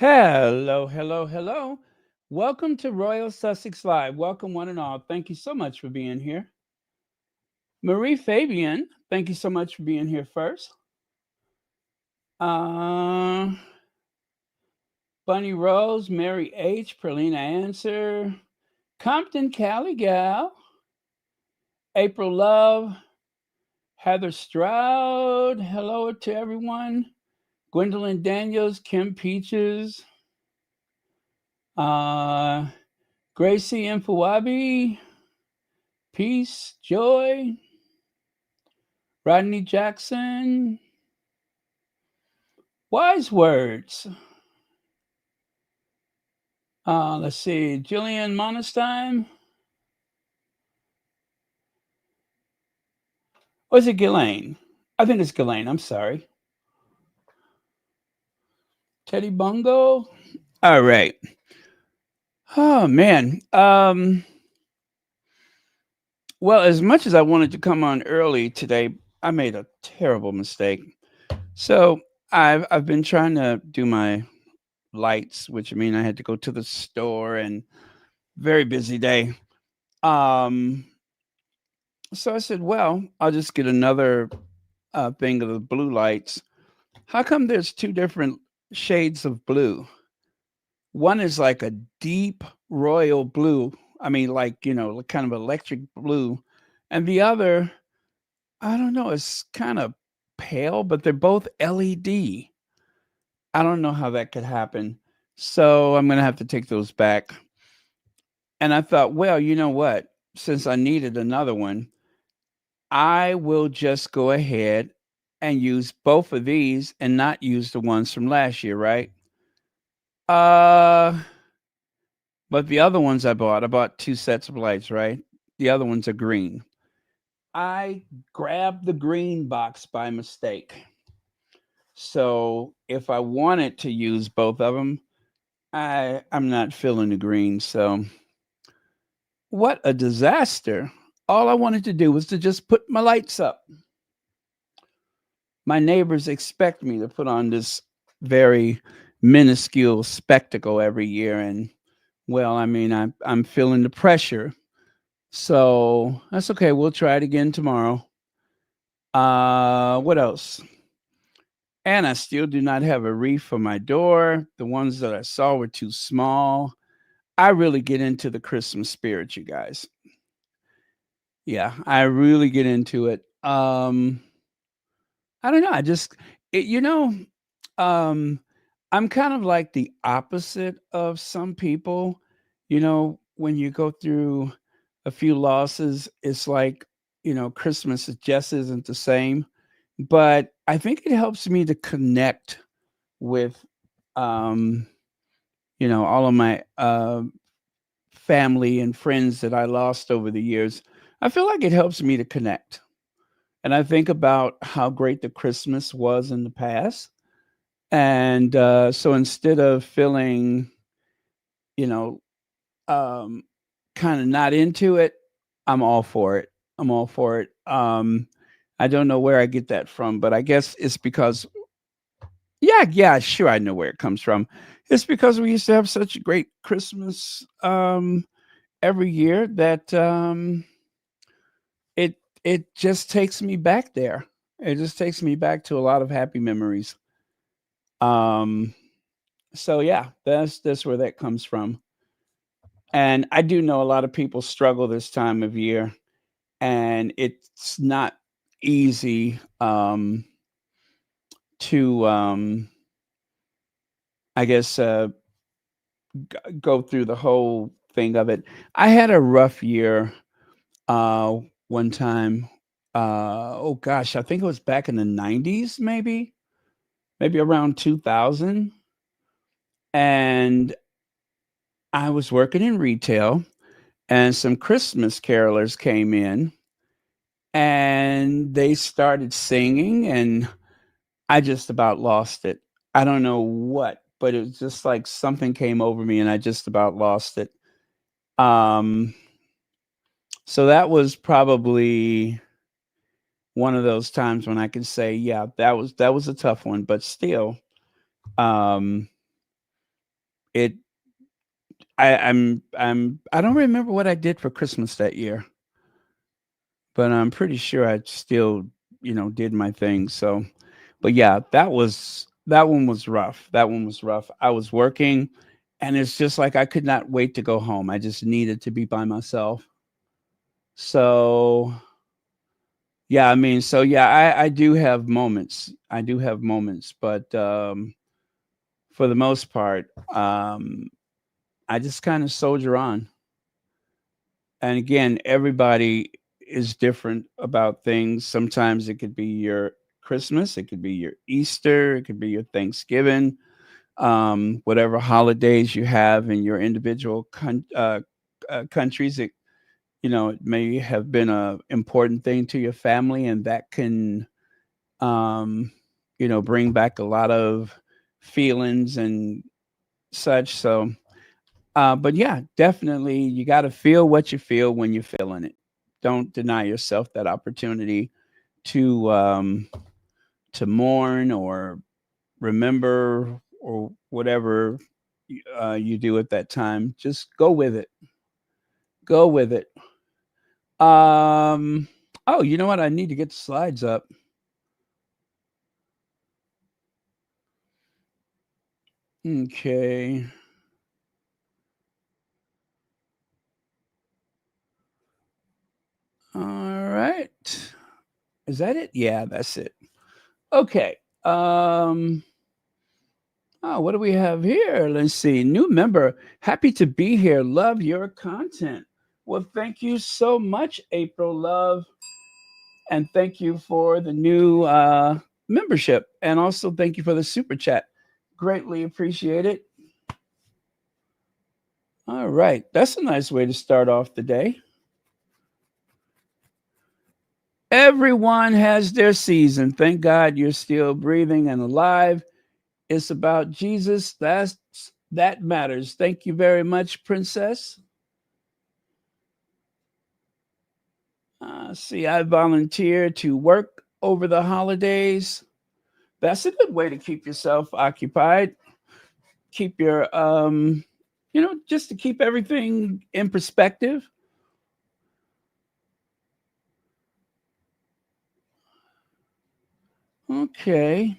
Hello, hello, hello. Welcome to Royal Sussex Live. Welcome, one and all. Thank you so much for being here. Marie Fabian, thank you so much for being here first. Uh, Bunny Rose, Mary H., Perlina Answer, Compton Cali Gal, April Love, Heather Stroud. Hello to everyone. Gwendolyn Daniels, Kim Peaches, uh, Gracie Infowabi, Peace, Joy, Rodney Jackson, Wise Words. Let's see, Jillian Monestein. Or is it Ghislaine? I think it's Ghislaine. I'm sorry. Teddy Bungo. All right. Oh man. Well, as much as I wanted to come on early today, I made a terrible mistake. So I've been trying to do my lights, which I mean I had to go to the store and very busy day. Um, so I said, well, I'll just get another thing of the blue lights. How come there's two different shades of blue? One is like a deep royal blue. I mean, like, kind of electric blue. And the other, I don't know, it's kind of pale, but they're both LED. I don't know how that could happen. So I'm going to have to take those back. And I thought, well, you know what? Since I needed another one, I will just go ahead and use both of these and not use the ones from last year, right? Uh, but the other ones I bought two sets of lights, right? The other ones are green. I grabbed the green box by mistake. So if I wanted to use both of them, I'm not feeling the green. So what a disaster. All I wanted to do was to just put my lights up. My neighbors expect me to put on this very minuscule spectacle every year, and well, I mean, I'm feeling the pressure, so that's okay. We'll try it again tomorrow. What else? And I still do not have a wreath for my door. The ones that I saw were too small. I really get into the Christmas spirit, you guys. Yeah, I really get into it. I don't know. It, you know, um, I'm kind of like the opposite of some people. When you go through a few losses, it's like, Christmas just isn't the same. But I think it helps me to connect with, um, all of my family and friends that I lost over the years. I feel like it helps me to connect. And I think about how great the Christmas was in the past. And so instead of feeling, you know, um, kind of not into it, I'm all for it. I'm all for it. I don't know where I get that from, but I guess it's because, yeah, yeah, sure, I know where it comes from. It's because we used to have such a great Christmas every year that it it just takes me back there. It just takes me back to a lot of happy memories. Um, so yeah, that's where that comes from. And I do know a lot of people struggle this time of year, and it's not easy to, I guess, go through the whole thing of it. I had a rough year uh, one time. Oh gosh, I think it was back in the 90s, maybe around 2000. And I was working in retail, and some Christmas carolers came in and they started singing, and I just about lost it. I don't know what, but it was just like something came over me and I just about lost it. Um, so that was probably one of those times when I can say, yeah, that was a tough one, but still, um, it I don't remember what I did for Christmas that year, but I'm pretty sure I still, did my thing. So, but yeah, that one was rough. That one was rough. I was working, and it's just like I could not wait to go home. I just needed to be by myself. So, yeah, I mean, so yeah, I do have moments. I do have moments, but for the most part, I just kind of soldier on. And again, everybody is different about things. Sometimes it could be your Christmas, it could be your Easter, it could be your Thanksgiving, whatever holidays you have in your individual countries. It may have been a important thing to your family, and that can, um, bring back a lot of feelings and such. So, but yeah, definitely, you got to feel what you feel when you're feeling it. Don't deny yourself that opportunity to mourn or remember or whatever you do at that time. Just go with it. Go with it. Um. Oh, you know what? I need to get the slides up. Okay. All right. Is that it? Yeah, that's it. Okay. Um. Oh, what do we have here? Let's see. New member. Happy to be here. Love your content. Well, thank you so much, April Love. And thank you for the new membership. And also thank you for the super chat. Greatly appreciate it. All right. That's a nice way to start off the day. Everyone has their season. Thank God you're still breathing and alive. It's about Jesus. That matters. Thank you very much, Princess. See, I volunteer to work over the holidays. That's a good way to keep yourself occupied. Keep your, just to keep everything in perspective. Okay.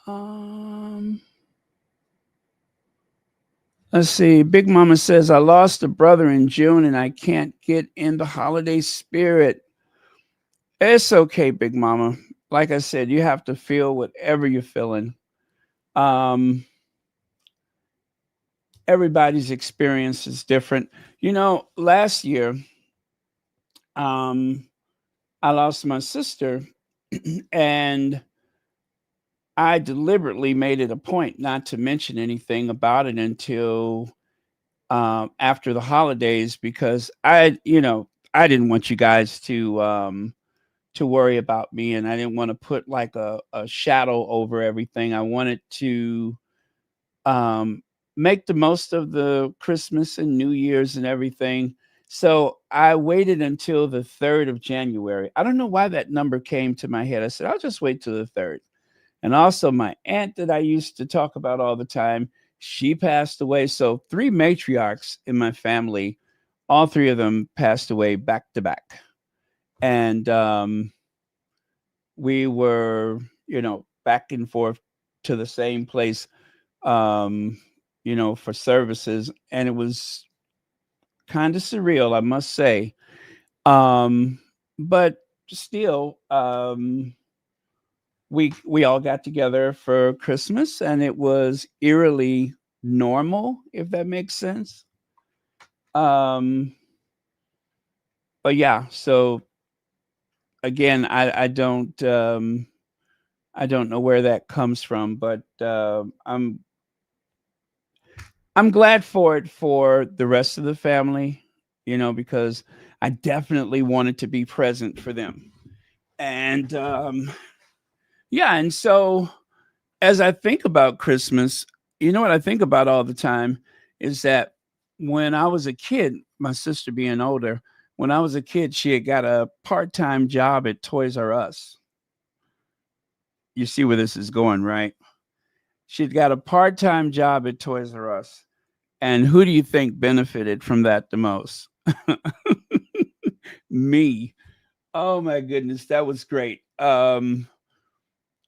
Um, let's see. Big Mama says, I lost a brother in June and I can't get in the holiday spirit. It's okay, Big Mama. Like I said, you have to feel whatever you're feeling. Um, everybody's experience is different. Last year, um, I lost my sister, and I deliberately made it a point not to mention anything about it until after the holidays because I didn't want you guys to worry about me, and I didn't want to put like a shadow over everything. I wanted to um, make the most of the Christmas and New Year's and everything. So I waited until the 3rd of January. I don't know why that number came to my head. I said, I'll just wait till the 3rd. And also, my aunt that I used to talk about all the time, she passed away. So, three matriarchs in my family, all three of them passed away back to back. And we were, back and forth to the same place, um, for services. And it was kind of surreal, I must say. Um, but still, we all got together for Christmas, and it was eerily normal, if that makes sense. Um, but yeah, so again, I don't know where that comes from, but I'm glad for it for the rest of the family, because I definitely wanted to be present for them, and yeah, and so as I think about Christmas, what I think about all the time is that when I was a kid, my sister being older, when I was a kid, she had got a part-time job at Toys R Us. You see where this is going, right? She'd got a part-time job at Toys R Us. And who do you think benefited from that the most? Me. Oh my goodness, that was great. I'm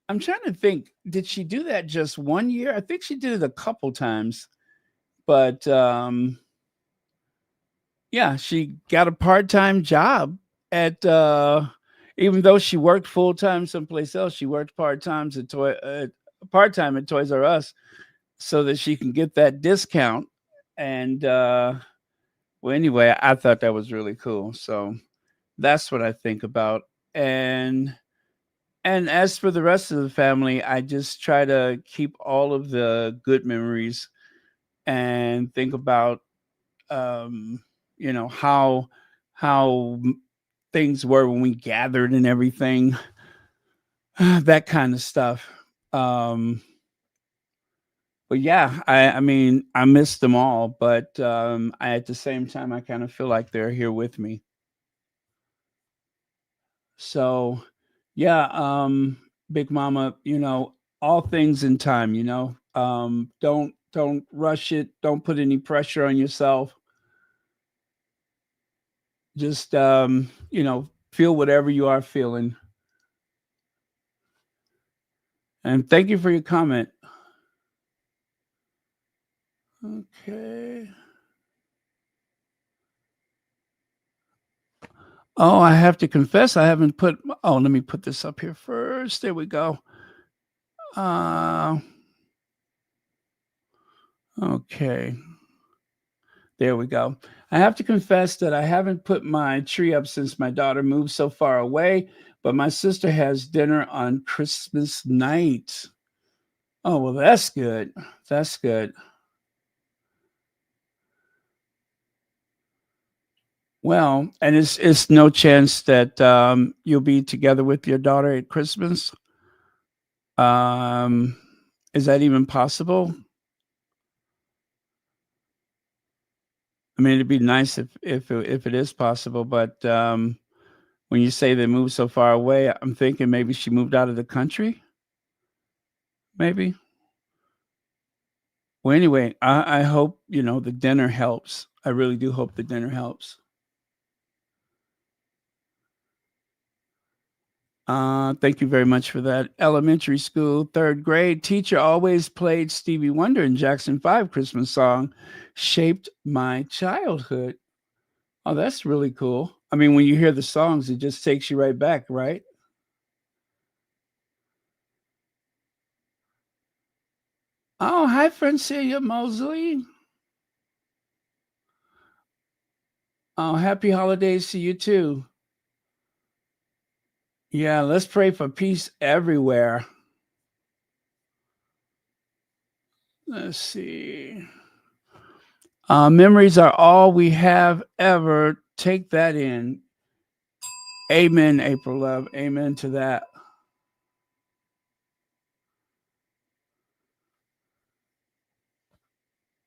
trying to think, did she do that just 1 year? I think she did it a couple times. But yeah, she got a part-time job at even though she worked full-time someplace else, she worked part-time at Toys R Us so that she can get that discount. And well, anyway, I thought that was really cool. So that's what I think about. And and as for the rest of the family, I just try to keep all of the good memories and think about um, how things were when we gathered and everything, that kind of stuff. Um, but yeah, I mean, I miss them all, but at the same time, I kind of feel like they're here with me. So, yeah, Big Mama, all things in time. Don't rush it. Don't put any pressure on yourself. Just feel whatever you are feeling. And thank you for your comment. Okay. Oh, I have to confess, I haven't put. Oh, let me put this up here first. There we go. Uh, okay. There we go. I have to confess that I haven't put my tree up since my daughter moved so far away, but my sister has dinner on Christmas night. Oh, well, that's good. That's good. Well, and it's no chance that you'll be together with your daughter at Christmas. Um, is that even possible? I mean, it'd be nice if it is possible, but when you say they moved so far away, I'm thinking maybe she moved out of the country. Maybe. Well, anyway, I hope the dinner helps. I really do hope the dinner helps. Thank you very much for that. Elementary school, third grade teacher always played Stevie Wonder and Jackson 5 Christmas song, shaped my childhood. Oh, that's really cool. I mean, when you hear the songs, it just takes you right back, right? Oh, hi, Francia Mosley. Oh, happy holidays to you too. Yeah, let's pray for peace everywhere. Let's see. Memories are all we have ever. Take that in. Amen, April Love. Amen to that.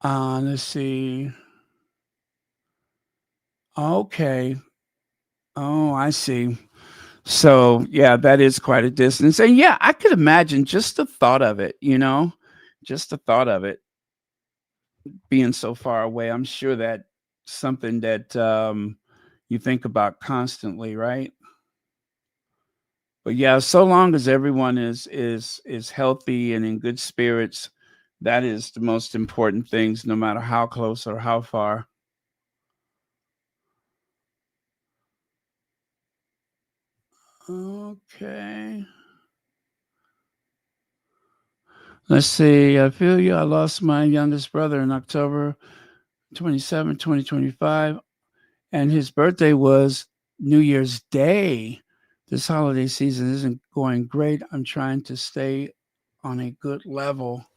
Let's see. Okay. Oh, I see. So, yeah, that is quite a distance. And yeah, I could imagine just the thought of it, just the thought of it being so far away. I'm sure that something that you think about constantly, right? But yeah, so long as everyone is healthy and in good spirits, that is the most important things, no matter how close or how far. Okay. Let's see. I feel you. I lost my youngest brother in October 27, 2025, and his birthday was New Year's Day. This holiday season isn't going great. I'm trying to stay on a good level.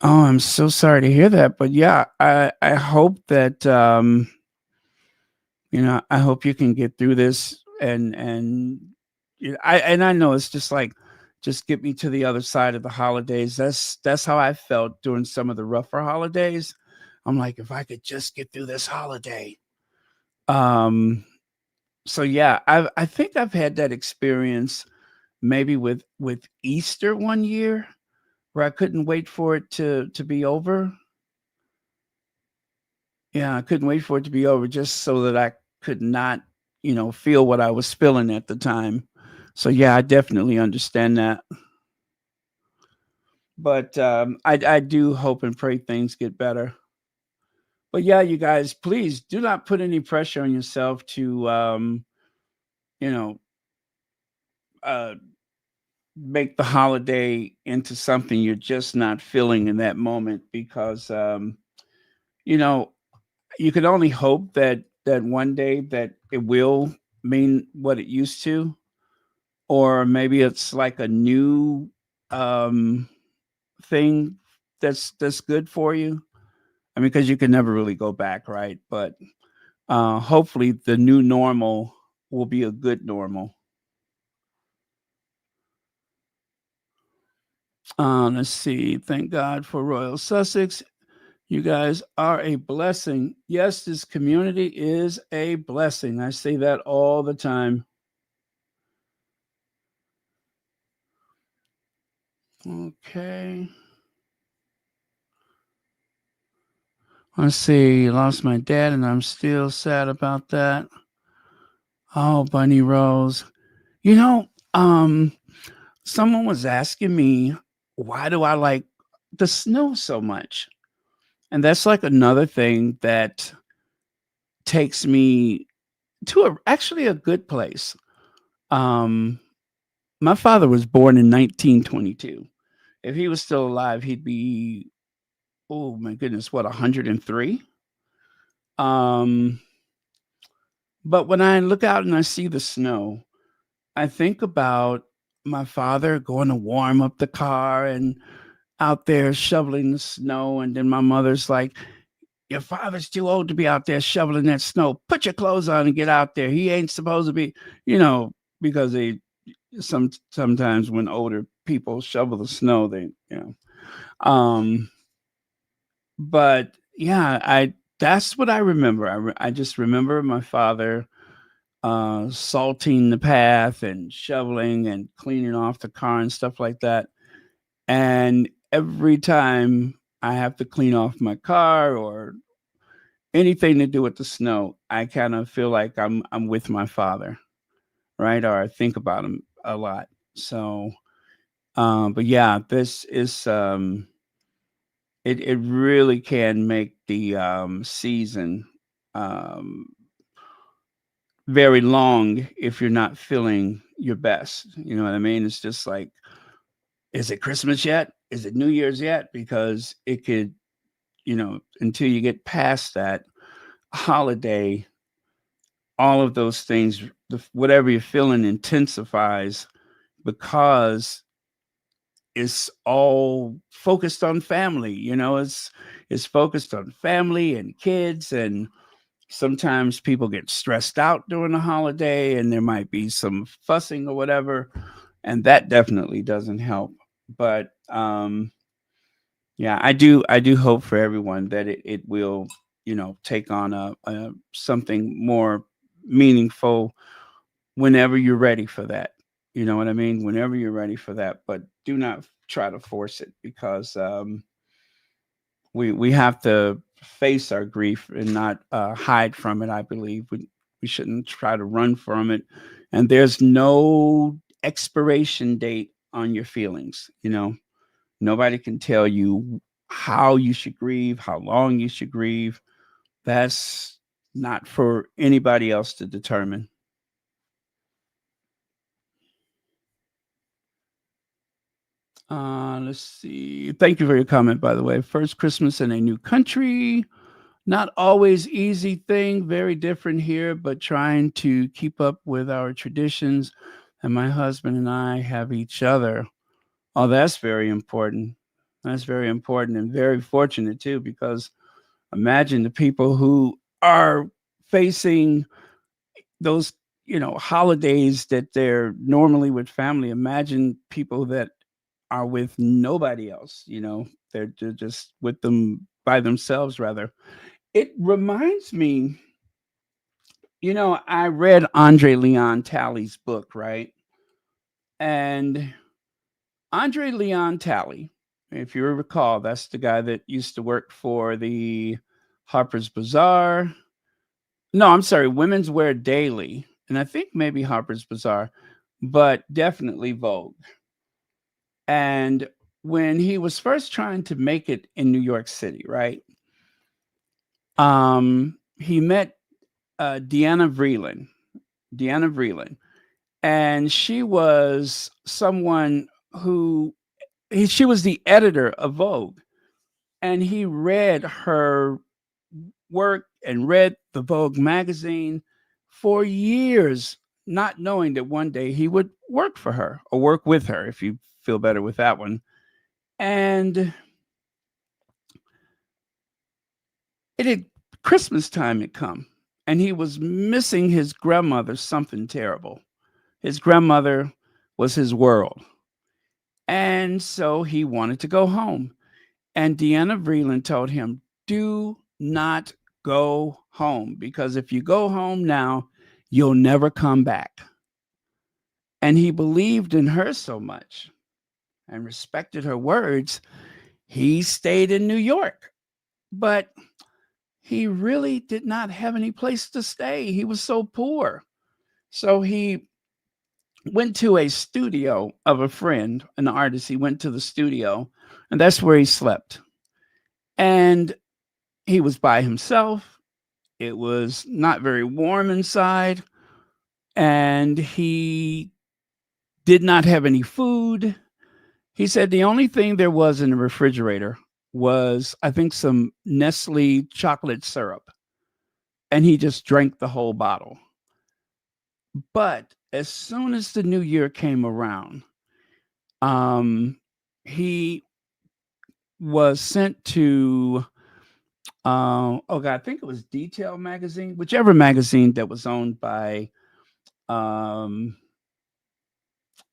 Oh, I'm so sorry to hear that. But yeah, I hope that I hope you can get through this and I know it's just like just get me to the other side of the holidays. That's how I felt during some of the rougher holidays. I'm like, if I could just get through this holiday. Um so yeah, I think I've had that experience maybe with Easter one year. where I couldn't wait for it to be over. Yeah, I couldn't wait for it to be over just so that I could not, feel what I was feeling at the time. So yeah, I definitely understand that. But I do hope and pray things get better. But yeah, you guys, please do not put any pressure on yourself to, you know, uh, make the holiday into something you're just not feeling in that moment because, you know, you can only hope that one day that it will mean what it used to, or maybe it's like a new um, thing that's good for you. I mean, because you can never really go back, right? But hopefully, the new normal will be a good normal. Let's see. Thank God for Royal Sussex. You guys are a blessing. Yes, this community is a blessing. I say that all the time. Okay. Let's see. Lost my dad, and I'm still sad about that. Oh, Bunny Rose. You know, um, someone was asking me, why do I like the snow so much? And that's like another thing that takes me to actually a good place. Um, my father was born in 1922. If he was still alive, he'd be, oh my goodness, what, 103? Um, but when I look out and I see the snow, I think about my father going to warm up the car and out there shoveling the snow. And then my mother's like, your father's too old to be out there shoveling that snow. Put your clothes on and get out there. He ain't supposed to be, you know, because sometimes when older people shovel the snow, um, but yeah, that's what I remember. I just remember my father salting the path and shoveling and cleaning off the car and stuff like that. And every time I have to clean off my car or anything to do with the snow, I kind of feel like I'm with my father, right? Or I think about him a lot. So, but yeah, this is it really can make the season um, very long if you're not feeling your best. You know what I mean? It's just like, is it Christmas yet? Is it New Year's yet? Because it could, until you get past that holiday, all of those things, whatever you're feeling intensifies because it's all focused on family. It's focused on family and kids, and sometimes people get stressed out during the holiday, and there might be some fussing or whatever, and that definitely doesn't help. But yeah, I do hope for everyone that it will take on a something more meaningful whenever you're ready for that. You know what I mean? Whenever you're ready for that, but do not try to force it because we have to face our grief and not hide from it. I believe we shouldn't try to run from it. And there's no expiration date on your feelings. Nobody can tell you how you should grieve, how long you should grieve. That's not for anybody else to determine. Let's see. Thank you for your comment, by the way. First Christmas in a new country. Not always easy thing, very different here, but trying to keep up with our traditions. And my husband and I have each other. Oh, that's very important. That's very important and very fortunate too, because imagine the people who are facing those, holidays that they're normally with family. Imagine people that are with nobody else, they're just with them by themselves rather. It reminds me, I read Andre Leon Talley's book, right? And Andre Leon Talley, If you recall, that's the guy that used to work for the Harper's Bazaar. No, I'm sorry, Women's Wear Daily, and I think maybe Harper's Bazaar, but definitely Vogue. And when he was first trying to make it in New York City, right? He met Deanna Vreeland, and she was someone who she was the editor of Vogue, and he read her work and read the Vogue magazine for years, not knowing that one day he would work for her or work with her, if you feel better with that one. And it had Christmas time had come, and he was missing his grandmother something terrible. His grandmother was his world. And so he wanted to go home. And Deanna Vreeland told him, do not go home, because if you go home now, you'll never come back. And he believed in her so much and respected her words, he stayed in New York. But he really did not have any place to stay. He was so poor. So he went to a studio of a friend, an artist. He went to the studio, and that's where he slept. And he was by himself. It was not very warm inside, and he did not have any food. He said the only thing there was in the refrigerator was, I think, some Nestle chocolate syrup, and he just drank the whole bottle. But as soon as the new year came around, um, he was sent to, oh God, I think it was Detail magazine, whichever magazine that was owned by, um,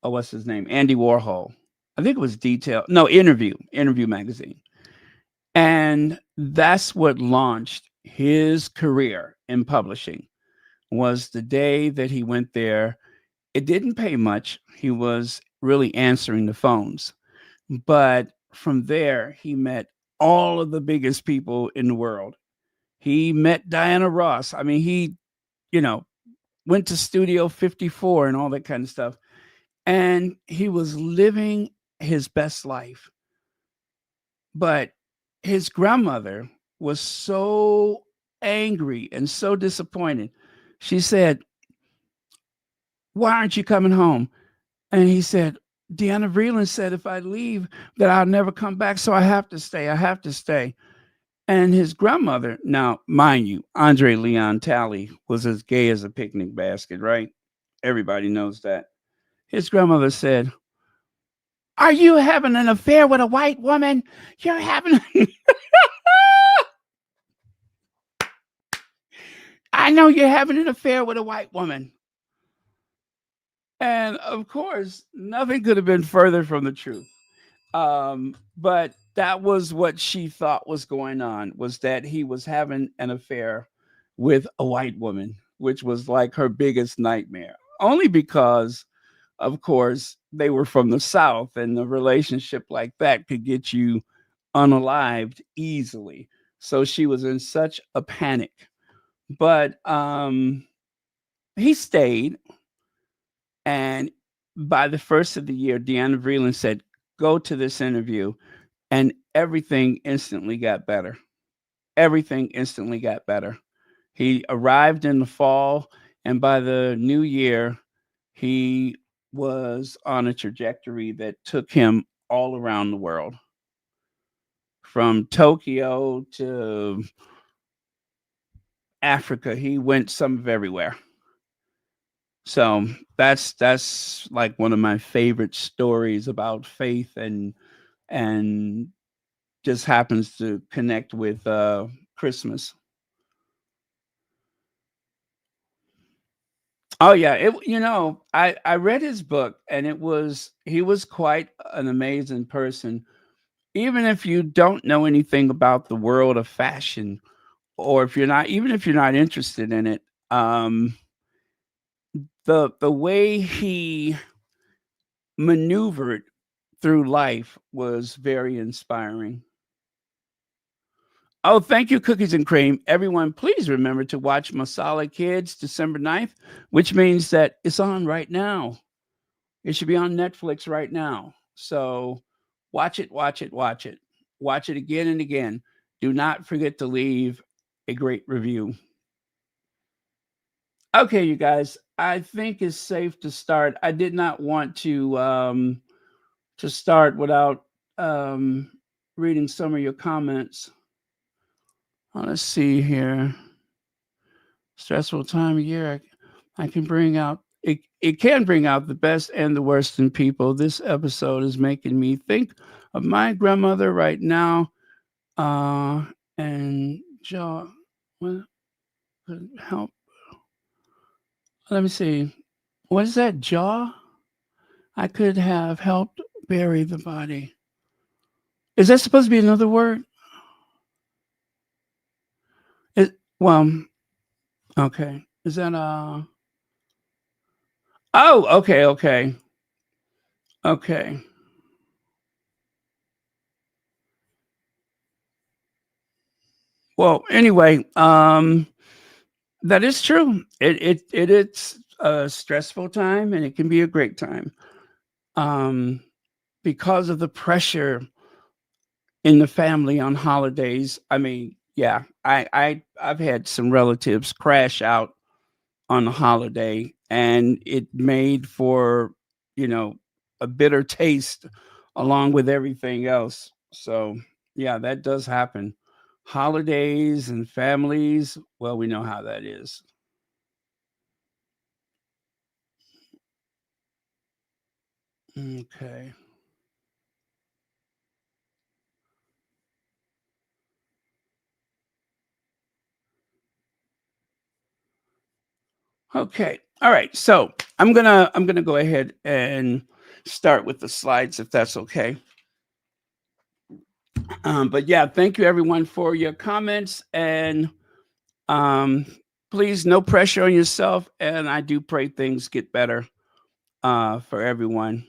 oh, what's his name? Andy Warhol. I think it was Detail. No, Interview magazine. And that's what launched his career in publishing, was the day that he went there. It didn't pay much. He was really answering the phones. But from there, he met all of the biggest people in the world. He met Diana Ross. I mean, he, you know, went to Studio 54 and all that kind of stuff. And he was living his best life. But his grandmother was so angry and so disappointed. She said, why aren't you coming home? And he said, Deanna Vreeland said if I leave, that I'll never come back. So I have to stay. I have to stay. And his grandmother, now, mind you, Andre Leon Talley was as gay as a picnic basket, right? Everybody knows that. His grandmother said, are you having an affair with a white woman? You're having. I know you're having an affair with a white woman. And of course, nothing could have been further from the truth. But that was what she thought was going on, was that he was having an affair with a white woman, which was like her biggest nightmare. Only because, of course, they were from the South, and the relationship like that could get you unalived easily. So she was in such a panic. But he stayed, and by the first of the year, Deanna Vreeland said, go to this interview, and everything instantly got better. Everything instantly got better. He arrived in the fall, and by the new year, he was on a trajectory that took him all around the world, from Tokyo to Africa. He went some of everywhere. So that's like one of my favorite stories about faith, and just happens to connect with Christmas. Oh yeah, I read his book, and he was quite an amazing person. Even if you don't know anything about the world of fashion, or if you're not interested in it, the way he maneuvered through life was very inspiring. Oh, thank you, Cookies and Cream. Everyone, please remember to watch Masala Kids December 9th, which means that it's on right now. It should be on Netflix right now. So watch it, watch it, watch it. Watch it again and again. Do not forget to leave a great review. Okay, you guys, I think it's safe to start. I did not want to start without um, reading some of your comments. Let's see here. Stressful time of year. I can bring out it. It can bring out the best and the worst in people. This episode is making me think of my grandmother right now. And jaw. What could help? Let me see. What is that jaw? I could have helped bury the body. Is that supposed to be another word? It well, okay. Is that Oh, okay, okay. Okay. Well, anyway, that is true. It's a stressful time and it can be a great time. Um because of the pressure in the family on holidays. I mean, yeah, I've had some relatives crash out on a holiday and it made for, you know, a bitter taste along with everything else. So, yeah, that does happen. Holidays and families, well, we know how that is. Okay. Okay. All right. So, I'm going to go ahead and start with the slides if that's okay. But yeah, thank you everyone for your comments and um please no pressure on yourself and I do pray things get better for everyone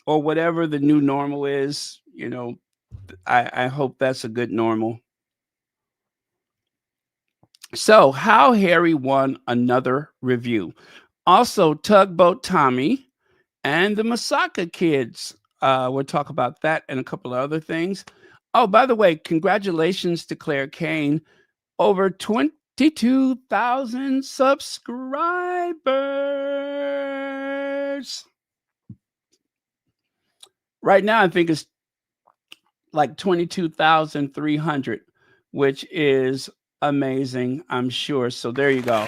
or whatever the new normal is, you know, I hope that's a good normal. So, how Harry won another review. Also, Tugboat Tommy and the MASAKA kids. We'll talk about that and a couple of other things. Oh, by the way, congratulations to Claire Kane. Over 22,000 subscribers. Right now, I think it's like 22,300, which is amazing, I'm sure. So there you go.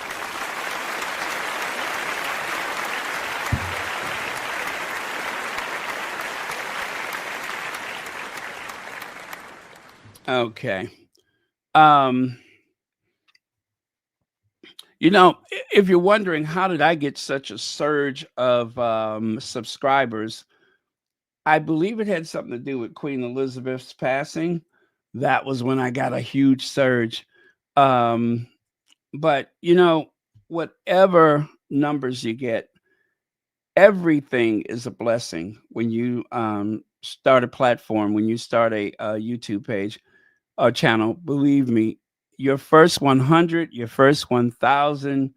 Okay. Um, you know, if you're wondering how did I get such a surge of subscribers, I believe it had something to do with Queen Elizabeth's passing. That was when I got a huge surge. Um, but you know, whatever numbers you get, everything is a blessing when you start a platform, when you start a YouTube page or channel. Believe me, your first 100, your first 1,000,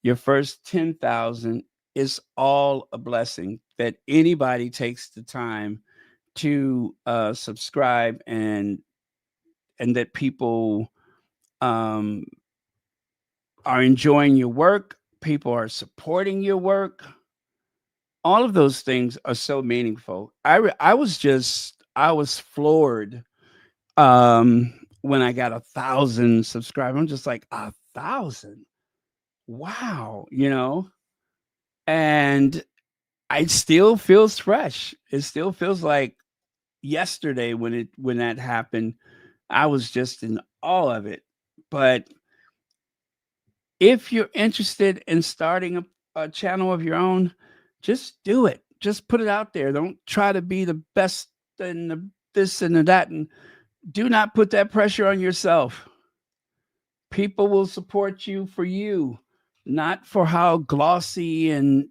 your first 10,000 is all a blessing that anybody takes the time to subscribe and that people um, are enjoying your work, people are supporting your work. All of those things are so meaningful. I was floored when I got 1,000 subscribers. I'm just like 1,000. Wow, you know, and it still feels fresh. It still feels like yesterday when that happened. I was just in awe of it. But if you're interested in starting a channel of your own, just do it. Just put it out there. Don't try to be the best and the this and the that. And do not put that pressure on yourself. People will support you for you, not for how glossy and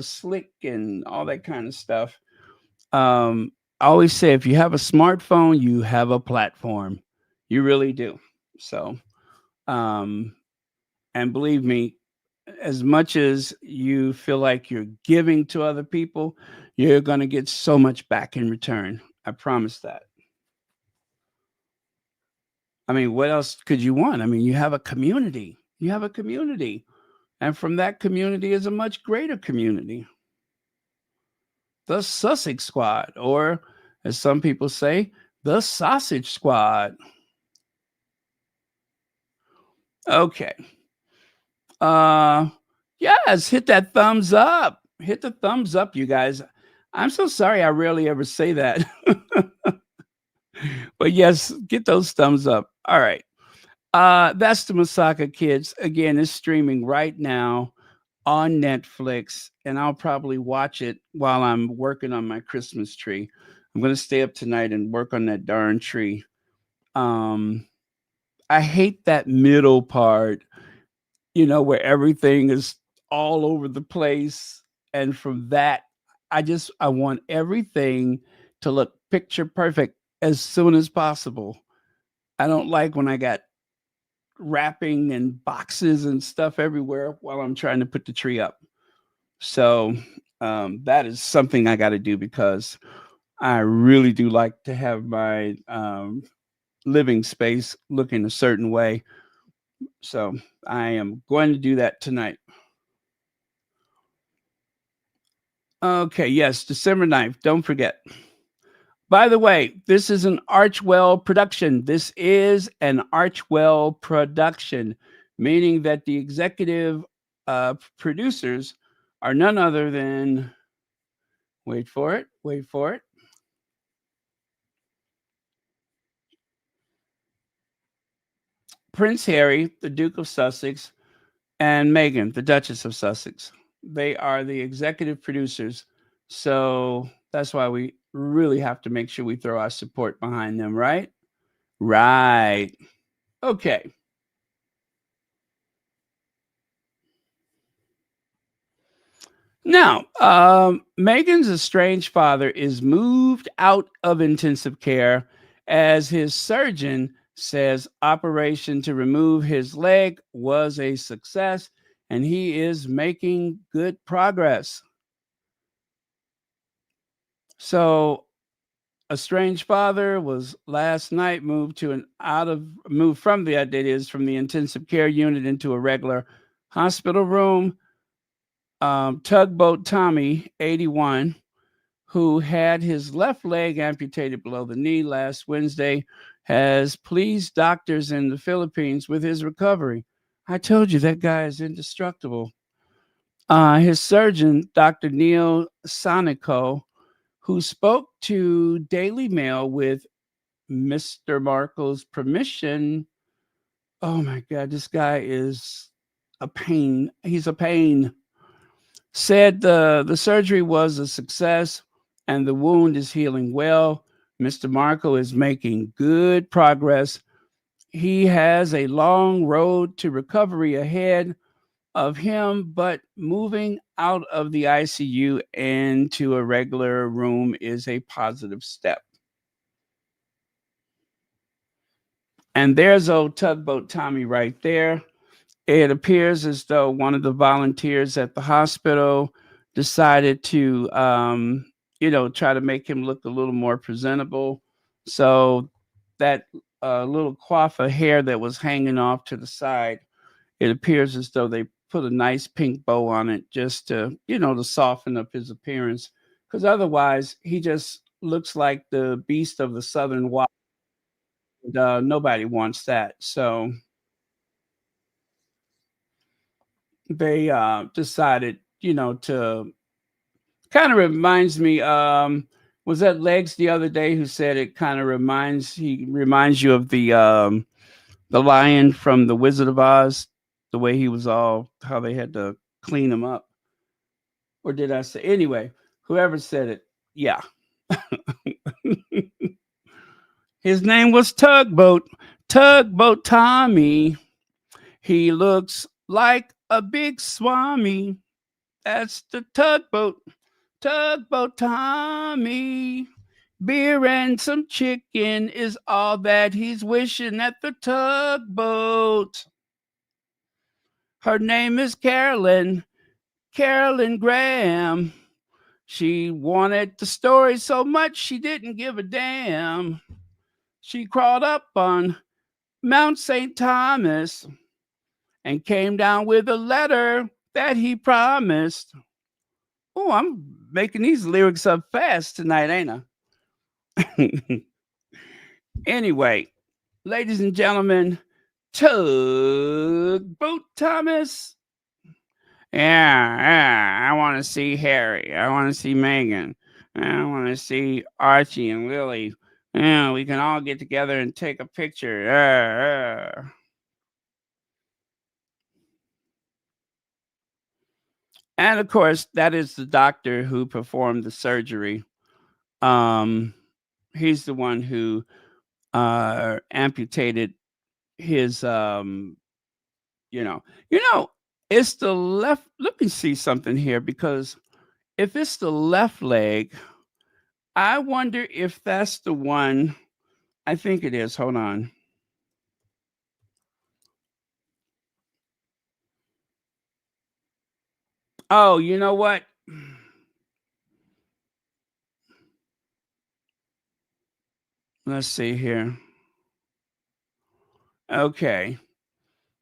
slick and all that kind of stuff. I always say if you have a smartphone, you have a platform. You really do. So, um, and believe me, as much as you feel like you're giving to other people, you're going to get so much back in return. I promise that. I mean, what else could you want? I mean, you have a community. You have a community. And from that community is a much greater community, the Sussex Squad, or as some people say, the Sausage Squad. Okay. Uh yes, hit that thumbs up. Hit the thumbs up, you guys. I'm so sorry I rarely ever say that. But yes, get those thumbs up. All right. That's the Masaka Kids. Again, it's streaming right now on Netflix, and I'll probably watch it while I'm working on my Christmas tree. I'm gonna stay up tonight and work on that darn tree. Um, I hate that middle part, where everything is all over the place. And from that, I want everything to look picture perfect as soon as possible. I don't like when I got wrapping and boxes and stuff everywhere while I'm trying to put the tree up. So that is something I got to do because I really do like to have my living space looking a certain way. So I am going to do that tonight. Okay, yes, December 9th. Don't forget. By the way, this is an Archwell production. This is an Archwell production, meaning that the executive producers are none other than, wait for it, Prince Harry, the Duke of Sussex, and Meghan, the Duchess of Sussex. They are the executive producers. So that's why we really have to make sure we throw our support behind them, right? Right. Okay. Now, Megan's estranged father is moved out of intensive care as his surgeon says operation to remove his leg was a success and he is making good progress. So, estranged father was last night moved from the intensive care unit into a regular hospital room. Tugboat Tommy, 81, who had his left leg amputated below the knee last Wednesday, has pleased doctors in the Philippines with his recovery. I told you that guy is indestructible. His surgeon, Dr. Neil Sanico, who spoke to Daily Mail with Mr. Markle's permission. Oh my God, this guy is a pain. He's a pain. Said the surgery was a success and the wound is healing well. Mr. Markle is making good progress. He has a long road to recovery ahead of him, but moving out of the ICU into a regular room is a positive step. And there's old Tugboat Tommy right there. It appears as though one of the volunteers at the hospital decided to, try to make him look a little more presentable. So that little coif of hair that was hanging off to the side, it appears as though they put a nice pink bow on it just to soften up his appearance. Because otherwise, he just looks like the beast of the Southern Wild. Nobody wants that. So they decided, to kind of reminds me. Was that Legs the other day who said it kind of reminds you of the lion from the Wizard of Oz, the way he was all how they had to clean him up, or did I say anyway? Whoever said it, yeah, his name was Tugboat Tommy. He looks like a big swami. That's the tugboat. Tugboat Tommy. Beer and some chicken is all that he's wishing at the tugboat. Her name is Carolyn Graham. She wanted the story so much she didn't give a damn. She crawled up on Mount St. Thomas and came down with a letter that he promised. Oh, I'm making these lyrics up fast tonight, ain't I? Anyway, ladies and gentlemen, Tugboat Thomas. Yeah, I want to see Harry. I want to see Meghan. I want to see Archie and Lily. Yeah, we can all get together and take a picture. And of course, that is the doctor who performed the surgery. He's the one who amputated his it's the left. Let me see something here, because if it's the left leg, I wonder if that's the one. I think it is. Hold on. Oh, you know what? Let's see here. Okay.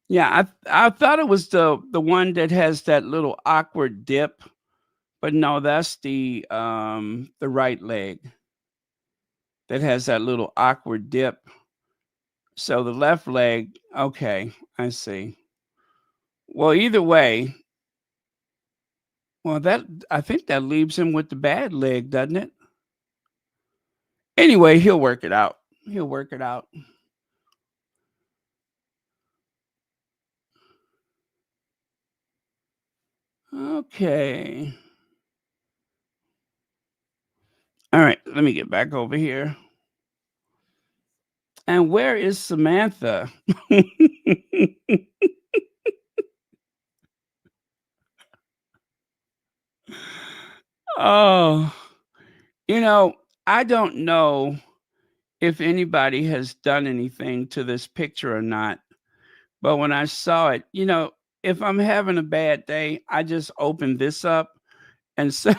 Yeah, I thought it was the one that has that little awkward dip, but no, that's the right leg that has that little awkward dip. So the left leg, okay, I see. Well, either way, well, that I think that leaves him with the bad leg, doesn't it? Anyway, he'll work it out. He'll work it out. Okay. All right, let me get back over here. And where is Samantha? Oh, I don't know if anybody has done anything to this picture or not. But when I saw it, if I'm having a bad day, I just open this up and so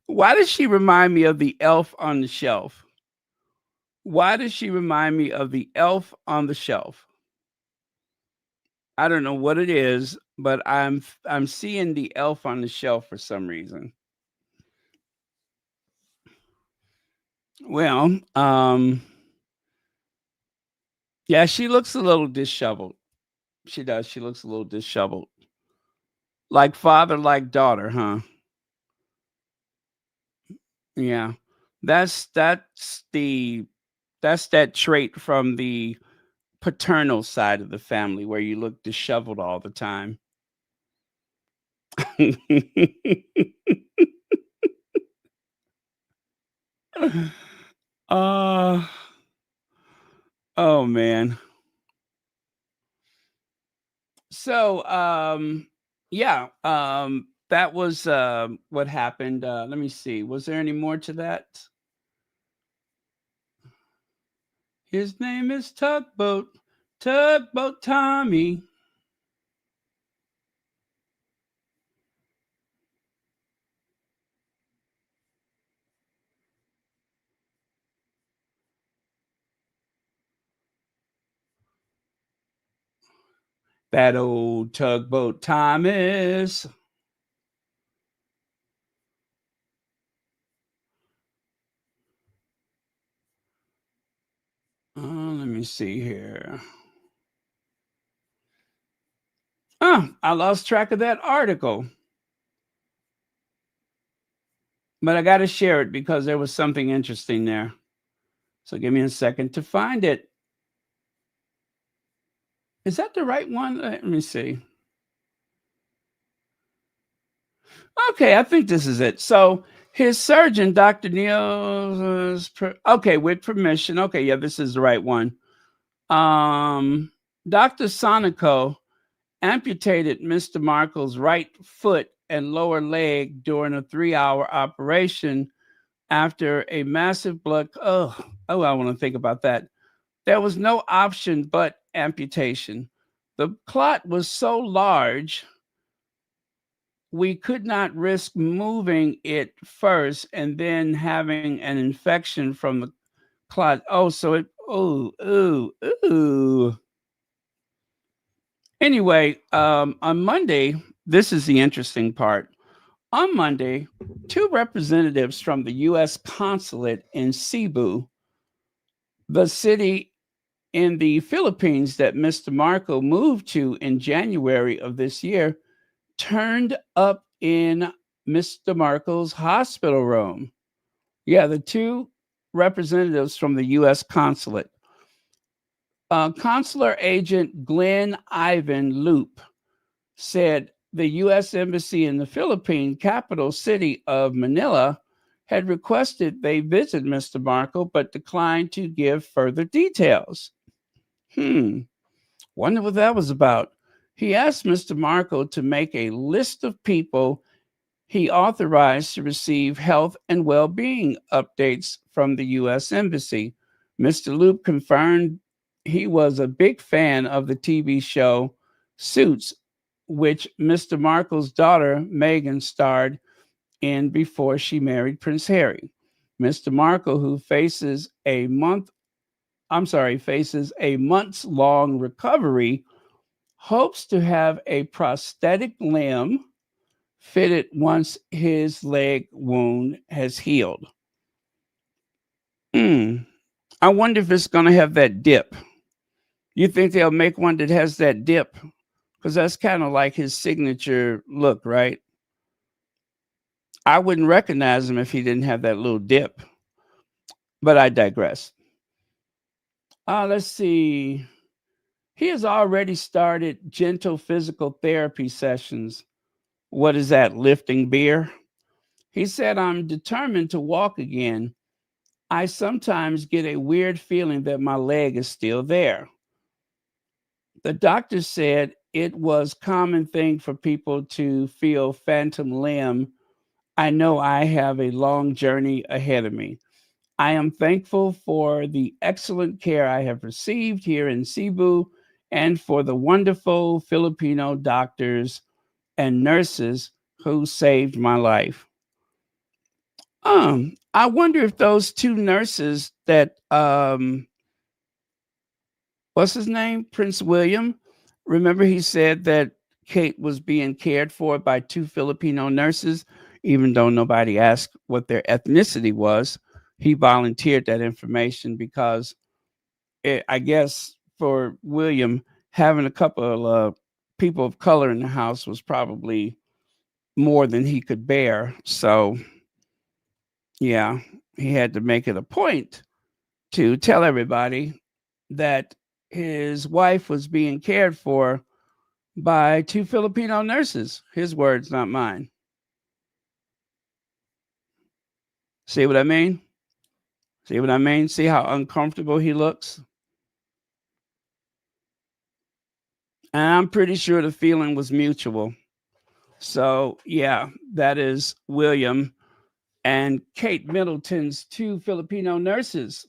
why does she remind me of the elf on the shelf? Why does she remind me of the elf on the shelf? I don't know what it is, but I'm seeing the elf on the shelf for some reason. Well, yeah, she looks a little disheveled. She does. She looks a little disheveled. Like father, like daughter, huh? Yeah. That's that trait from the paternal side of the family where you look disheveled all the time. uh oh man. So yeah, that was what happened. Let me see. Was there any more to that? His name is Tugboat Tommy. That old Tugboat Thomas. Let me see here. Oh, I lost track of that article. But I got to share it because there was something interesting there. So give me a second to find it. Is that the right one? Let me see. Okay, I think this is it. So his surgeon, Dr. Neil, okay, with permission. Okay, yeah, this is the right one. Dr. Sonico amputated Mr. Markle's right foot and lower leg during a 3-hour operation after a massive blood. Oh, I want to think about that. There was no option but amputation. The clot was so large, we could not risk moving it first and then having an infection from the clot. Oh, so it, oh, ooh, ooh. Anyway, on Monday, this is the interesting part. On Monday, two representatives from the U.S. consulate in Cebu, the city in the Philippines that Mr. Marco moved to in January of this year, turned up in Mr. Marco's hospital room. Yeah, the two representatives from the U.S. consulate. Consular agent Glenn Ivan Loop said the U.S. Embassy in the Philippine capital city of Manila had requested they visit Mr. Marco but declined to give further details. Wonder what that was about. He asked Mr. Marco to make a list of people he authorized to receive health and well being updates from the U.S. Embassy. Mr. Loop confirmed he was a big fan of the TV show Suits, which Mr. Markle's daughter, Meghan, starred in before she married Prince Harry. Mr. Markle, who faces a months long recovery, hopes to have a prosthetic limb fitted once his leg wound has healed. I wonder if it's going to have that dip. You think they'll make one that has that dip? Because that's kind of like his signature look, right? I wouldn't recognize him if he didn't have that little dip. But I digress. Let's see. He has already started gentle physical therapy sessions. What is that, lifting beer? He said, I'm determined to walk again. I sometimes get a weird feeling that my leg is still there. The doctor said it was common thing for people to feel phantom limb. I know I have a long journey ahead of me. I am thankful for the excellent care I have received here in Cebu and for the wonderful Filipino doctors and nurses who saved my life. I wonder if those two nurses that what's his name? Prince William. Remember he said that Kate was being cared for by two Filipino nurses, even though nobody asked what their ethnicity was. He volunteered that information because I guess for William, having a couple of people of color in the house was probably more than he could bear. So, yeah, he had to make it a point to tell everybody that his wife was being cared for by two Filipino nurses. His words, not mine. See what I mean? See what I mean? See how uncomfortable he looks? And I'm pretty sure the feeling was mutual. So, yeah, that is William and Kate Middleton's two Filipino nurses.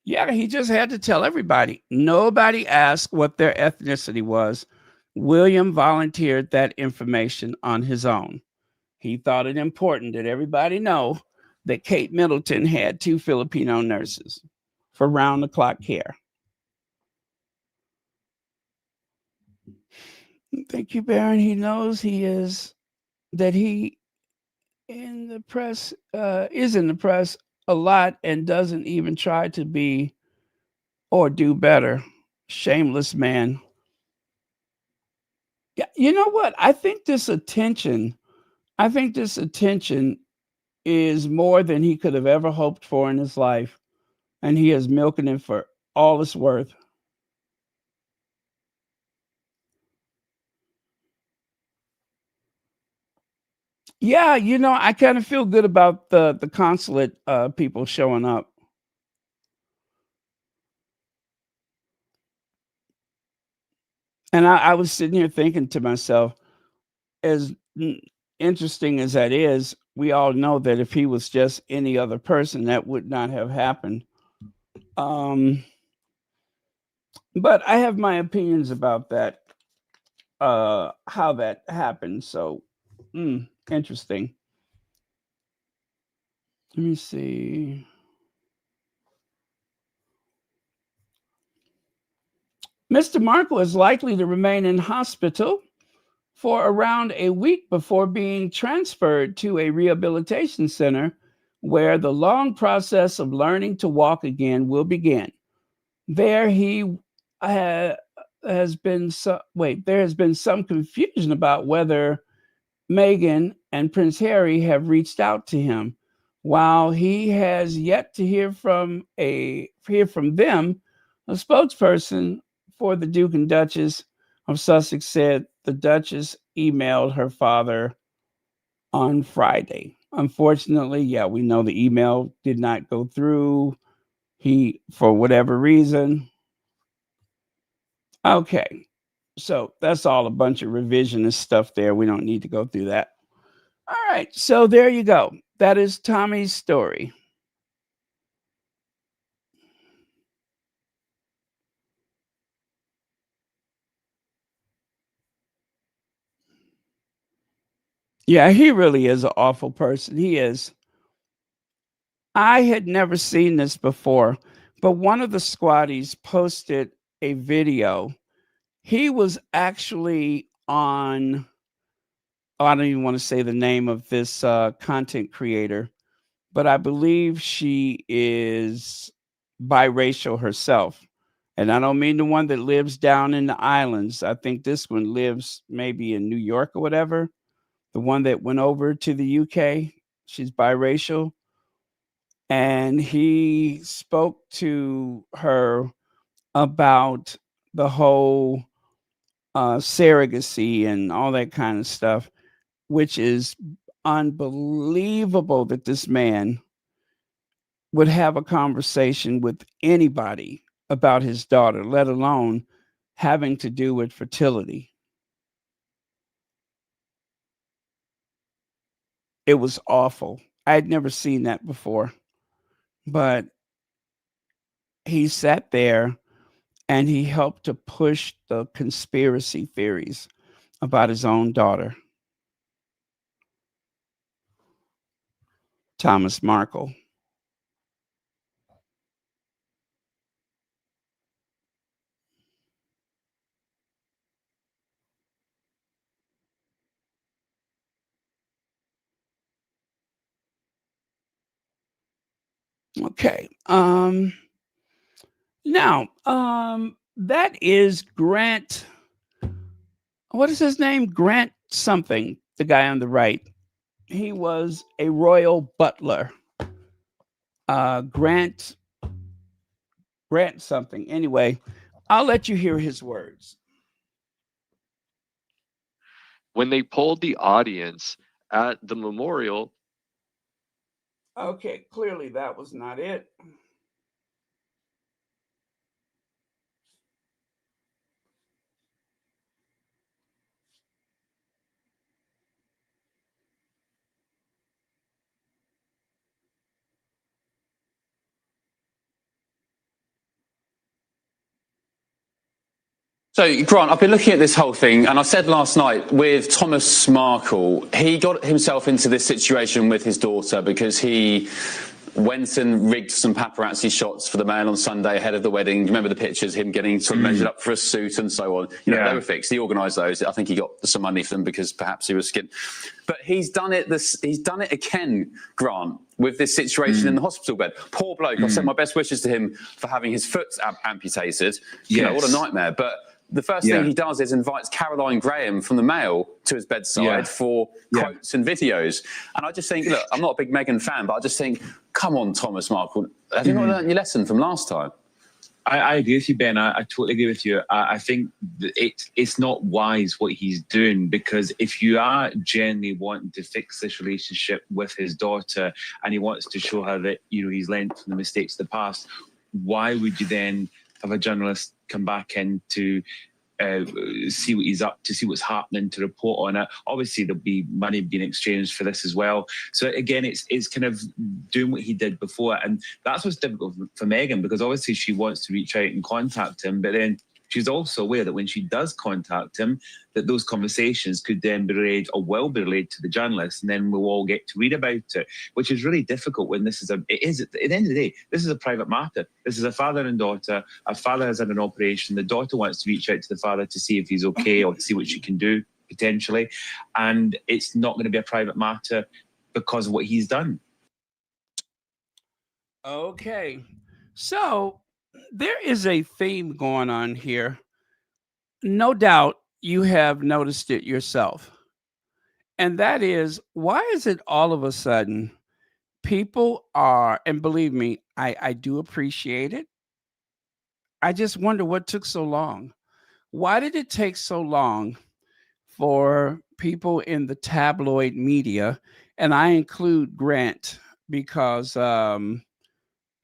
Yeah, he just had to tell everybody. Nobody asked what their ethnicity was. William volunteered that information on his own. He thought it important that everybody know that Kate Middleton had two Filipino nurses for round the clock care. Thank you, Baron. He knows he is that he in the press is in the press a lot and doesn't even try to be or do better. Shameless man. Yeah, you know what? I think this attention is more than he could have ever hoped for in his life, and he is milking it for all it's worth. Yeah, I kind of feel good about the consulate people showing up. And I was sitting here thinking to myself, as interesting as that is, we all know that if he was just any other person, that would not have happened. Um, but I have my opinions about that, how that happened. So, interesting. Let me see. Mr. Markle is likely to remain in hospital for around a week before being transferred to a rehabilitation center where the long process of learning to walk again will begin. There he ha- has been there has been some confusion about whether Meghan and Prince Harry have reached out to him. While he has yet to hear from them, a spokesperson for the Duke and Duchess of Sussex said the Duchess emailed her father on Friday. Unfortunately, yeah, we know the email did not go through. He, for whatever reason. Okay, so that's all a bunch of revisionist stuff there. We don't need to go through that. All right, so there you go. That is Tommy's story. Yeah, he really is an awful person. He is. I had never seen this before, but one of the squatties posted a video. He was actually on, oh, I don't even want to say the name of this content creator, but I believe she is biracial herself. And I don't mean the one that lives down in the islands. I think this one lives maybe in New York or whatever. The one that went over to the UK, she's biracial. And he spoke to her about the whole surrogacy and all that kind of stuff, which is unbelievable that this man would have a conversation with anybody about his daughter, let alone having to do with fertility. It was awful. I had never seen that before. But he sat there and he helped to push the conspiracy theories about his own daughter, Thomas Markle. Okay. Now, that is Grant. What is his name? Grant something, the guy on the right. He was a royal butler. Grant something. Anyway, I'll let you hear his words. When they polled the audience at the memorial. Okay, clearly that was not it. So, Grant, I've been looking at this whole thing, and I said last night with Thomas Markle, he got himself into this situation with his daughter because he went and rigged some paparazzi shots for the Mail on Sunday ahead of the wedding. Remember the pictures, him getting sort of measured up for a suit and so on. You know, they were fixed. He organised those. I think he got some money for them because perhaps he was skint. But he's done it again, Grant, with this situation in the hospital bed. Poor bloke. I've sent my best wishes to him for having his foot amputated. You know, what a nightmare. But the first thing he does is invites Caroline Graham from the Mail to his bedside for quotes and videos. And I just think, look, I'm not a big Meghan fan, but I just think, come on, Thomas Markle, have you not learned your lesson from last time? I agree with you, Ben. I totally agree with you. I think it's not wise what he's doing, because if you are genuinely wanting to fix this relationship with his daughter and he wants to show her that, you know, he's learned from the mistakes of the past, why would you then have a journalist come back in to see what he's up to, see what's happening, to report on it. Obviously, there'll be money being exchanged for this as well. So again, it's kind of doing what he did before, and that's what's difficult for Meghan, because obviously she wants to reach out and contact him, but then she's also aware that when she does contact him, that those conversations could then be relayed, or will be relayed, to the journalists, and then we'll all get to read about it, which is really difficult when this is at the end of the day, this is a private matter. This is a father and daughter. A father has had an operation. The daughter wants to reach out to the father to see if he's okay, or to see what she can do, potentially. And it's not going to be a private matter because of what he's done. Okay. So there is a theme going on here. No doubt you have noticed it yourself. And that is, why is it all of a sudden people are, and believe me, I do appreciate it. I just wonder what took so long. Why did it take so long for people in the tabloid media, and I include Grant because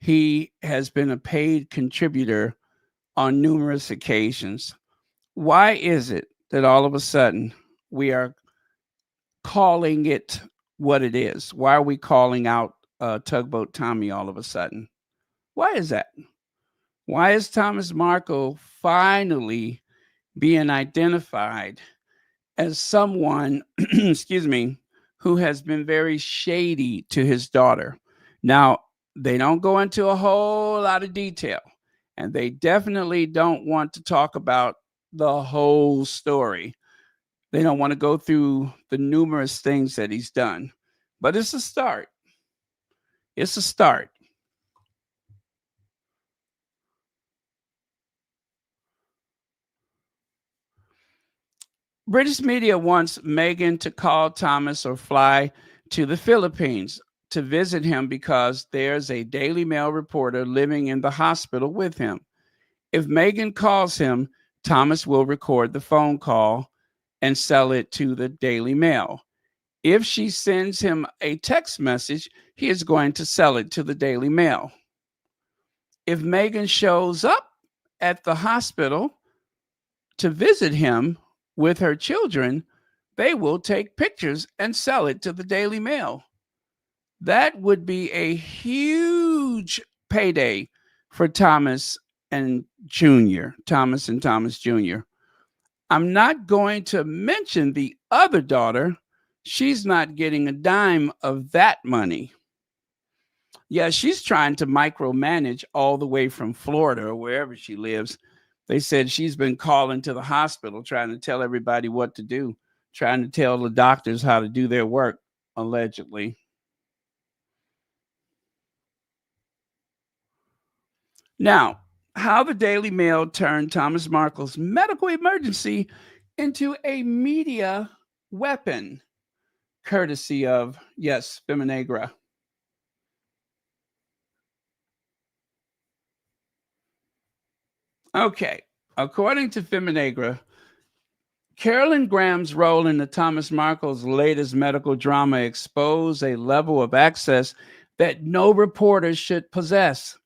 he has been a paid contributor on numerous occasions. Why is it that all of a sudden we are calling it what it is? Why are we calling out Tugboat Tommy all of a sudden? Why is that? Why is Thomas Markle finally being identified as someone, excuse me, who has been very shady to his daughter? Now, they don't go into a whole lot of detail, and they definitely don't want to talk about the whole story. They don't want to go through the numerous things that he's done, but it's a start. It's a start. British media wants Meghan to call Thomas or fly to the Philippines to visit him because there's a Daily Mail reporter living in the hospital with him. If Meghan calls him, Thomas will record the phone call and sell it to the Daily Mail. If she sends him a text message, he is going to sell it to the Daily Mail. If Meghan shows up at the hospital to visit him with her children, they will take pictures and sell it to the Daily Mail. That would be a huge payday for Thomas and Thomas Jr. I'm not going to mention the other daughter. She's not getting a dime of that money. Yeah, she's trying to micromanage all the way from Florida or wherever she lives. They said she's been calling to the hospital, trying to tell everybody what to do, trying to tell the doctors how to do their work, allegedly. Now, how the Daily Mail turned Thomas Markle's medical emergency into a media weapon, courtesy of, yes, Feminegra. Okay, according to Feminegra, Carolyn Graham's role in the Thomas Markle's latest medical drama exposed a level of access that no reporter should possess.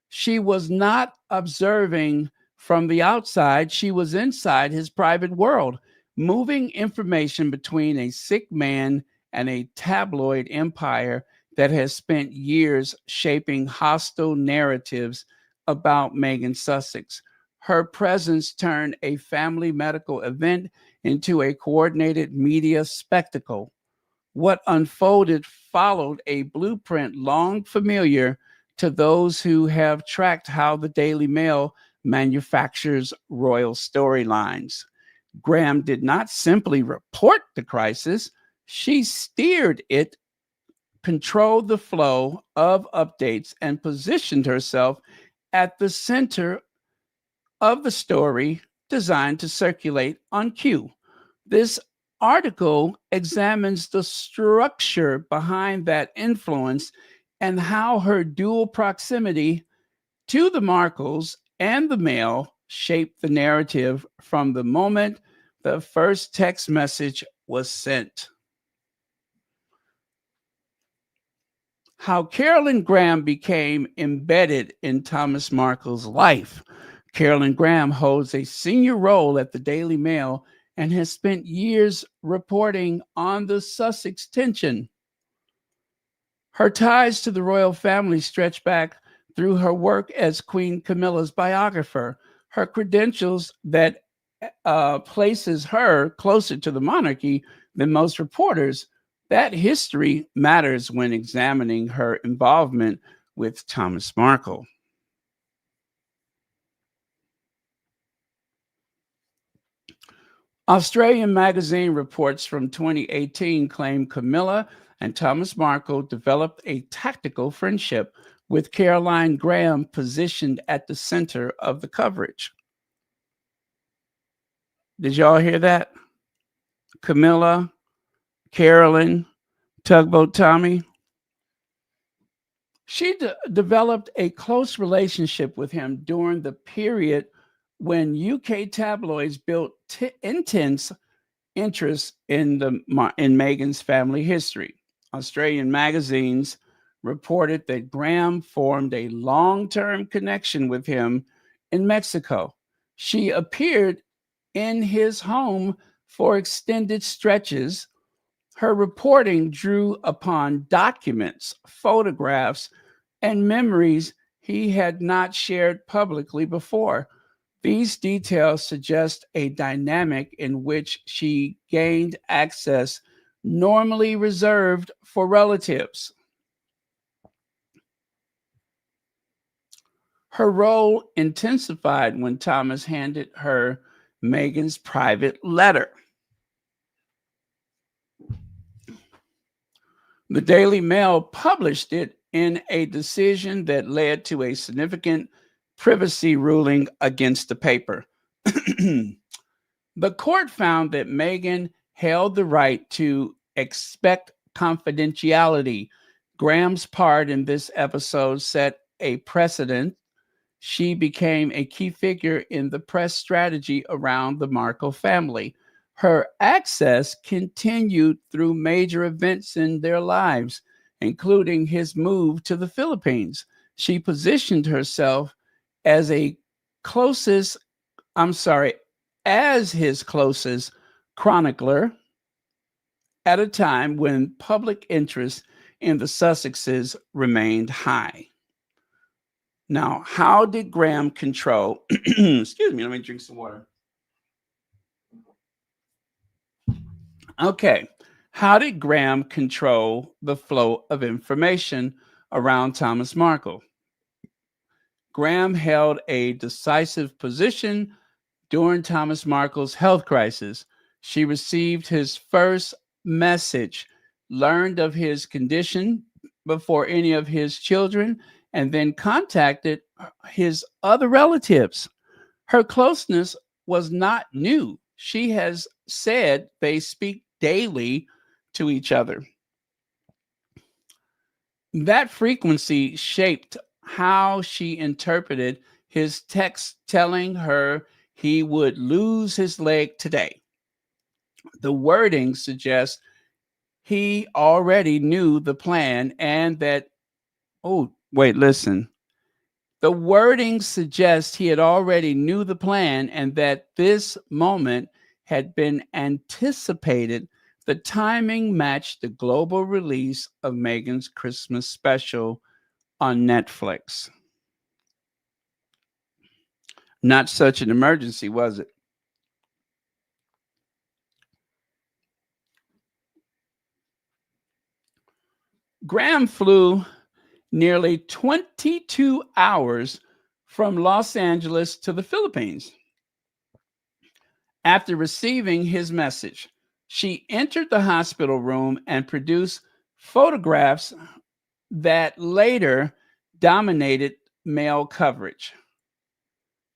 She was not observing from the outside. She was inside his private world, moving information between a sick man and a tabloid empire that has spent years shaping hostile narratives about Meghan Sussex. Her presence turned a family medical event into a coordinated media spectacle. What unfolded followed a blueprint long familiar to those who have tracked how the Daily Mail manufactures royal storylines. Graham did not simply report the crisis, she steered it, controlled the flow of updates, and positioned herself at the center of the story designed to circulate on cue. This article examines the structure behind that influence and how her dual proximity to the Markles and the Mail shaped the narrative from the moment the first text message was sent. How Carolyn Graham became embedded in Thomas Markle's life. Carolyn Graham holds a senior role at the Daily Mail and has spent years reporting on the Sussex tension. Her ties to the royal family stretch back through her work as Queen Camilla's biographer. Her credentials that places her closer to the monarchy than most reporters. That history matters when examining her involvement with Thomas Markle. Australian magazine reports from 2018 claim Camilla and Thomas Markle developed a tactical friendship, with Caroline Graham positioned at the center of the coverage. Did y'all hear that? Camilla, Carolyn, Tugboat Tommy. She developed a close relationship with him during the period when UK tabloids built intense interest in Meghan's family history. Australian magazines reported that Graham formed a long-term connection with him in Mexico. She appeared in his home for extended stretches. Her reporting drew upon documents, photographs, and memories he had not shared publicly before. These details suggest a dynamic in which she gained access normally reserved for relatives. Her role intensified when Thomas handed her Meghan's private letter. The Daily Mail published it in a decision that led to a significant privacy ruling against the paper. The court found that Meghan held the right to expect confidentiality. Graham's part in this episode set a precedent. She became a key figure in the press strategy around the Markle family. Her access continued through major events in their lives, including his move to the Philippines. She positioned herself as his closest chronicler at a time when public interest in the Sussexes remained high. Now, how did Graham control? Excuse me, let me drink some water. Okay, how did Graham control the flow of information around Thomas Markle? Graham held a decisive position during Thomas Markle's health crisis. She received his first message, learned of his condition before any of his children, and then contacted his other relatives. Her closeness was not new. She has said they speak daily to each other. That frequency shaped how she interpreted his text telling her he would lose his leg today. The wording suggests he already knew the plan and that, The wording suggests he had already knew the plan and that this moment had been anticipated. The timing matched the global release of Meghan's Christmas special on Netflix. Not such an emergency, was it? Graham flew nearly 22 hours from Los Angeles to the Philippines. After receiving his message, she entered the hospital room and produced photographs that later dominated mail coverage.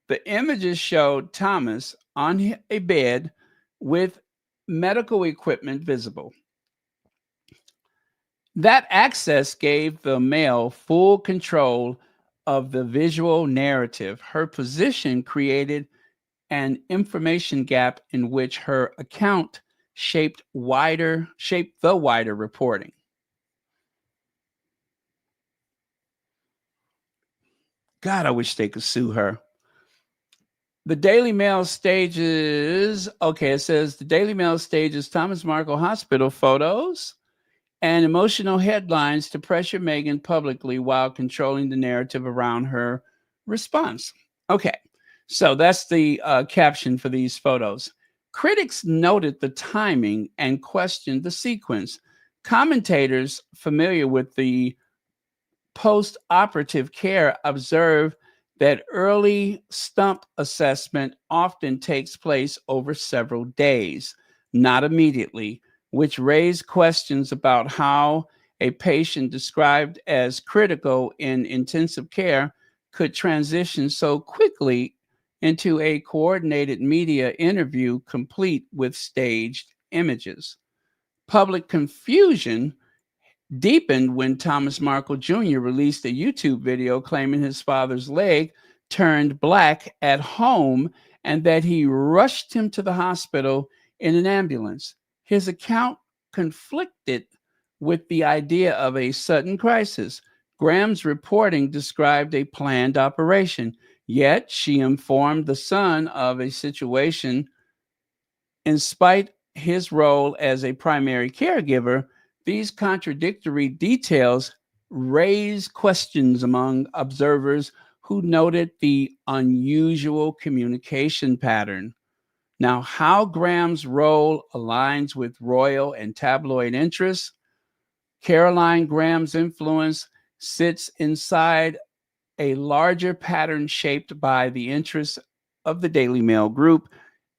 The images showed Thomas on a bed with medical equipment visible. That access gave the Mail full control of the visual narrative. Her position created an information gap in which her account shaped the wider reporting. God, I wish they could sue her. The Daily Mail stages, okay, it says the Daily Mail stages Thomas Markle hospital photos and emotional headlines to pressure Meghan publicly while controlling the narrative around her response. Okay, so that's the caption for these photos. Critics noted the timing and questioned the sequence. Commentators familiar with the post-operative care observe that early stump assessment often takes place over several days, not immediately, which raised questions about how a patient described as critical in intensive care could transition so quickly into a coordinated media interview complete with staged images. Public confusion deepened when Thomas Markle Jr. released a YouTube video claiming his father's leg turned black at home and that he rushed him to the hospital in an ambulance. His account conflicted with the idea of a sudden crisis. Graham's reporting described a planned operation, yet she informed the son of a situation. In spite his role as a primary caregiver, these contradictory details raise questions among observers who noted the unusual communication pattern. Now, how Graham's role aligns with royal and tabloid interests, Caroline Graham's influence sits inside a larger pattern shaped by the interests of the Daily Mail Group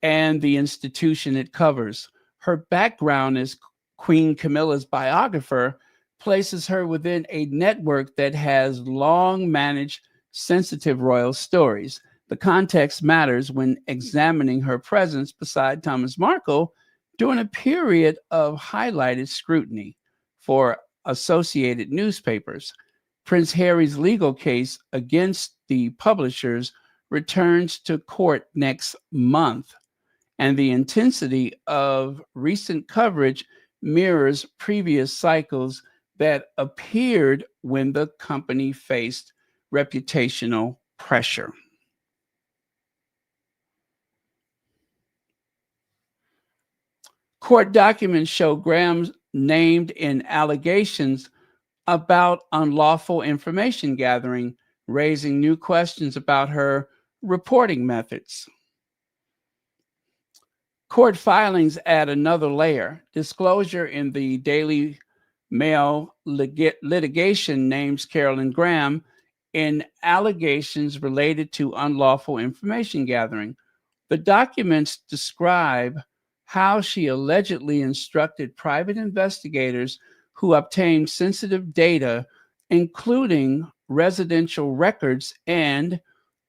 and the institution it covers. Her background as Queen Camilla's biographer places her within a network that has long managed sensitive royal stories. The context matters when examining her presence beside Thomas Markle during a period of highlighted scrutiny for Associated Newspapers. Prince Harry's legal case against the publishers returns to court next month, and the intensity of recent coverage mirrors previous cycles that appeared when the company faced reputational pressure. Court documents show Graham's named in allegations about unlawful information gathering, raising new questions about her reporting methods. Court filings add another layer. Disclosure in the Daily Mail litigation names Caroline Graham in allegations related to unlawful information gathering. The documents describe how she allegedly instructed private investigators who obtained sensitive data, including residential records and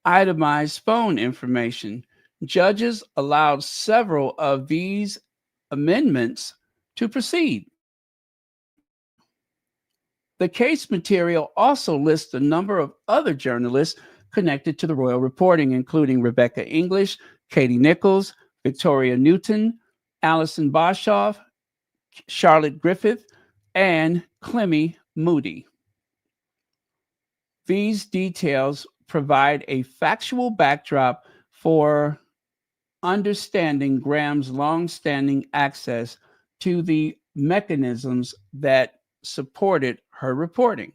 itemized phone information. Judges allowed several of these amendments to proceed. The case material also lists a number of other journalists connected to the royal reporting, including Rebecca English, Katie Nichols, Victoria Newton, Alison Boshoff, Charlotte Griffith, and Clemmy Moody. These details provide a factual backdrop for understanding Graham's long-standing access to the mechanisms that supported her reporting.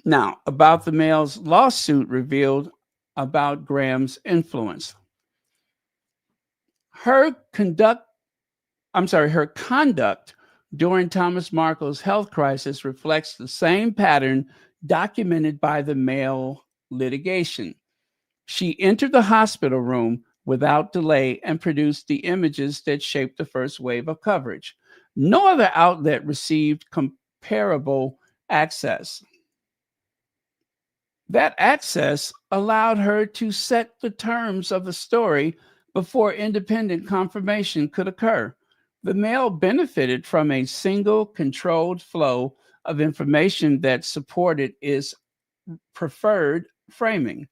Now, about the Mail's lawsuit revealed about Graham's influence. Her conduct during Thomas Markle's health crisis reflects the same pattern documented by the Mail litigation. She entered the hospital room without delay and produced the images that shaped the first wave of coverage. No other outlet received comparable access. That access allowed her to set the terms of the story before independent confirmation could occur. The Mail benefited from a single controlled flow of information that supported its preferred framing.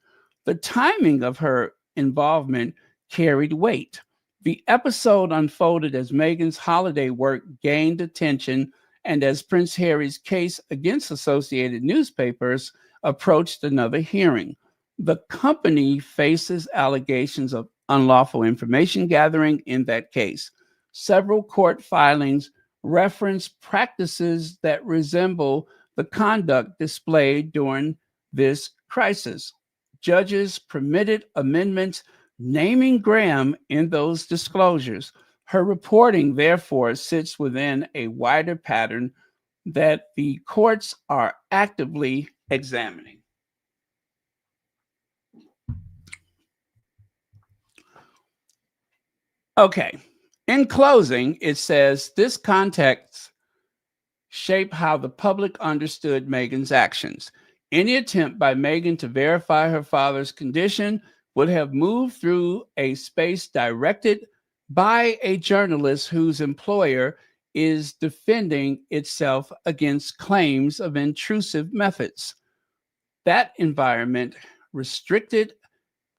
The timing of her involvement carried weight. The episode unfolded as Meghan's holiday work gained attention and as Prince Harry's case against Associated Newspapers approached another hearing. The company faces allegations of unlawful information gathering in that case. Several court filings reference practices that resemble the conduct displayed during this crisis. Judges permitted amendments naming Graham in those disclosures. Her reporting, therefore, sits within a wider pattern that the courts are actively examining. Okay. In closing, it says this context shaped how the public understood Meghan's actions. Any attempt by Meghan to verify her father's condition would have moved through a space directed by a journalist whose employer is defending itself against claims of intrusive methods. That environment restricted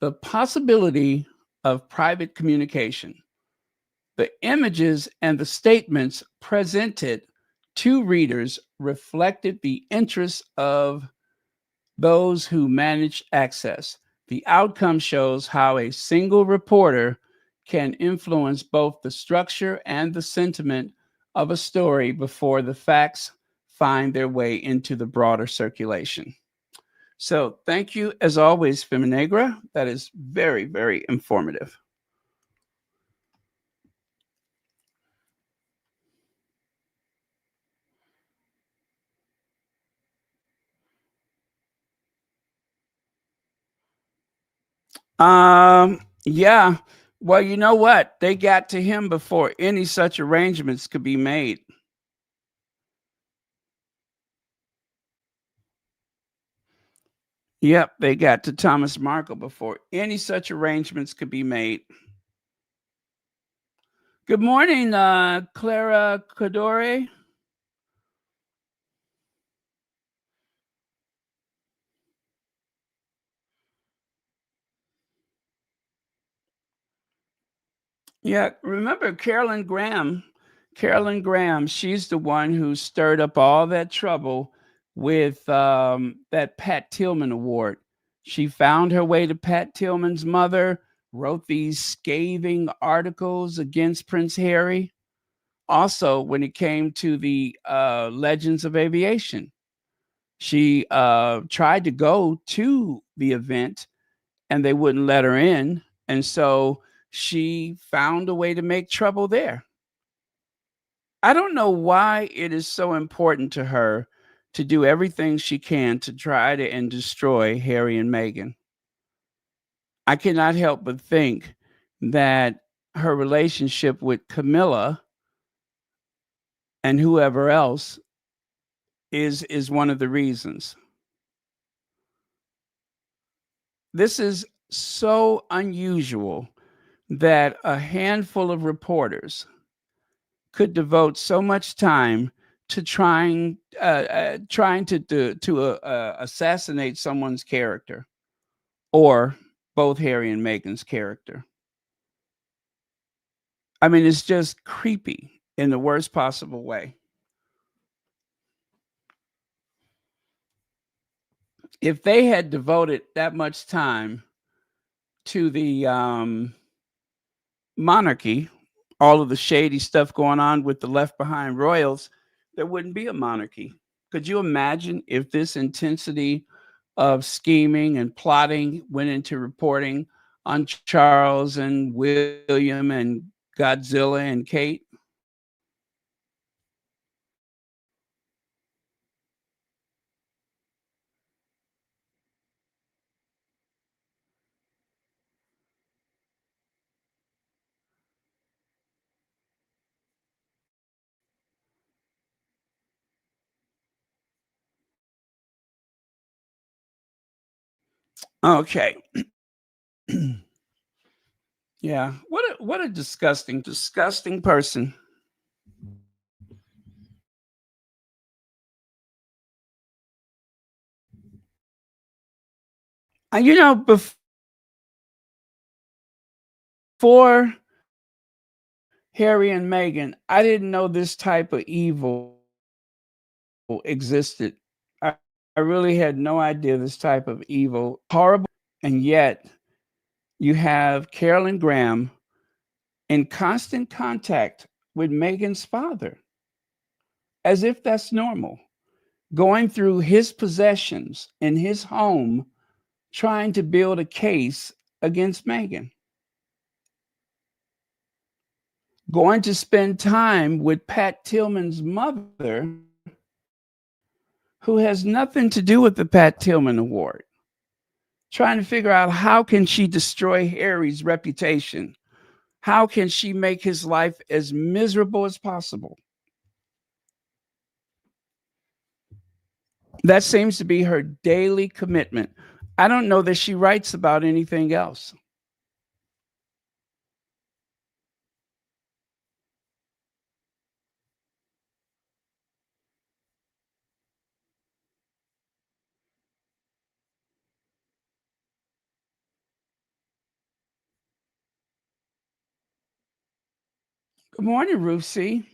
the possibility of private communication. The images and the statements presented to readers reflected the interests of those who managed access. The outcome shows how a single reporter can influence both the structure and the sentiment of a story before the facts find their way into the broader circulation. So, thank you as always, Feminegra. That is very, very informative. Yeah. Well, you know what? They got to him before any such arrangements could be made. Yep, they got to Thomas Markle before any such arrangements could be made. Good morning, Clara Cadore. Yeah, remember Carolyn Graham? Carolyn Graham, she's the one who stirred up all that trouble with that Pat Tillman award. She found her way to Pat Tillman's mother, wrote these scathing articles against Prince Harry. Also, when it came to the Legends of Aviation, she tried to go to the event and they wouldn't let her in. And so she found a way to make trouble there. I don't know why it is so important to her to do everything she can to try to and destroy Harry and Meghan. I cannot help but think that her relationship with Camilla and whoever else is one of the reasons. This is so unusual that a handful of reporters could devote so much time to trying to assassinate someone's character, or both Harry and Meghan's character. I mean, it's just creepy in the worst possible way. If they had devoted that much time to the monarchy, all of the shady stuff going on with the left behind royals, there wouldn't be a monarchy. Could you imagine if this intensity of scheming and plotting went into reporting on Charles and William and Godzilla and Kate? Okay. Yeah. What a disgusting person. And you know, before Harry and Meghan, I didn't know this type of evil existed. I, I really had no idea this type of evil. Horrible. And yet you have Carolyn Graham in constant contact with Meghan's father, as if that's normal, going through his possessions in his home, trying to build a case against Meghan, going to spend time with Pat Tillman's mother, who has nothing to do with the Pat Tillman Award, trying to figure out how can she destroy Harry's reputation? How can she make his life as miserable as possible? That seems to be her daily commitment. I don't know that she writes about anything else. Good morning, Ruth C.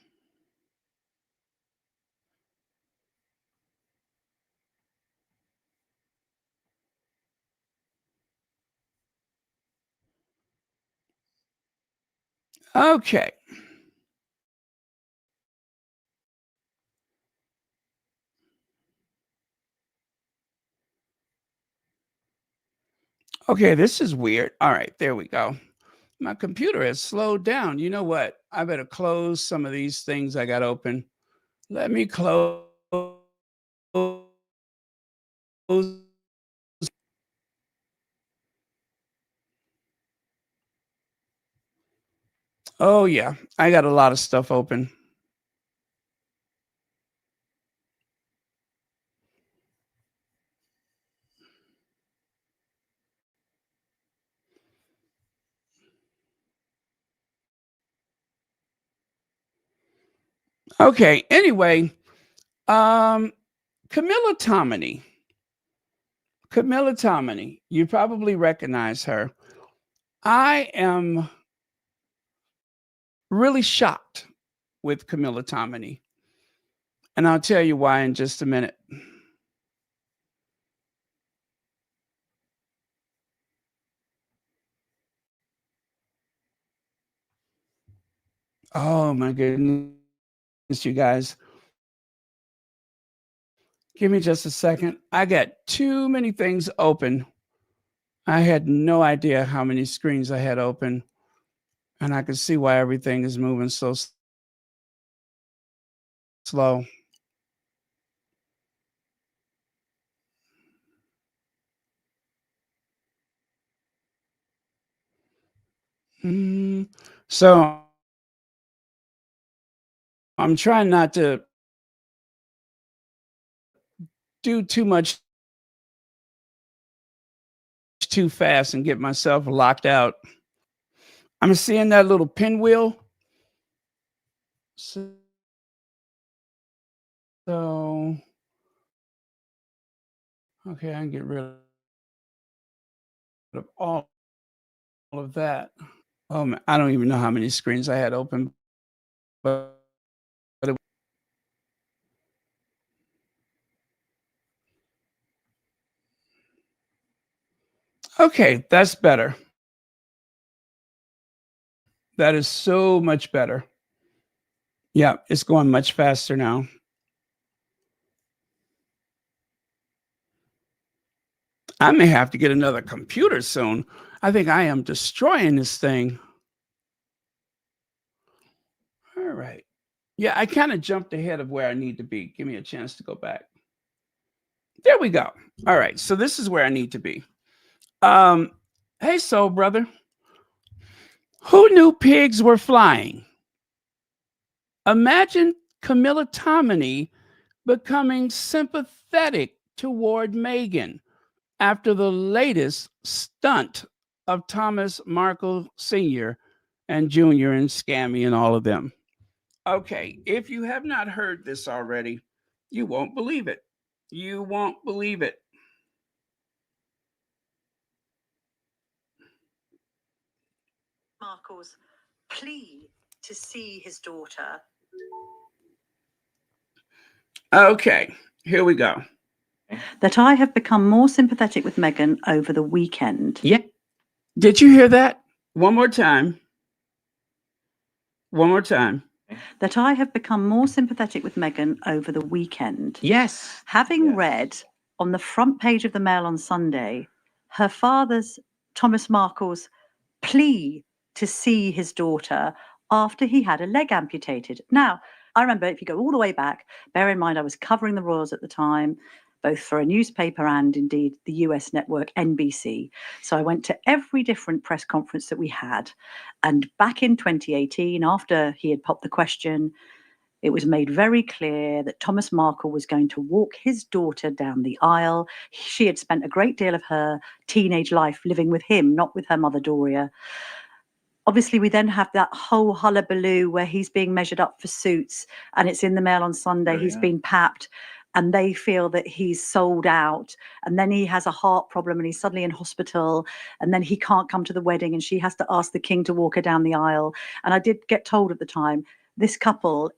Okay. Okay, this is weird. All right, there we go. My computer has slowed down. You know what? I better close some of these things I got open. Let me close. Oh, yeah. I got a lot of stuff open. Okay, anyway, Camilla Tominey. Camilla Tominey, you probably recognize her. I am really shocked with Camilla Tominey, and I'll tell you why in just a minute. Oh my goodness, you guys. Give me just a second. I got too many things open. I had no idea how many screens I had open, and I can see why everything is moving so slow. So I'm trying not to do too much too fast and get myself locked out. I'm seeing that little pinwheel. So okay, I can get rid of all of that. Oh man, I don't even know how many screens I had open, but okay, that's better. That is so much better. Yeah, it's going much faster now. I may have to get another computer soon. I think I am destroying this thing. All right. Yeah, I kind of jumped ahead of where I need to be. Give me a chance to go back. There we go. All right. So this is where I need to be. Hey, soul brother. Who knew pigs were flying? Imagine Camilla Tominey becoming sympathetic toward Meghan after the latest stunt of Thomas Markle Sr. and Jr. and Scammy and all of them. Okay, if you have not heard this already, you won't believe it. You won't believe it. Markle's plea to see his daughter. Okay, here we go. that I have become more sympathetic with Meghan over the weekend. Yeah. Did you hear that? One more time. One more time. That I have become more sympathetic with Meghan over the weekend. Yes. Having Yes. read on the front page of the Mail on Sunday her father's, Thomas Markle's, plea to see his daughter after he had a leg amputated. Now, I remember, if you go all the way back, bear in mind I was covering the royals at the time, both for a newspaper and indeed the US network NBC. So I went to every different press conference that we had. And back in 2018, after he had popped the question, it was made very clear that Thomas Markle was going to walk his daughter down the aisle. She had spent a great deal of her teenage life living with him, not with her mother, Doria. Obviously, we then have that whole hullabaloo where he's being measured up for suits, and it's in the Mail on Sunday. He's been papped, and they feel that he's sold out. And then he has a heart problem, and he's suddenly in hospital, and then he can't come to the wedding, and she has to ask the king to walk her down the aisle. And I did get told at the time, this couple,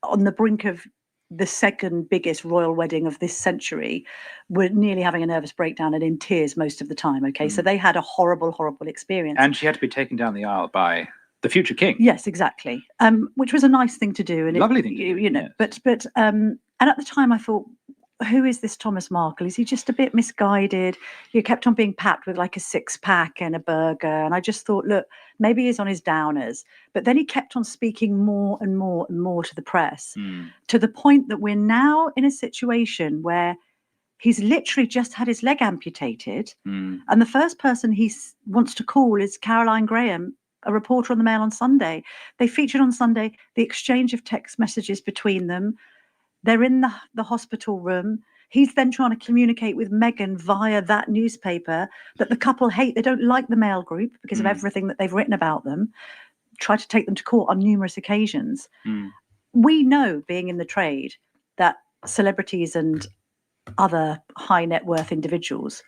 on the brink of the second biggest royal wedding of this century, were nearly having a nervous breakdown and in tears most of the time. Okay, so they had a horrible, horrible experience. And she had to be taken down the aisle by the future king. Yes, exactly. Which was a nice thing to do, and Lovely thing to do, you know. yes. But and at the time, I thought, who is this Thomas Markle? Is he just a bit misguided? He kept on being packed with like a 6-pack and a burger, and I just thought, look, maybe he's on his downers. But then he kept on speaking more and more and more to the press, to the point that we're now in a situation where he's literally just had his leg amputated, and the first person he wants to call is Caroline Graham, a reporter on the Mail on Sunday. They featured on Sunday the exchange of text messages between them. They're in the hospital room. He's then trying to communicate with Meghan via that newspaper that the couple hate. They don't like the Mail group because of everything that they've written about them. Try to take them to court on numerous occasions. We know, being in the trade, that celebrities and other high net worth individuals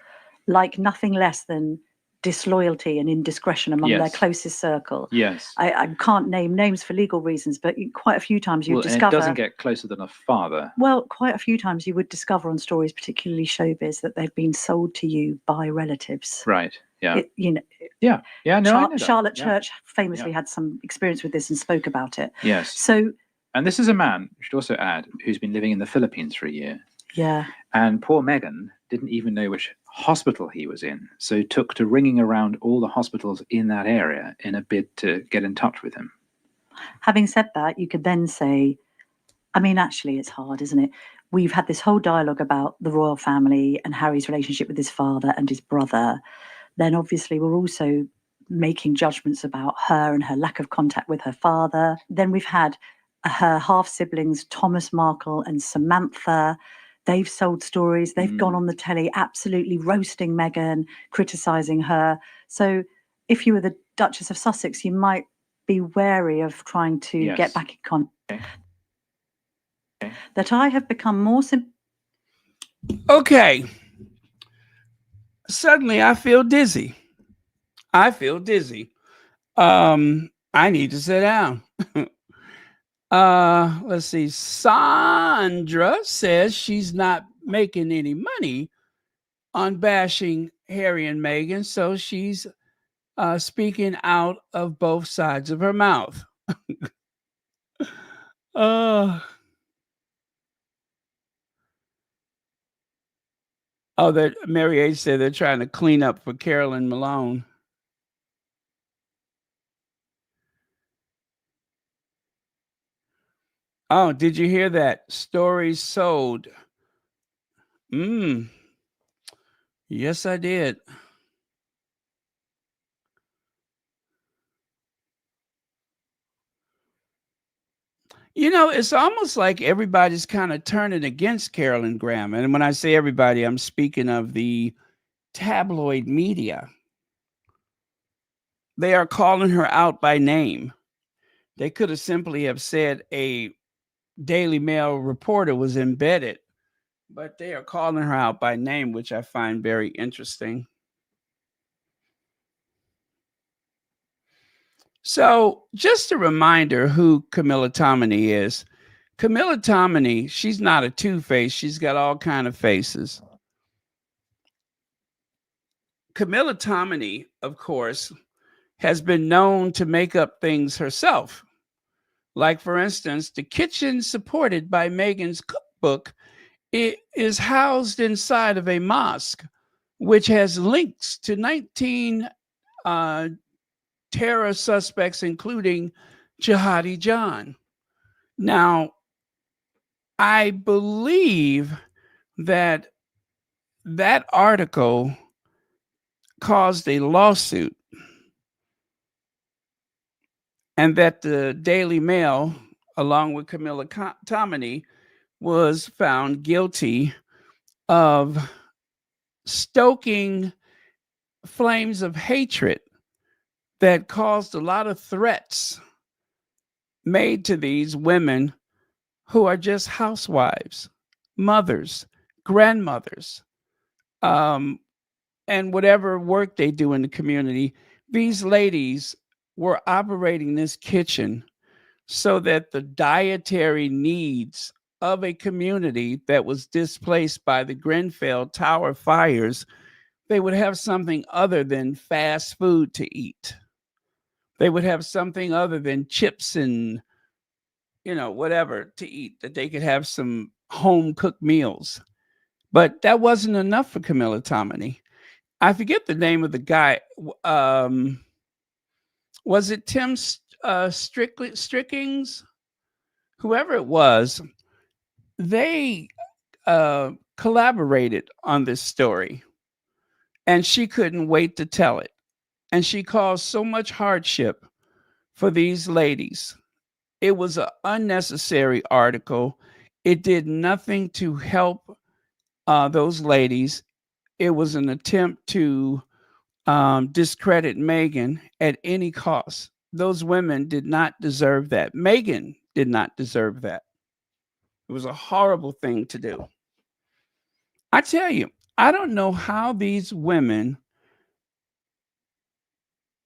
like nothing less than disloyalty and indiscretion among their closest circle. Yes. I can't name names for legal reasons, but quite a few times you Well, and discover. it doesn't get closer than a father. Well, quite a few times you would discover on stories, particularly showbiz, that they've been sold to you by relatives. Right. Yeah. You know, Yeah. Yeah. No, I know that. Charlotte Yeah. Church famously had some experience with this and spoke about it. Yes. So, And this is a man, we should also add, who's been living in the Philippines for a year. yeah. And poor Meghan didn't even know which hospital he was in, so took to ringing around all the hospitals in that area in a bid to get in touch with him. Having said that, you could then say, I mean, actually, it's hard, isn't it? We've had this whole dialogue about the royal family and Harry's relationship with his father and his brother. Then obviously we're also making judgments about her and her lack of contact with her father. Then we've had her half-siblings, Thomas Markle and Samantha. They've sold stories. They've gone on the telly absolutely roasting Meghan, criticising her. So if you were the Duchess of Sussex, you might be wary of trying to get back in contact. Okay. That I have become more Okay. Suddenly I feel dizzy. I need to sit down. Let's see. Sandra says she's not making any money on bashing Harry and Meghan, so she's speaking out of both sides of her mouth. That Mary H said they're trying to clean up for Carolyn Malone. Oh, did you hear that? Stories sold. Yes, I did. You know, it's almost like everybody's kind of turning against Carolyn Graham. And when I say everybody, I'm speaking of the tabloid media. They are calling her out by name. They could have simply have said a Daily Mail reporter was embedded, but they are calling her out by name, which I find very interesting. So just a reminder who Camilla Tominey is. Camilla Tominey, she's not a two-face. She's got all kind of faces. Camilla Tominey, of course, has been known to make up things herself. Like, for instance, the kitchen supported by Meghan's cookbook, it is housed inside of a mosque, which has links to 19 terror suspects, including Jihadi John. Now, I believe that article caused a lawsuit, and that the Daily Mail, along with Camilla Tominey, was found guilty of stoking flames of hatred that caused a lot of threats made to these women who are just housewives, mothers, grandmothers, and whatever work they do in the community. These ladies were operating this kitchen so that the dietary needs of a community that was displaced by the Grenfell Tower fires, they would have something other than fast food to eat. They would have something other than chips and, whatever to eat, that they could have some home cooked meals. But that wasn't enough for Camilla Tominey. I forget the name of the guy. Was it Tim Strickings? Whoever it was, they collaborated on this story, and she couldn't wait to tell it. And she caused so much hardship for these ladies. It was an unnecessary article. It did nothing to help those ladies. It was an attempt to discredit Meghan at any cost. Those women did not deserve that. Meghan did not deserve that. It was a horrible thing to do. I tell you, I don't know how these women,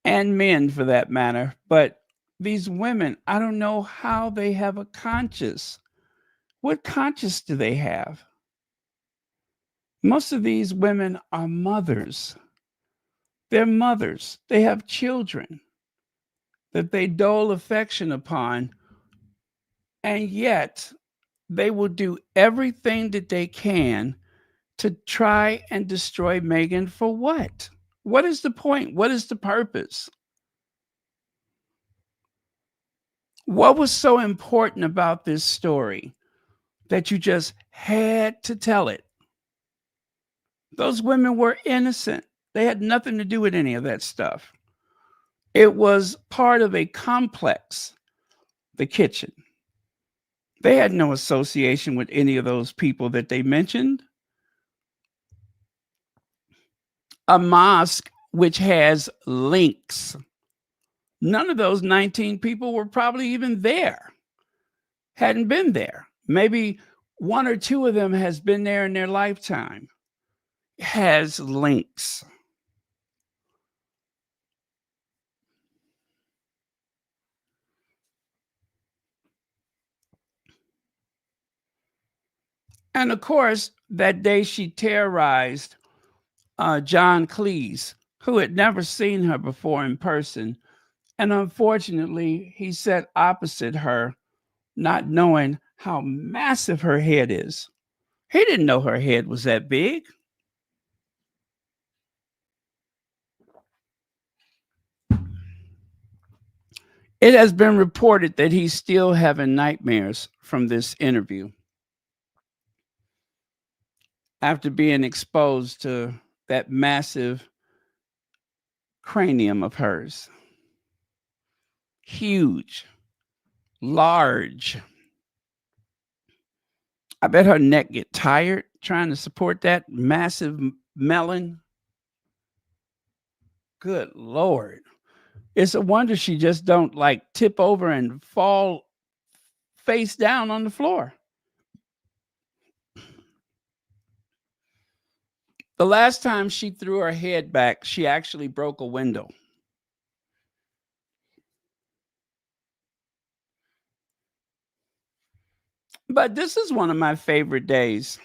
and men for that matter, but these women, I don't know how they have a conscience. What conscience do they have? Most of these women are mothers. They're mothers. They have children that they dole affection upon, and yet they will do everything that they can to try and destroy Meghan. For what? What is the point? What is the purpose? What was so important about this story that you just had to tell it? Those women were innocent. They had nothing to do with any of that stuff. It was part of a complex, the kitchen. They had no association with any of those people that they mentioned. A mosque which has links. None of those 19 people were probably even there, hadn't been there. Maybe one or two of them has been there in their lifetime. Has links. And of course, that day she terrorized John Cleese, who had never seen her before in person. And unfortunately, he sat opposite her, not knowing how massive her head is. He didn't know her head was that big. It has been reported that he's still having nightmares from this interview after being exposed to that massive cranium of hers. Huge, large. I bet her neck get tired trying to support that massive melon. Good Lord. It's a wonder she just don't tip over and fall face down on the floor. The last time she threw her head back, she actually broke a window. But this is one of my favorite days.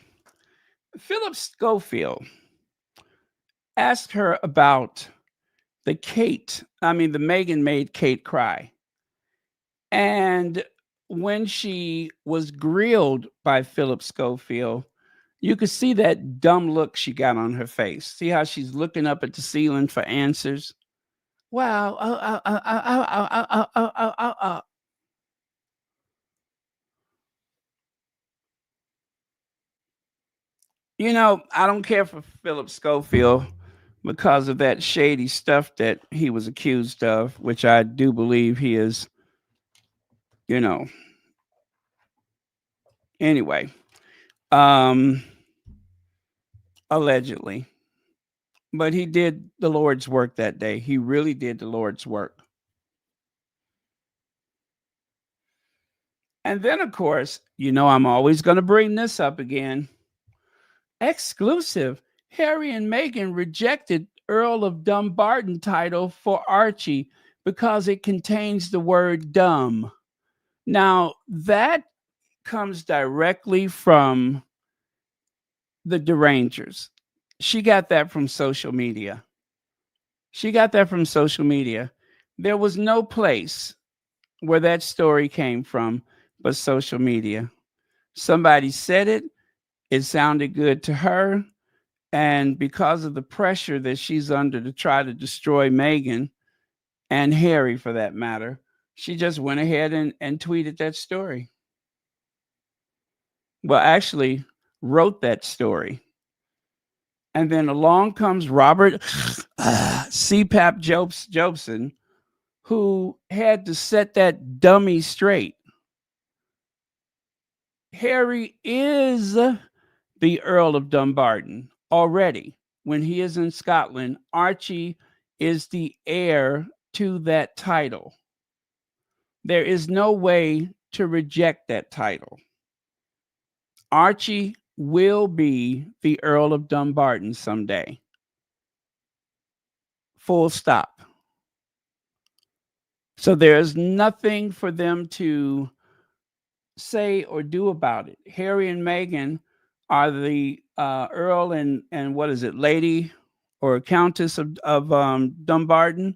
Philip Schofield asked her about the Meghan made Kate cry. And when she was grilled by Philip Schofield, you could see that dumb look she got on her face. See how she's looking up at the ceiling for answers? Wow. You know, I don't care for Philip Schofield because of that shady stuff that he was accused of, which I do believe he is, you know. Anyway, um, allegedly. But he did the Lord's work that day. He really did the Lord's work. And then, of course, you know, I'm always going to bring this up again. Exclusive. Harry and Meghan rejected Earl of Dumbarton title for Archie because it contains the word dumb. Now, that comes directly from the Derangers. She got that from social media. There was no place where that story came from but social media. Somebody said it, it sounded good to her, and because of the pressure that she's under to try to destroy Meghan and Harry for that matter, she just went ahead and tweeted that story. Well, actually wrote that story. And then along comes Robert CPAP Jobson, who had to set that dummy straight. Harry is the Earl of Dumbarton already. When he is in Scotland, Archie is the heir to that title. There is no way to reject that title. Archie will be the Earl of Dumbarton someday. Full stop. So there's nothing for them to say or do about it. Harry and Meghan are the Earl and what is it, Lady or Countess of Dumbarton.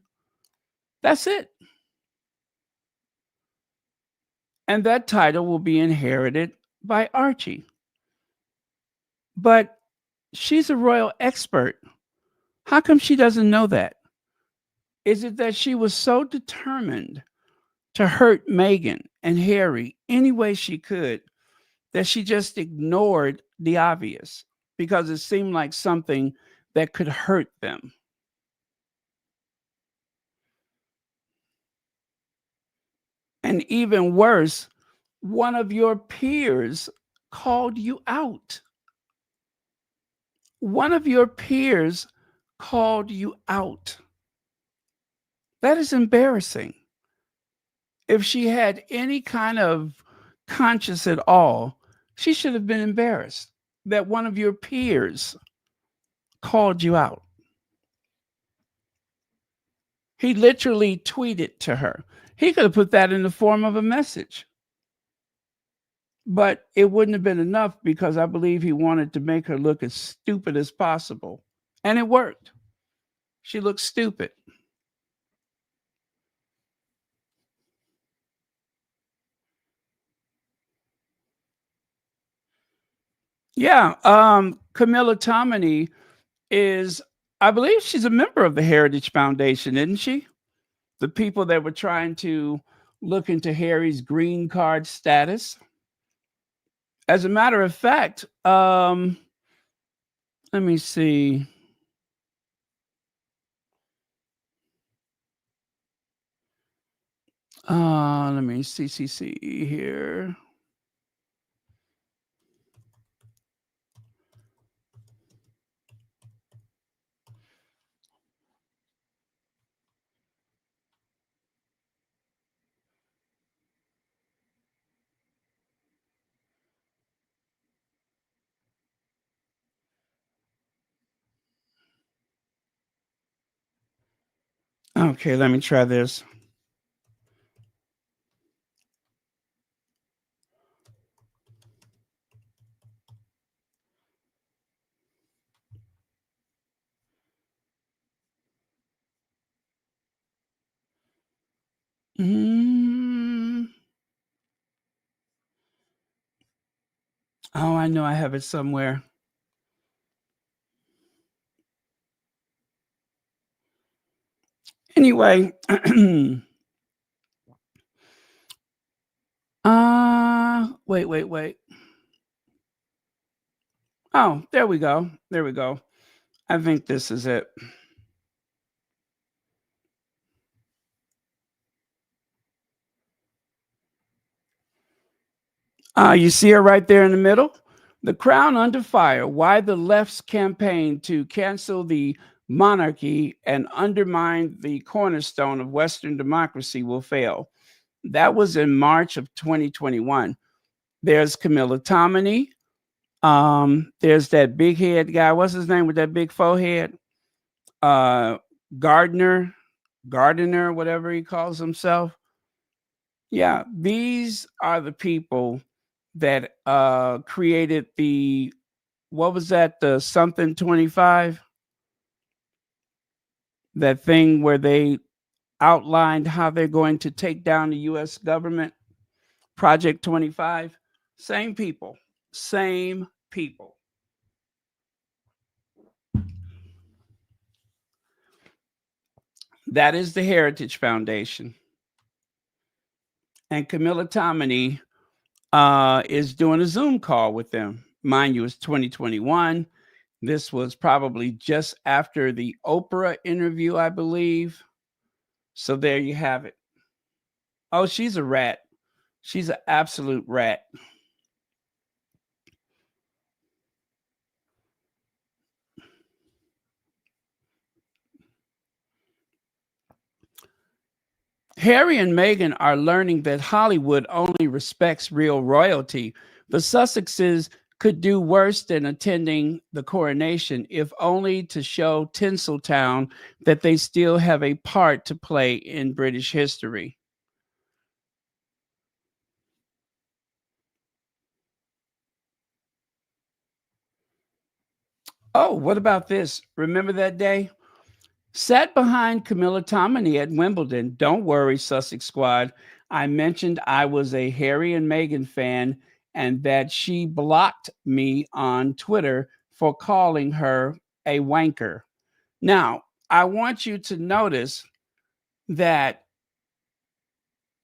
That's it. And that title will be inherited by Archie. But she's a royal expert. How come she doesn't know that? Is it that she was so determined to hurt Meghan and Harry any way she could that she just ignored the obvious because it seemed like something that could hurt them? And even worse, one of your peers called you out. One of your peers called you out. That is embarrassing. If she had any kind of conscience at all, she should have been embarrassed that one of your peers called you out. He literally tweeted to her. He could have put that in the form of a message. But it wouldn't have been enough because I believe he wanted to make her look as stupid as possible. And it worked. She looked stupid. Yeah, Camilla Tominey is, I believe she's a member of the Heritage Foundation, isn't she? The people that were trying to look into Harry's green card status. As a matter of fact, let me see. Let me see here. Okay, let me try this. Oh, I know I have it somewhere. Anyway, wait. Oh, there we go. I think this is it. You see her right there in the middle? The crown under fire. Why the left's campaign to cancel the monarchy and undermine the cornerstone of Western democracy will fail. That was in March of 2021. There's Camilla Tominey. There's that big head guy. What's his name with that big forehead? Gardner, whatever he calls himself. Yeah, these are the people that created the, what was that, the something 25? That thing where they outlined how they're going to take down the US government, Project 25. Same people. That is the Heritage Foundation. And Camilla Tominey is doing a Zoom call with them. Mind you, it's 2021. This was probably just after the Oprah interview, I believe. So there you have it. Oh, she's a rat. She's an absolute rat. Harry and Meghan are learning that Hollywood only respects real royalty. The Sussexes could do worse than attending the coronation, if only to show Tinseltown that they still have a part to play in British history. Oh, what about this? Remember that day? Sat behind Camilla Tominey at Wimbledon. Don't worry, Sussex squad. I mentioned I was a Harry and Meghan fan and that she blocked me on Twitter for calling her a wanker. Now, I want you to notice that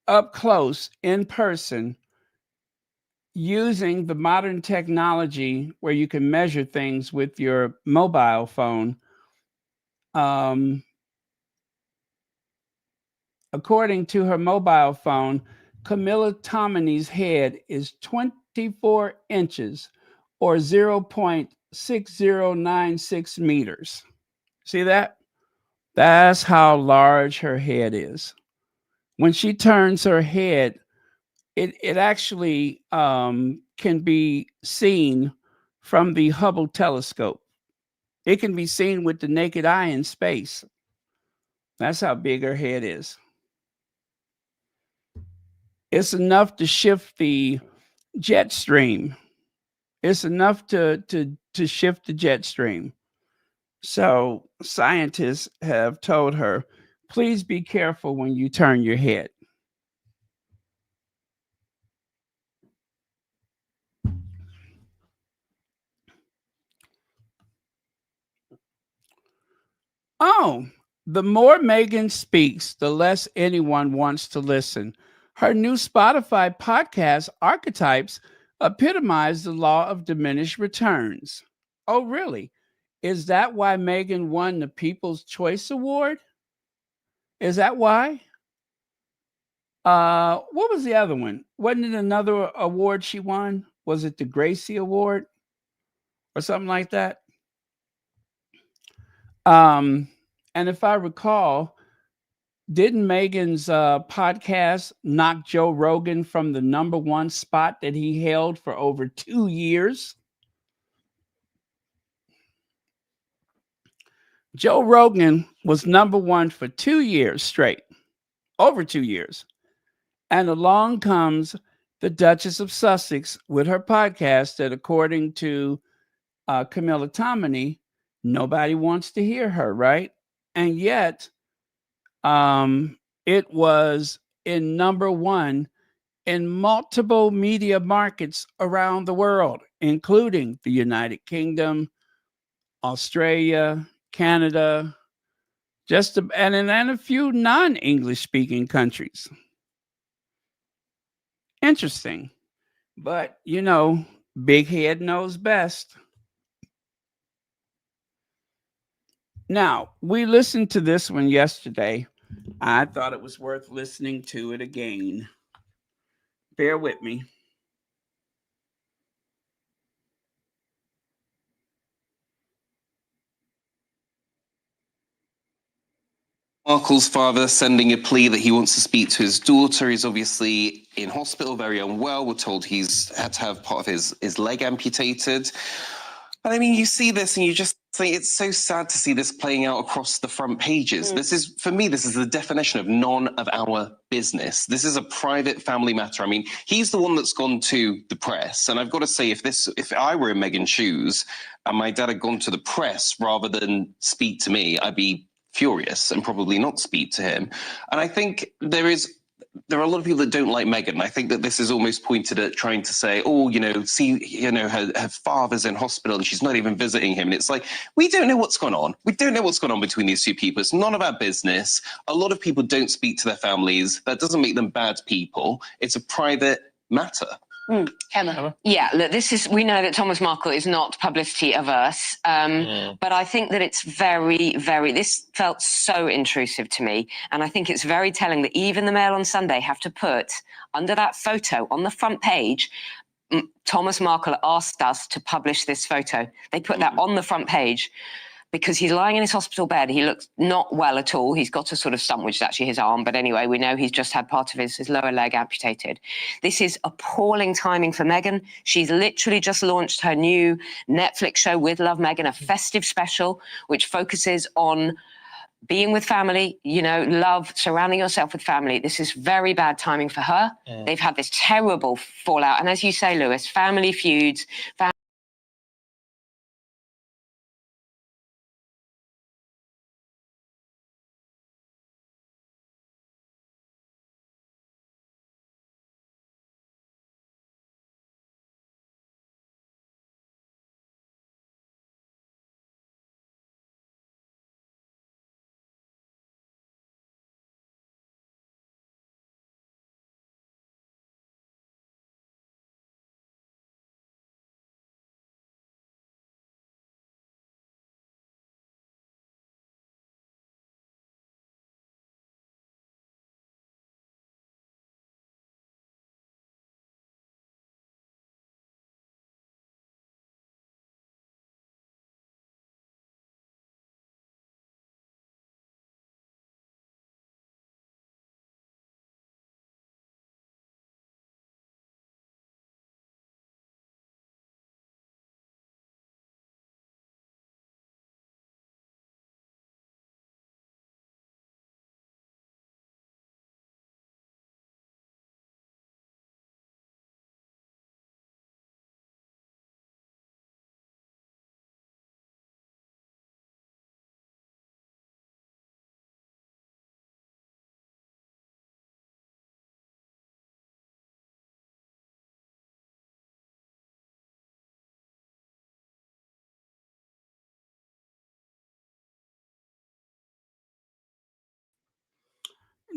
up close, in person, using the modern technology where you can measure things with your mobile phone, according to her mobile phone, Camilla Tominey's head is 24 inches or 0.6096 meters. See that? That's how large her head is. When she turns her head, it actually can be seen from the Hubble telescope. It can be seen with the naked eye in space. That's how big her head is. It's enough to shift the jet stream. It's enough to shift the jet stream. So scientists have told her, please be careful when you turn your head. Oh, the more Meghan speaks, the less anyone wants to listen. Her new Spotify podcast, Archetypes, epitomized the law of diminished returns. Oh, really? Is that why Meghan won the People's Choice Award? Is that why? What was the other one? Wasn't it another award she won? Was it the Gracie Award or something like that? And if I recall, didn't Meghan's podcast knock Joe Rogan from the #1 spot that he held for over 2 years? Joe Rogan was #1 for 2 years straight, over 2 years. And along comes the Duchess of Sussex with her podcast that, according to Camilla Tominey, nobody wants to hear her, right? And yet, it was in #1 in multiple media markets around the world, including the United Kingdom, Australia, Canada, and a few non-English speaking countries. Interesting. But, big head knows best. Now, we listened to this one yesterday. I thought it was worth listening to it again. Bear with me. Markle's father sending a plea that he wants to speak to his daughter. He's obviously in hospital, very unwell. We're told he's had to have part of his leg amputated. But I mean, you see this and you just think it's so sad to see this playing out across the front pages. This is, for me, this is the definition of none of our business. This is a private family matter. I mean, he's the one that's gone to the press. And I've got to say, if I were in Meghan's shoes and my dad had gone to the press rather than speak to me, I'd be furious and probably not speak to him. And I think there are a lot of people that don't like Meghan. I think that this is almost pointed at trying to say, her father's in hospital and she's not even visiting him. And it's like, we don't know what's gone on. We don't know what's gone on between these two people. It's none of our business. A lot of people don't speak to their families. That doesn't make them bad people. It's a private matter. Emma. Yeah, look, we know that Thomas Markle is not publicity averse, but I think that it's very, very, this felt so intrusive to me. And I think it's very telling that even the Mail on Sunday have to put under that photo on the front page, Thomas Markle asked us to publish this photo. They put that on the front page because he's lying in his hospital bed. He looks not well at all. He's got a sort of stump, which is actually his arm. But anyway, we know he's just had part of his lower leg amputated. This is appalling timing for Meghan. She's literally just launched her new Netflix show, With Love Meghan, a festive special, which focuses on being with family, love, surrounding yourself with family. This is very bad timing for her. They've had this terrible fallout. And as you say, Lewis, family feuds,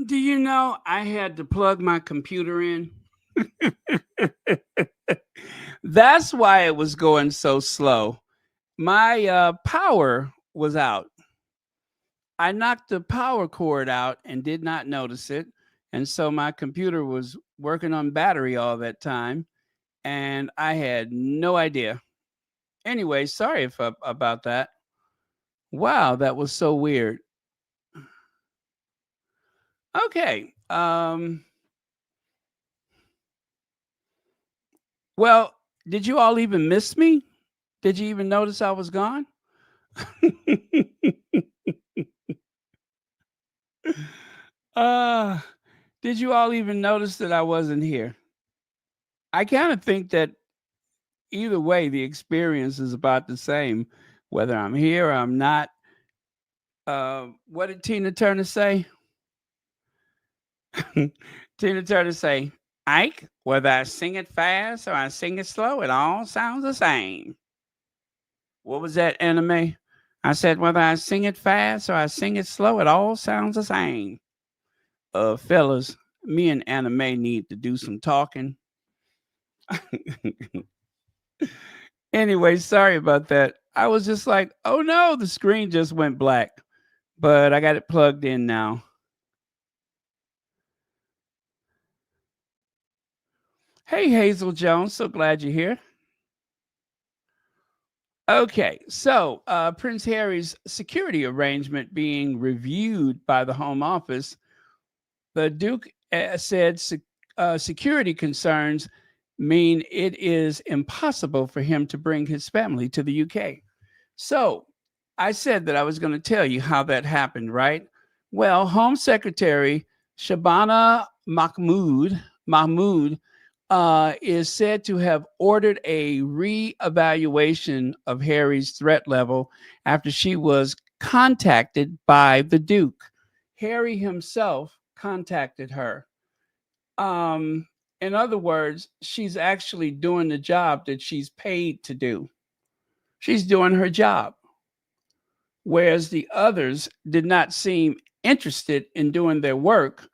Do you know I had to plug my computer in? That's why it was going so slow. My power was out. I knocked the power cord out and did not notice it. And so my computer was working on battery all that time. And I had no idea. Anyway, sorry about that. Wow, that was so weird. Okay. Well, did you all even miss me? Did you even notice I was gone? Did you all even notice that I wasn't here? I kind of think that either way, the experience is about the same, whether I'm here or I'm not. What did Tina Turner say? Tina Turner say, Ike, whether I sing it fast or I sing it slow, it all sounds the same. What was that, anime? I said, whether I sing it fast or I sing it slow, it all sounds the same. Fellas, me and anime need to do some talking. Anyway, sorry about that. I was just like, oh no, the screen just went black. But I got it plugged in now. Hey, Hazel Jones, so glad you're here. Okay, so Prince Harry's security arrangement being reviewed by the Home Office, the Duke said security concerns mean it is impossible for him to bring his family to the UK. So I said that I was going to tell you how that happened, right? Well, Home Secretary Shabana Mahmood is said to have ordered a re-evaluation of Harry's threat level after she was contacted by the Duke. Harry himself contacted her. In other words, she's actually doing the job that she's paid to do. She's doing her job. Whereas the others did not seem interested in doing their work,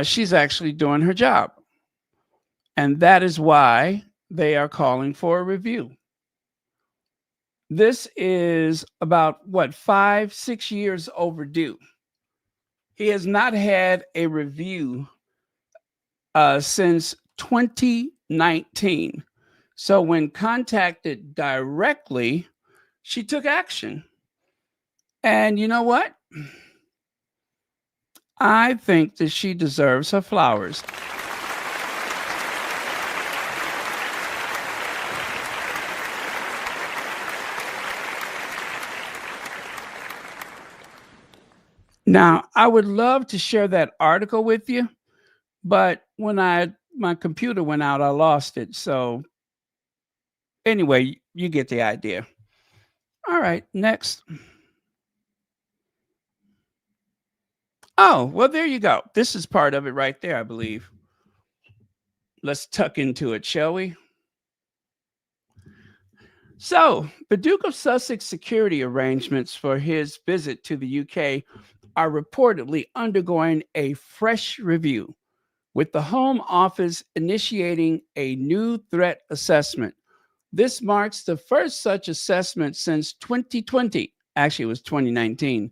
she's actually doing her job. And that is why they are calling for a review. This is about, 5-6 years overdue. He has not had a review since 2019. So when contacted directly, she took action. And you know what? I think that she deserves her flowers. Now, I would love to share that article with you, but when my computer went out, I lost it. So anyway, you get the idea. All right, next. Oh, well, there you go. This is part of it right there, I believe. Let's tuck into it, shall we? So, the Duke of Sussex security arrangements for his visit to the UK are reportedly undergoing a fresh review, with the Home Office initiating a new threat assessment. This marks the first such assessment since 2020. Actually, it was 2019.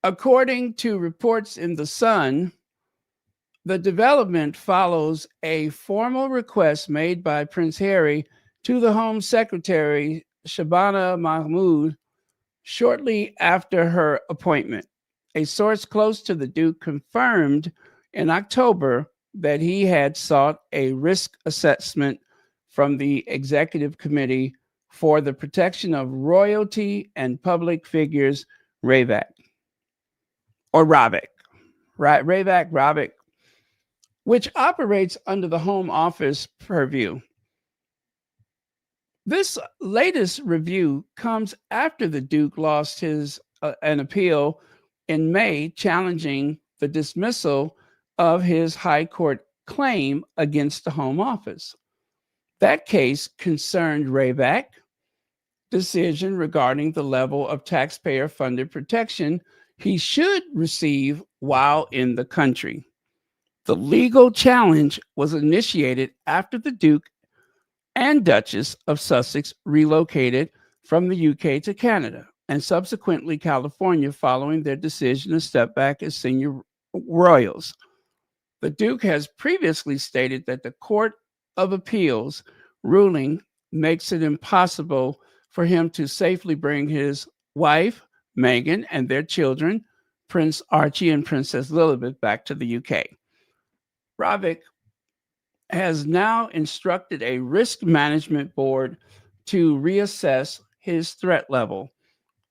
According to reports in The Sun, the development follows a formal request made by Prince Harry to the Home Secretary, Shabana Mahmood, shortly after her appointment. A source close to the Duke confirmed in October that he had sought a risk assessment from the Executive Committee for the Protection of Royalty and Public Figures, RAVAC, or RAVIC, right? RAVIC, which operates under the Home Office purview. This latest review comes after the Duke lost an appeal in May challenging the dismissal of his High Court claim against the Home Office. That case concerned RAVAC decision regarding the level of taxpayer-funded protection he should receive while in the country. The legal challenge was initiated after the Duke and Duchess of Sussex relocated from the UK to Canada and subsequently California following their decision to step back as senior royals. The Duke has previously stated that the Court of Appeals ruling makes it impossible for him to safely bring his wife, Meghan, and their children, Prince Archie and Princess Lilibet, back to the UK. RAVIC has now instructed a risk management board to reassess his threat level.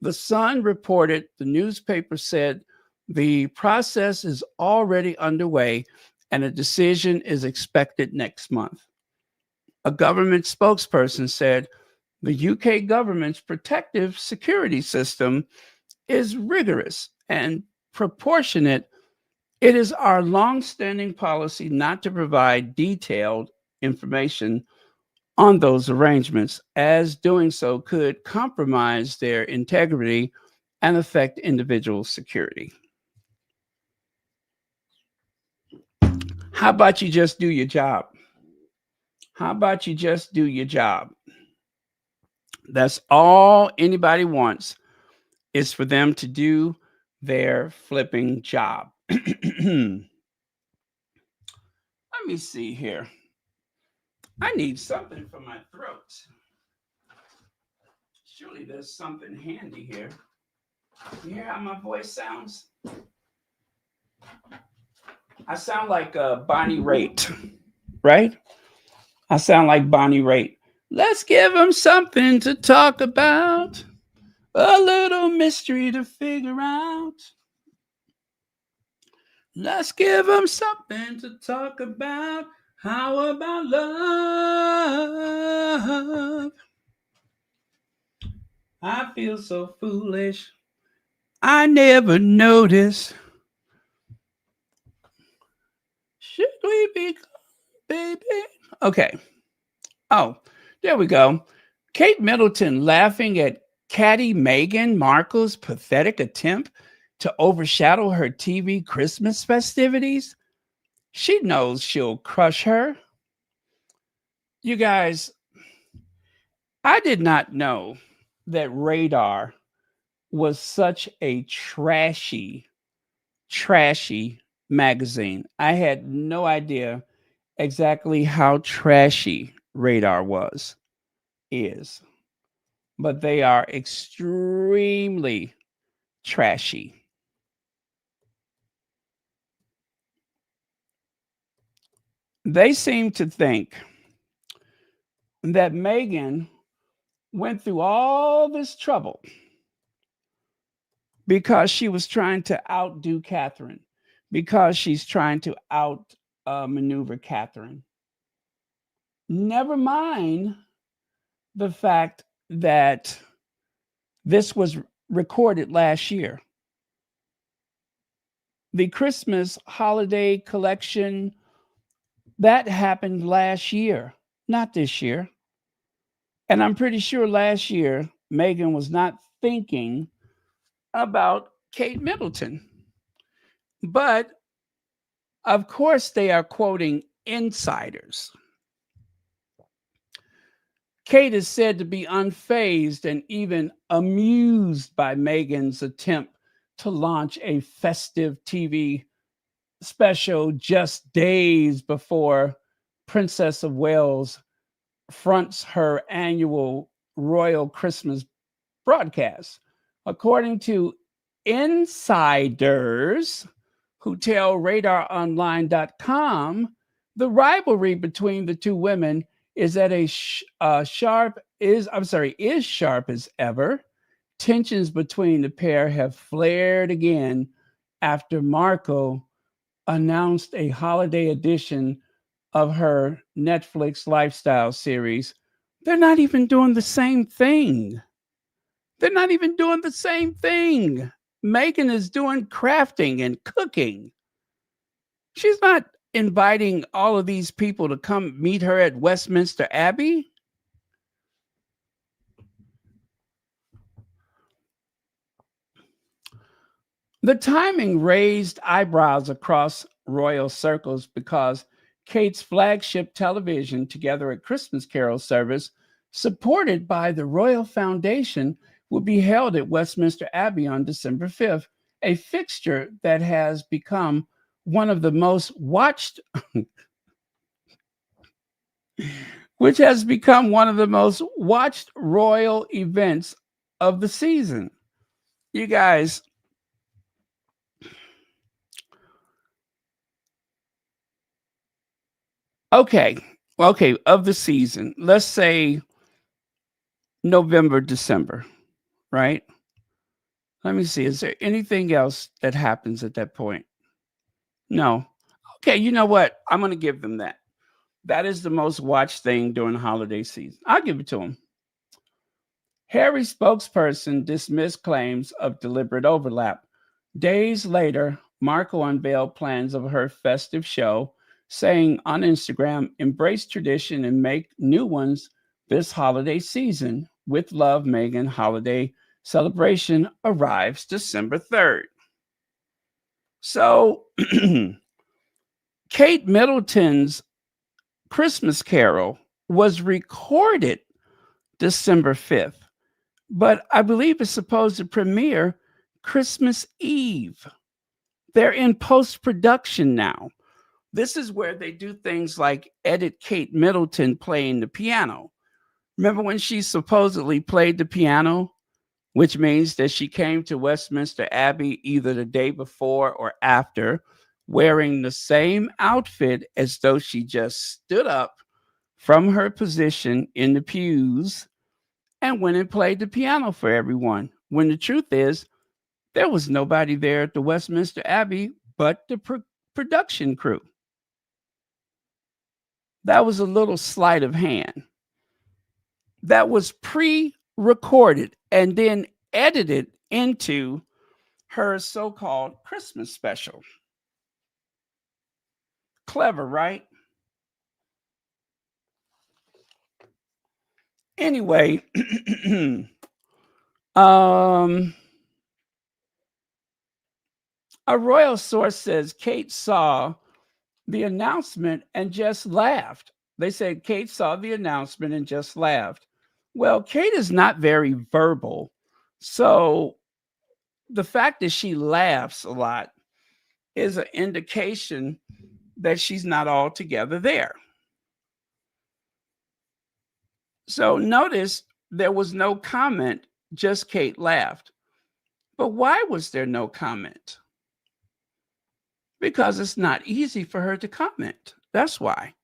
The Sun reported, the newspaper said, the process is already underway and a decision is expected next month. A government spokesperson said the UK government's protective security system is rigorous and proportionate It is our long-standing policy not to provide detailed information on those arrangements, as doing so could compromise their integrity and affect individual security. How about you just do your job? How about you just do your job? That's all anybody wants, is for them to do their flipping job. Let me see here. I need something for my throat. Surely there's something handy here. You hear how my voice sounds? I sound like Bonnie Raitt, right? I sound like Bonnie Raitt. Let's give them something to talk about. A little mystery to figure out. Let's give them something to talk about. How about love? I feel so foolish. I never noticed. Should we be, baby? Okay. Oh, there we go. Kate Middleton laughing at catty Meghan Markle's pathetic attempt to overshadow her TV Christmas festivities. She knows she'll crush her. You guys, I did not know that Radar was such a trashy magazine. I had no idea exactly how trashy Radar is. But they are extremely trashy. They seem to think that Meghan went through all this trouble because she was trying to outdo Catherine, because she's trying to maneuver Catherine. Never mind the fact that this was recorded last year. The Christmas holiday collection, that happened last year, not this year. And I'm pretty sure last year, Meghan was not thinking about Kate Middleton. But of course, they are quoting insiders. Kate is said to be unfazed and even amused by Meghan's attempt to launch a festive TV special just days before Princess of Wales fronts her annual royal Christmas broadcast. According to insiders who tell RadarOnline.com, the rivalry between the two women is at a sharp as ever. Tensions between the pair have flared again after Markle announced a holiday edition of her Netflix lifestyle series. They're not even doing the same thing. Meghan is doing crafting and cooking. She's not inviting all of these people to come meet her at Westminster Abbey. The timing raised eyebrows across royal circles because Kate's flagship television Together at Christmas Carol service, supported by the Royal Foundation, will be held at Westminster Abbey on December 5th, a fixture that has become one of the most watched royal events of the season. You guys, okay, of the season, let's say November, December, right? Let me see. Is there anything else that happens at that point? No. Okay, you know what? I'm going to give them that. That is the most watched thing during the holiday season. I'll give it to them. Harry's spokesperson dismissed claims of deliberate overlap. Days later, Markle unveiled plans of her festive show, saying on Instagram, "Embrace tradition and make new ones this holiday season. With love, Meghan. Holiday celebration arrives December 3rd." So, Kate Middleton's Christmas Carol was recorded December 5th, but I believe it's supposed to premiere Christmas Eve. They're in post-production now. This is where they do things like edit Kate Middleton playing the piano. Remember when she supposedly played the piano, which means that she came to Westminster Abbey either the day before or after, wearing the same outfit as though she just stood up from her position in the pews and went and played the piano for everyone, when the truth is there was nobody there at the Westminster Abbey but the production crew. That was a little sleight of hand. That was pre-recorded and then edited into her so-called Christmas special. Clever, right? Anyway, a royal source says Kate saw the announcement and just laughed. They said Kate saw the announcement and just laughed. Well, Kate is not very verbal. So the fact that she laughs a lot is an indication that she's not altogether there. So notice there was no comment, just Kate laughed. But why was there no comment? Because it's not easy for her to comment. That's why.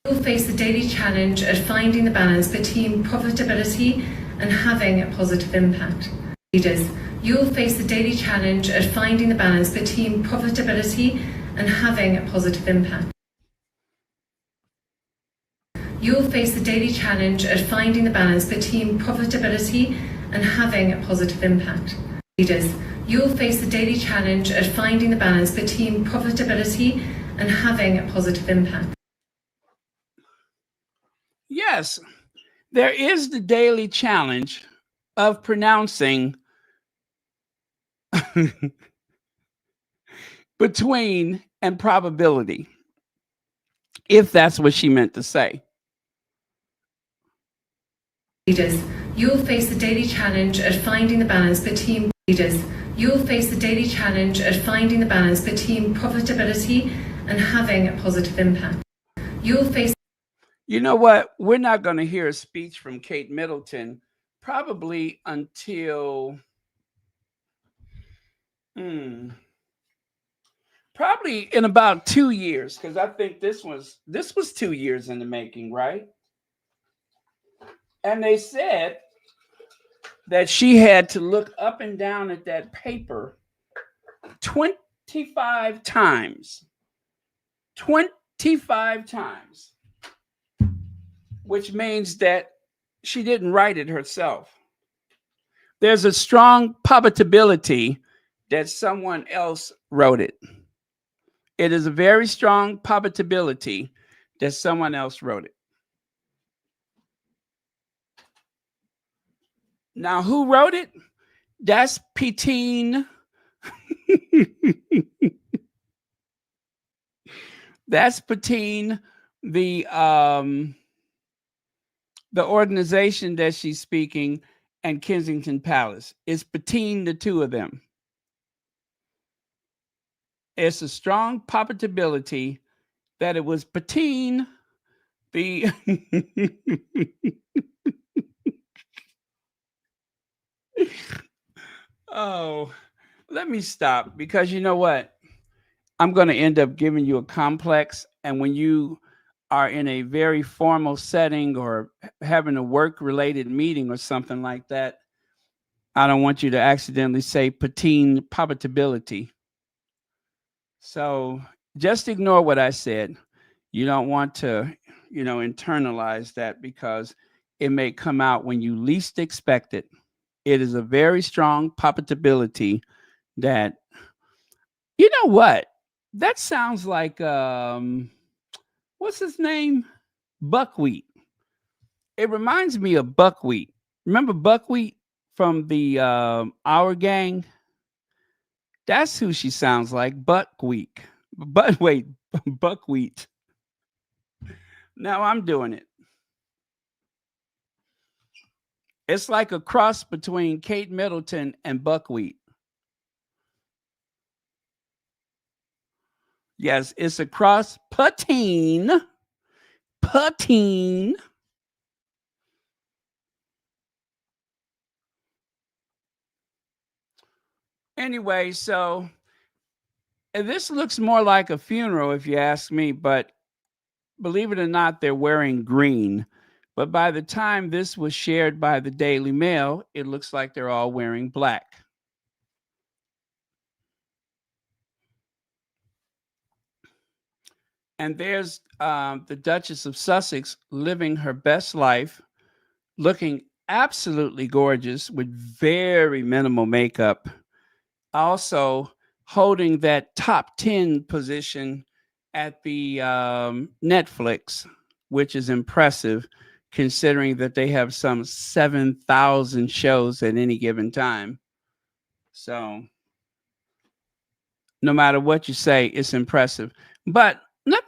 You'll face the daily challenge of finding the balance between profitability and having a positive impact. Leaders, you'll face the daily challenge of finding the balance between profitability and having a positive impact. You'll face the daily challenge of finding the balance between profitability and having a positive impact. Leaders, you'll face the daily challenge of finding the balance between profitability and having a positive impact. Yes, there is the daily challenge of pronouncing between and probability, if that's what she meant to say. Leaders, you'll face the daily challenge of finding the balance between leaders. You'll face the daily challenge of finding the balance between profitability and having a positive impact. You'll face. You know what? We're not going to hear a speech from Kate Middleton probably until probably in about 2 years, because I think this was 2 years in the making, right? And they said that she had to look up and down at that paper 25 times. 25 times. Which means that she didn't write it herself. There's a strong probability that someone else wrote it. It is a very strong probability that someone else wrote it. Now, who wrote it? That's Petine. That's Petine, the organization that she's speaking, and Kensington Palace. It's between the two of them. It's a strong probability that it was between the Oh, let me stop, because you know what? I'm going to end up giving you a complex, and when you are in a very formal setting or having a work-related meeting or something like that, I don't want you to accidentally say Petine probability. So just ignore what I said. You don't want to, internalize that, because it may come out when you least expect it. It is a very strong probability that, you know what? That sounds like what's his name? Buckwheat. It reminds me of Buckwheat. Remember Buckwheat from the Our Gang? That's who she sounds like, Buckwheat. But wait, Buckwheat. Now I'm doing it. It's like a cross between Kate Middleton and Buckwheat. Yes, it's a cross. Putting. Anyway, so this looks more like a funeral if you ask me, but believe it or not, they're wearing green. But by the time this was shared by the Daily Mail, it looks like they're all wearing black. And there's the Duchess of Sussex living her best life, looking absolutely gorgeous with very minimal makeup. Also holding that top 10 position at the Netflix, which is impressive considering that they have some 7,000 shows at any given time. So no matter what you say, it's impressive. But let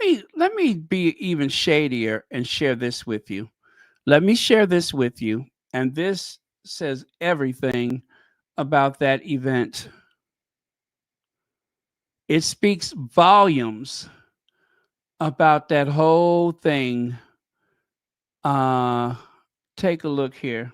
me be even shadier and share this with you. Let me share this with you. And this says everything about that event. It speaks volumes about that whole thing. Take a look here.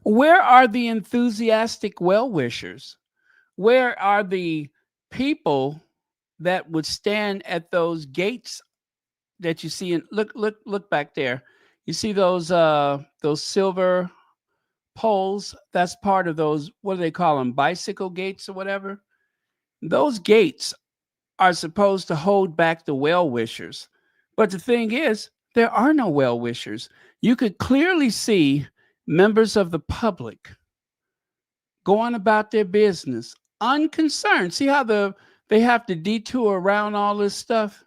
Where are the enthusiastic well-wishers? Where are the people that would stand at those gates that you see? And look back there. You see those silver poles? That's part of those. What do they call them? Bicycle gates or whatever. Those gates are supposed to hold back the well-wishers. But the thing is, there are no well-wishers. You could clearly see members of the public going about their business, unconcerned. See how they have to detour around all this stuff?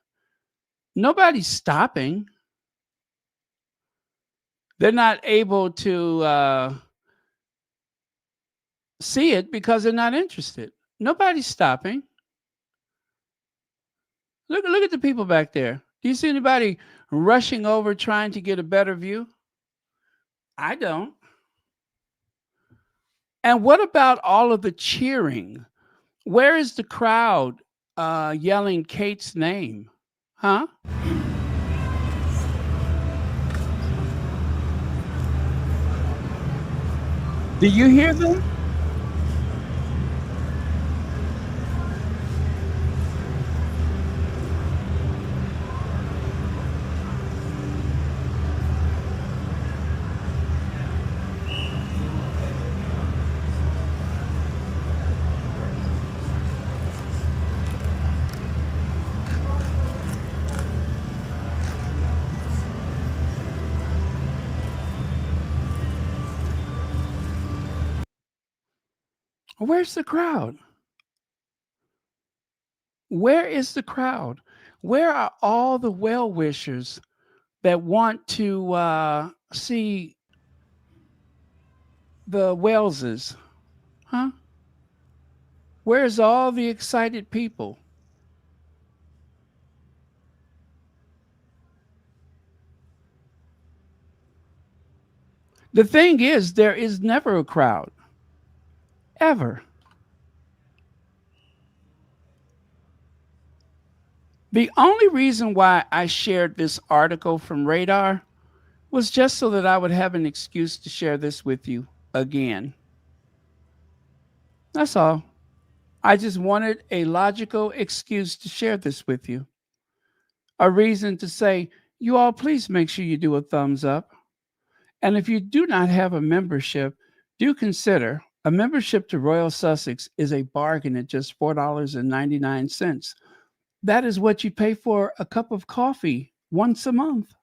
Nobody's stopping. They're not able to see it because they're not interested. Nobody's stopping. Look at the people back there. Do you see anybody rushing over trying to get a better view? I don't. And what about all of the cheering? Where is the crowd yelling Kate's name? Huh? Do you hear them? Where's the crowd? Where is the crowd? Where are all the well-wishers that want to see the Welleses? Huh? Where's all the excited people? The thing is, there is never a crowd. Ever. The only reason why I shared this article from Radar was just so that I would have an excuse to share this with you again. That's all. I just wanted a logical excuse to share this with you. A reason to say, you all please make sure you do a thumbs up. And if you do not have a membership, do consider a membership to Royal Sussex is a bargain at just $4.99. That is what you pay for a cup of coffee once a month.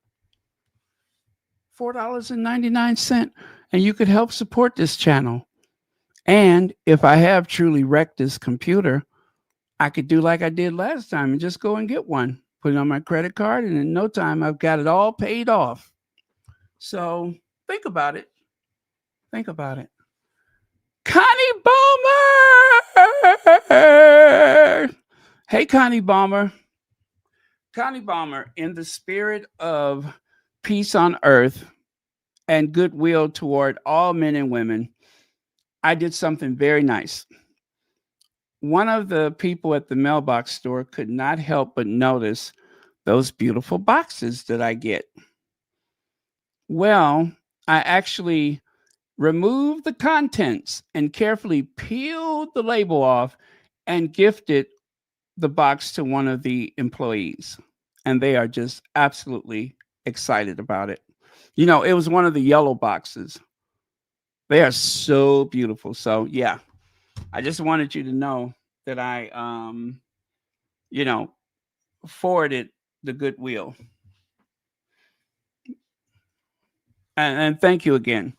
$4.99. And you could help support this channel. And if I have truly wrecked this computer, I could do like I did last time and just go and get one, put it on my credit card, and in no time, I've got it all paid off. So think about it. Think about it. Connie Balmer! Hey, Connie Balmer. Connie Balmer, in the spirit of peace on earth and goodwill toward all men and women, I did something very nice. One of the people at the mailbox store could not help but notice those beautiful boxes that I get. Well, I actually removed the contents and carefully peeled the label off and gifted the box to one of the employees. And they are just absolutely excited about it. You know, it was one of the yellow boxes. They are so beautiful. So, yeah, I just wanted you to know that I, forwarded the goodwill. And thank you again.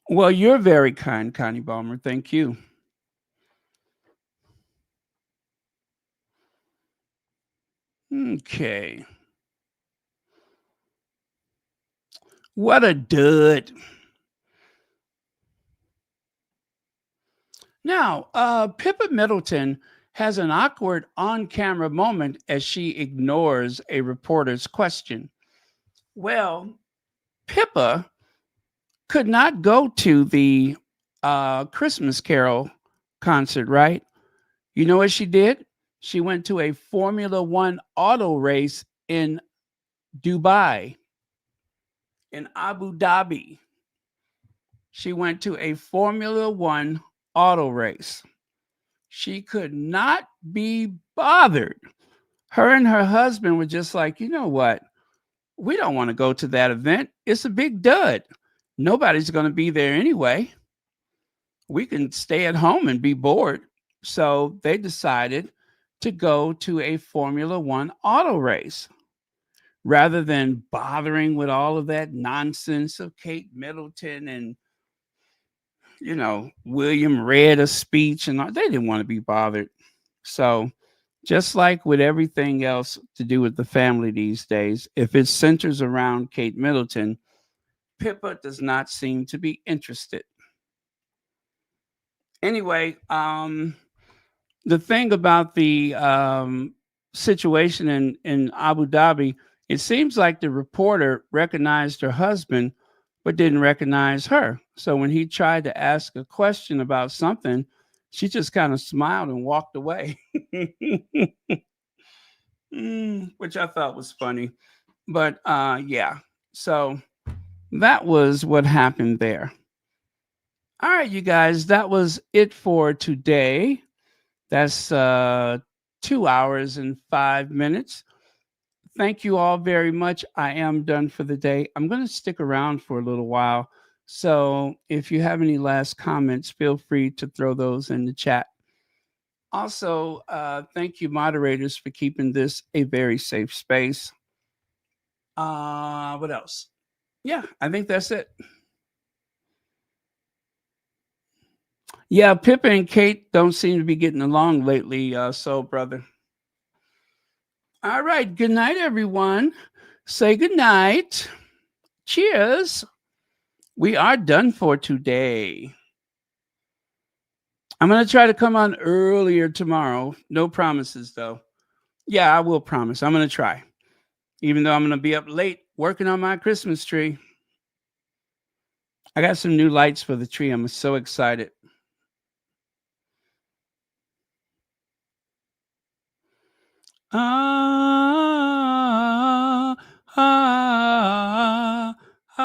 Well, you're very kind, Connie Balmer. Thank you. Okay. What a dud. Now, Pippa Middleton has an awkward on-camera moment as she ignores a reporter's question. Well, Pippa could not go to the Christmas Carol concert, right? You know what she did? She went to a Formula One auto race in Dubai, in Abu Dhabi. She went to a Formula One auto race. She could not be bothered. Her and her husband were just like, you know what? We don't want to go to that event. It's a big dud. Nobody's going to be there anyway. We can stay at home and be bored. So they decided to go to a Formula One auto race rather than bothering with all of that nonsense of Kate Middleton and, William read a speech and all. They didn't want to be bothered. So just like with everything else to do with the family these days, if it centers around Kate Middleton, Pippa does not seem to be interested. Anyway, the thing about the situation in Abu Dhabi, it seems like the reporter recognized her husband, but didn't recognize her. So when he tried to ask a question about something, she just kind of smiled and walked away, which I thought was funny. But yeah, so that was what happened there. All right, you guys, that was it for today. That's 2 hours and 5 minutes. Thank you all very much. I am done for the day. I'm going to stick around for a little while. So if you have any last comments, feel free to throw those in the chat. Also, thank you, moderators, for keeping this a very safe space. What else? Yeah, I think that's it. Yeah, Pippa and Kate don't seem to be getting along lately, soul brother. All right, good night, everyone. Say good night. Cheers. We are done for today. I'm going to try to come on earlier tomorrow. No promises, though. Yeah, I will promise. I'm going to try. Even though I'm going to be up late working on my Christmas tree. I got some new lights for the tree. I'm so excited. Ah, ah, ah.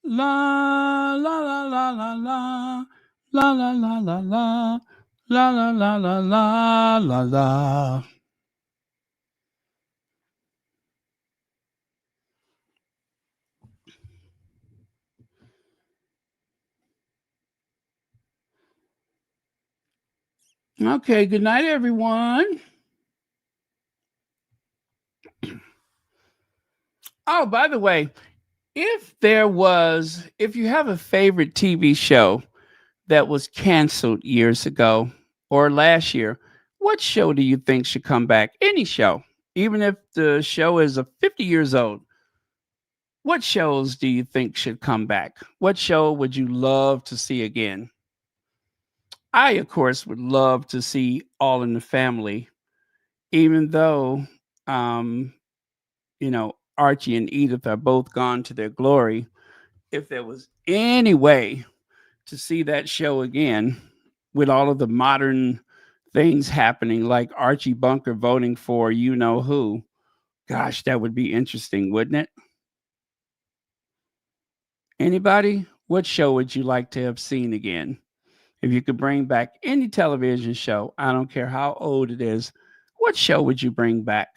La la la la la la la la la la la la la la la la la la. Okay, good night, everyone. Oh, by the way, if you have a favorite TV show that was canceled years ago or last year, what show do you think should come back? Any show, even if the show is 50 years old. What shows do you think should come back? What show would you love to see again? I, of course, would love to see All in the Family, even though, um, Archie and Edith are both gone to their glory. If there was any way to see that show again with all of the modern things happening, like Archie Bunker voting for you know who, gosh, that would be interesting, wouldn't it? Anybody? What show would you like to have seen again? If you could bring back any television show, I don't care how old it is, what show would you bring back?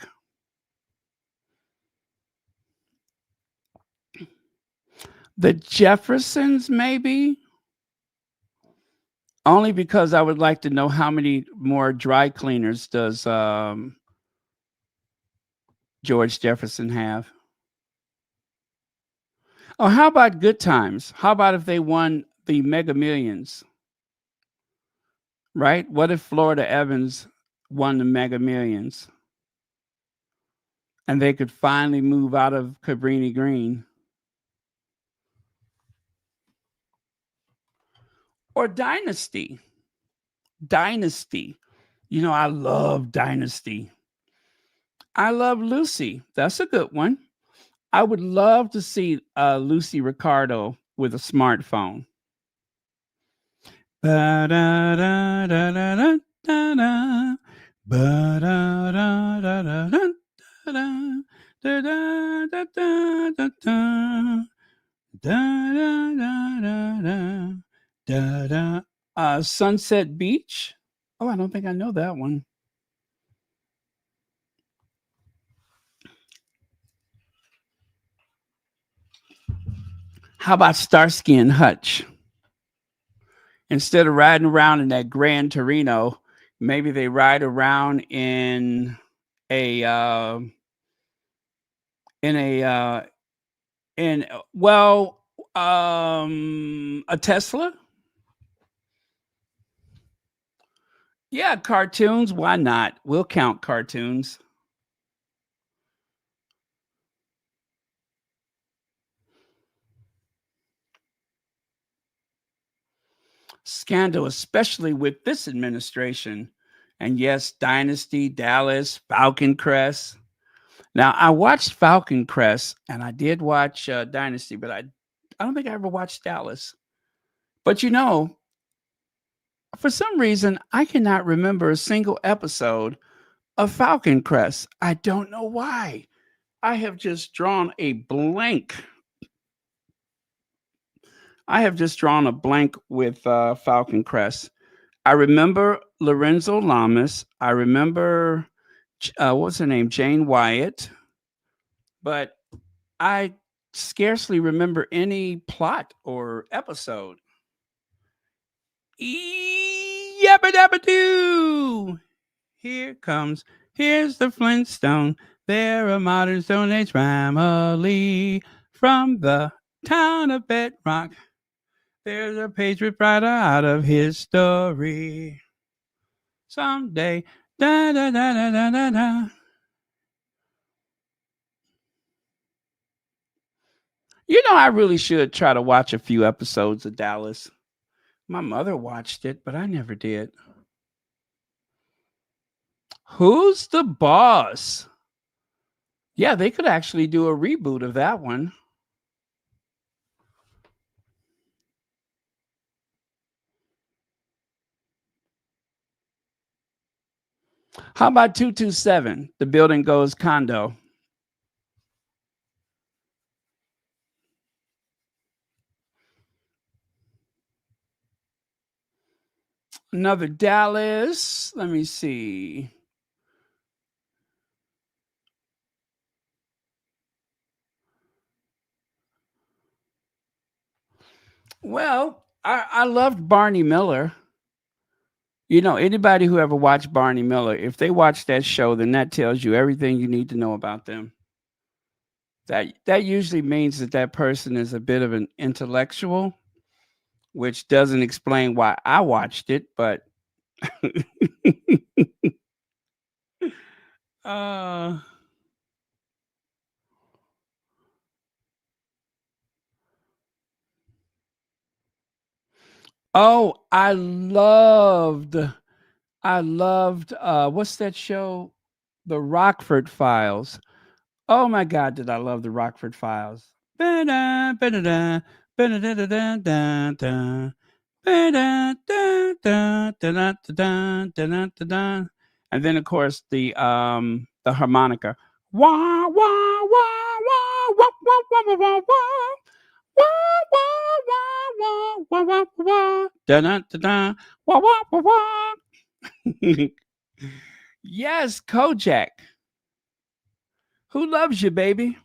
The Jeffersons, maybe? Only because I would like to know how many more dry cleaners does George Jefferson have? Oh, how about Good Times? How about if they won the Mega Millions? Right? What if Florida Evans won the Mega Millions? And they could finally move out of Cabrini Green. Or Dynasty. Dynasty. I love Dynasty. I love Lucy. That's a good one. I would love to see Lucy Ricardo with a smartphone. Sunset Beach. Oh, I don't think I know that one. How about Starsky and Hutch? Instead of riding around in that Gran Torino, maybe they ride around in a a Tesla. Yeah, cartoons. Why not? We'll count cartoons. Scandal, especially with this administration. And yes, Dynasty, Dallas, Falcon Crest. Now, I watched Falcon Crest and I did watch Dynasty, but I don't think I ever watched Dallas. But for some reason, I cannot remember a single episode of Falcon Crest. I don't know why. I have just drawn a blank. With Falcon Crest. I remember Lorenzo Lamas. I remember, what's her name? Jane Wyatt. But I scarcely remember any plot or episode. Yabba dabba doo! Here's the Flintstone. They're a modern Stone Age family from the town of Bedrock. There's a patriot writer out of history. Someday, da da da da da da da. I really should try to watch a few episodes of Dallas. My mother watched it, but I never did. Who's the Boss? Yeah, they could actually do a reboot of that one. How about 227? The building goes condo. Another Dallas. Let me see. Well, I loved Barney Miller. You know, anybody who ever watched Barney Miller, if they watch that show, then that tells you everything you need to know about them. That usually means that that person is a bit of an intellectual, which doesn't explain why I watched it, but uh oh, I loved what's that show? The Rockford Files. Oh my God, did I love the Rockford Files? Ba-da, ba-da-da, ba-da-da-da-da-da-da, ba-da-da-da, da-da-da-da, da-da-da-da. And then of course the harmonica. Wah wah wah wah wah wah wah wah wah. Wah wah wah wah wah wah wah. Da-da-da-da. Wah wah wah wah. Yes, Kojak. Who loves you, baby?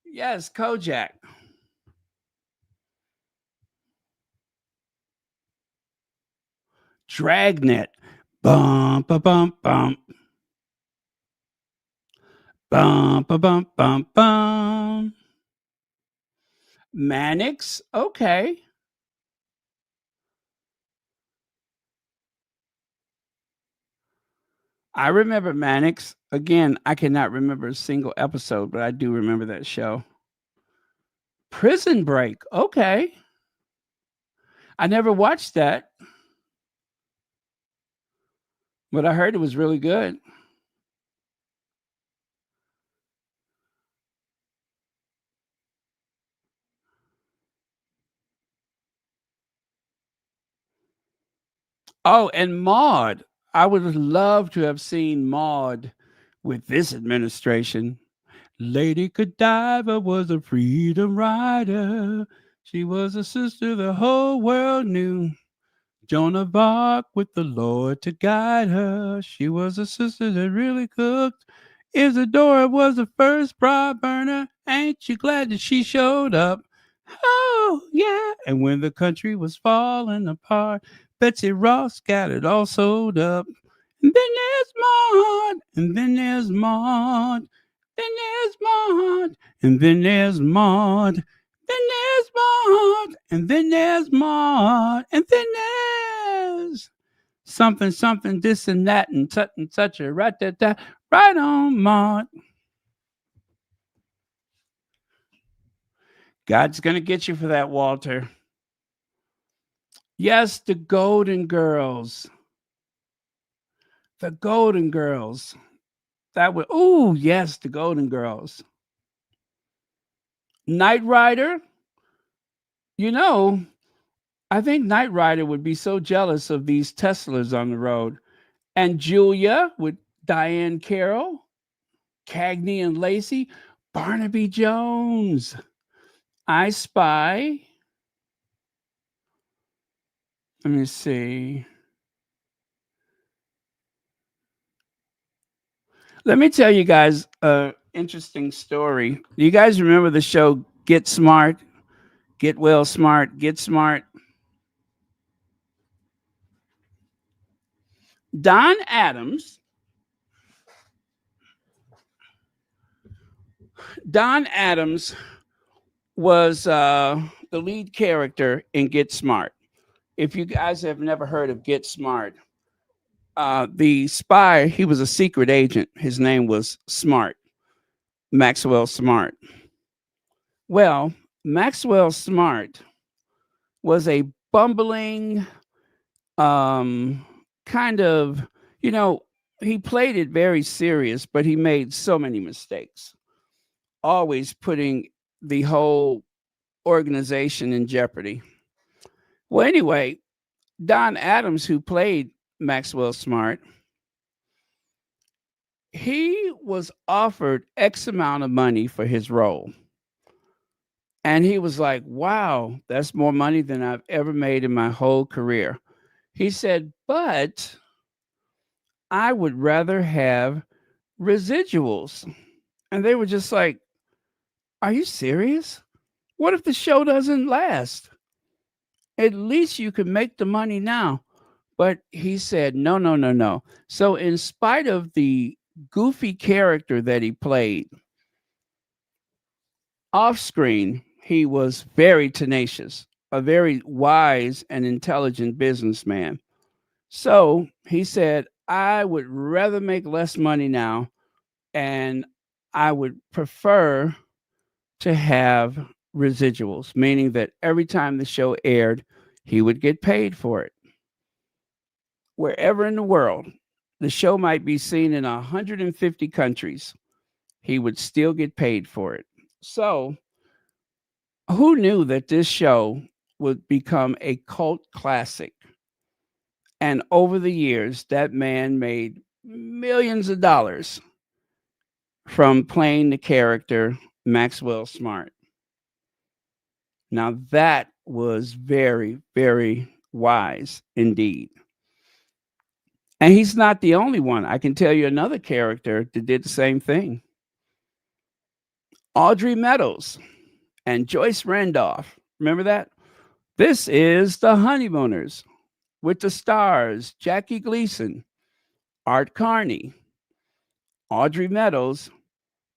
Yes, Kojak. Dragnet. Bum ba bum bum. Bum ba bum bum bum. Mannix. Okay. I remember Mannix. Again, I cannot remember a single episode, but I do remember that show. Prison Break. Okay. I never watched that, but I heard it was really good. Oh, and Maud. I would have loved to have seen Maud with this administration. Lady Godiva was a freedom rider. She was a sister the whole world knew. Joan of Arc with the Lord to guide her. She was a sister that really cooked. Isadora was the first bride burner. Ain't you glad that she showed up? Oh, yeah. And when the country was falling apart, Betsy Ross got it all sewed up. And then there's Maud, and then there's Maud, then there's Maud, and then there's Maud, then there's Maud, and then there's Maud, and then there's something, something, this and that, and such a right da right on, Maud. God's gonna get you for that, Walter. Yes, the Golden Girls. The Golden Girls. That would, oh, yes, the Golden Girls. Knight Rider. You know, I think Knight Rider would be so jealous of these Teslas on the road. And Julia with Diane Carroll, Cagney and Lacey, Barnaby Jones, I Spy. Let me see. Let me tell you guys an interesting story. Do you guys remember the show Get Smart? Get Well Smart, Get Smart? Don Adams was the lead character in Get Smart. If you guys have never heard of Get Smart, the spy, he was a secret agent. His name was Smart, Maxwell Smart. Well, Maxwell Smart was a bumbling, kind of, you know, he played it very serious, but he made so many mistakes, always putting the whole organization in jeopardy. Well, anyway, Don Adams, who played Maxwell Smart, he was offered X amount of money for his role. And he was like, wow, that's more money than I've ever made in my whole career. He said, but I would rather have residuals. And they were just like, are you serious? What if the show doesn't last? At least you could make the money now. But he said, no, no, no, no. So, in spite of the goofy character that he played, off screen, he was very tenacious, a very wise and intelligent businessman. So, he said, I would rather make less money now, and I would prefer to have residuals, meaning that every time the show aired, he would get paid for it. Wherever in the world, the show might be seen in 150 countries, he would still get paid for it. So, who knew that this show would become a cult classic? And over the years, that man made millions of dollars from playing the character Maxwell Smart. Now, that was very, very wise indeed. And he's not the only one. I can tell you another character that did the same thing. Audrey Meadows and Joyce Randolph. Remember that? This is The Honeymooners with the stars Jackie Gleason, Art Carney, Audrey Meadows,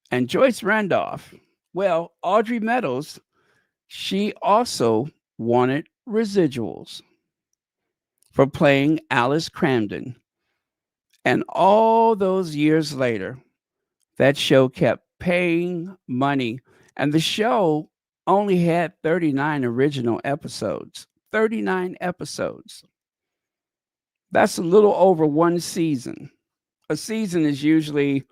and Joyce Randolph. Well, Audrey Meadows, she also wanted residuals for playing Alice Cramden. And all those years later, that show kept paying money. And the show only had 39 original episodes. 39 episodes. That's a little over one season. A season is usually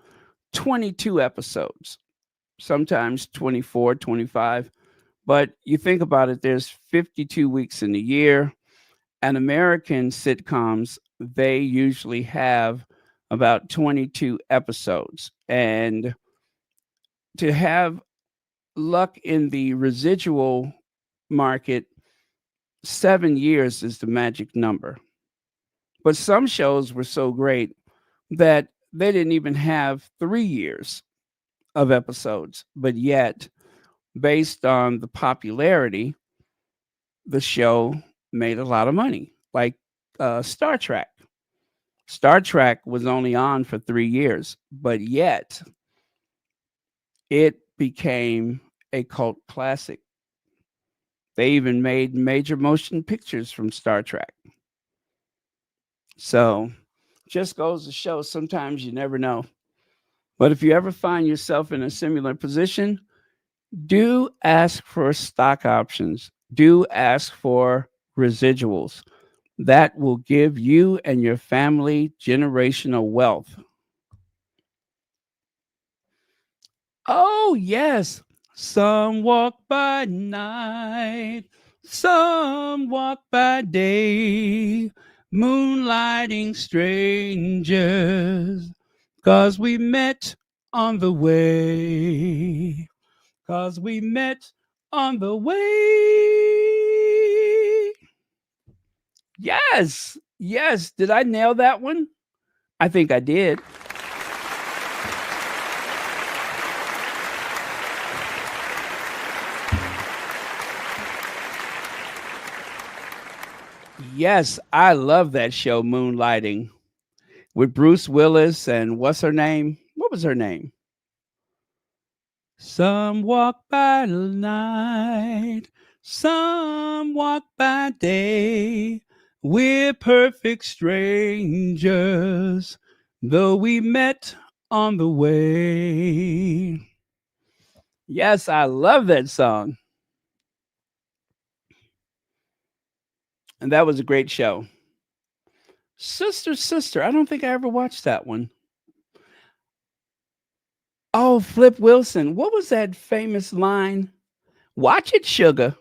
22 episodes, sometimes 24, 25. But you think about it, there's 52 weeks in a year. And American sitcoms, they usually have about 22 episodes. And to have luck in the residual market, 7 years is the magic number. But some shows were so great that they didn't even have 3 years of episodes. But yet, based on the popularity, the show made a lot of money, like Star Trek. Star Trek was only on for 3 years, but yet it became a cult classic. They even made major motion pictures from Star Trek. So, just goes to show sometimes you never know. But if you ever find yourself in a similar position, do ask for stock options. Do ask for residuals. That will give you and your family generational wealth. Oh, yes. Some walk by night, some walk by day, moonlighting strangers, 'cause we met on the way. 'Cause we met on the way. Yes, yes. Did I nail that one? I think I did. Yes, I love that show, Moonlighting, with Bruce Willis and what's her name? What was her name? Some walk by night, some walk by day. We're perfect strangers, though we met on the way. Yes, I love that song. And that was a great show. Sister, Sister. I don't think I ever watched that one. Oh, Flip Wilson. What was that famous line? Watch it, sugar.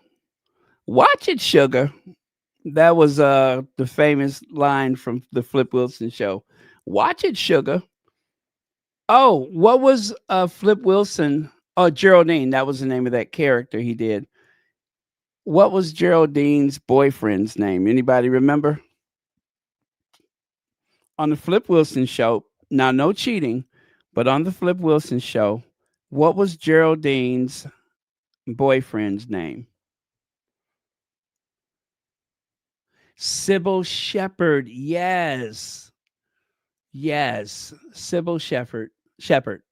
Watch it, sugar. That was the famous line from the Flip Wilson show. Watch it, sugar. Oh, what was Flip Wilson? Oh, Geraldine. That was the name of that character he did. What was Geraldine's boyfriend's name? Anybody remember? On the Flip Wilson show, now no cheating, but on the Flip Wilson show, what was Geraldine's boyfriend's name? Sybil Shepherd. Yes. Yes. Sybil Shepherd. Shepherd.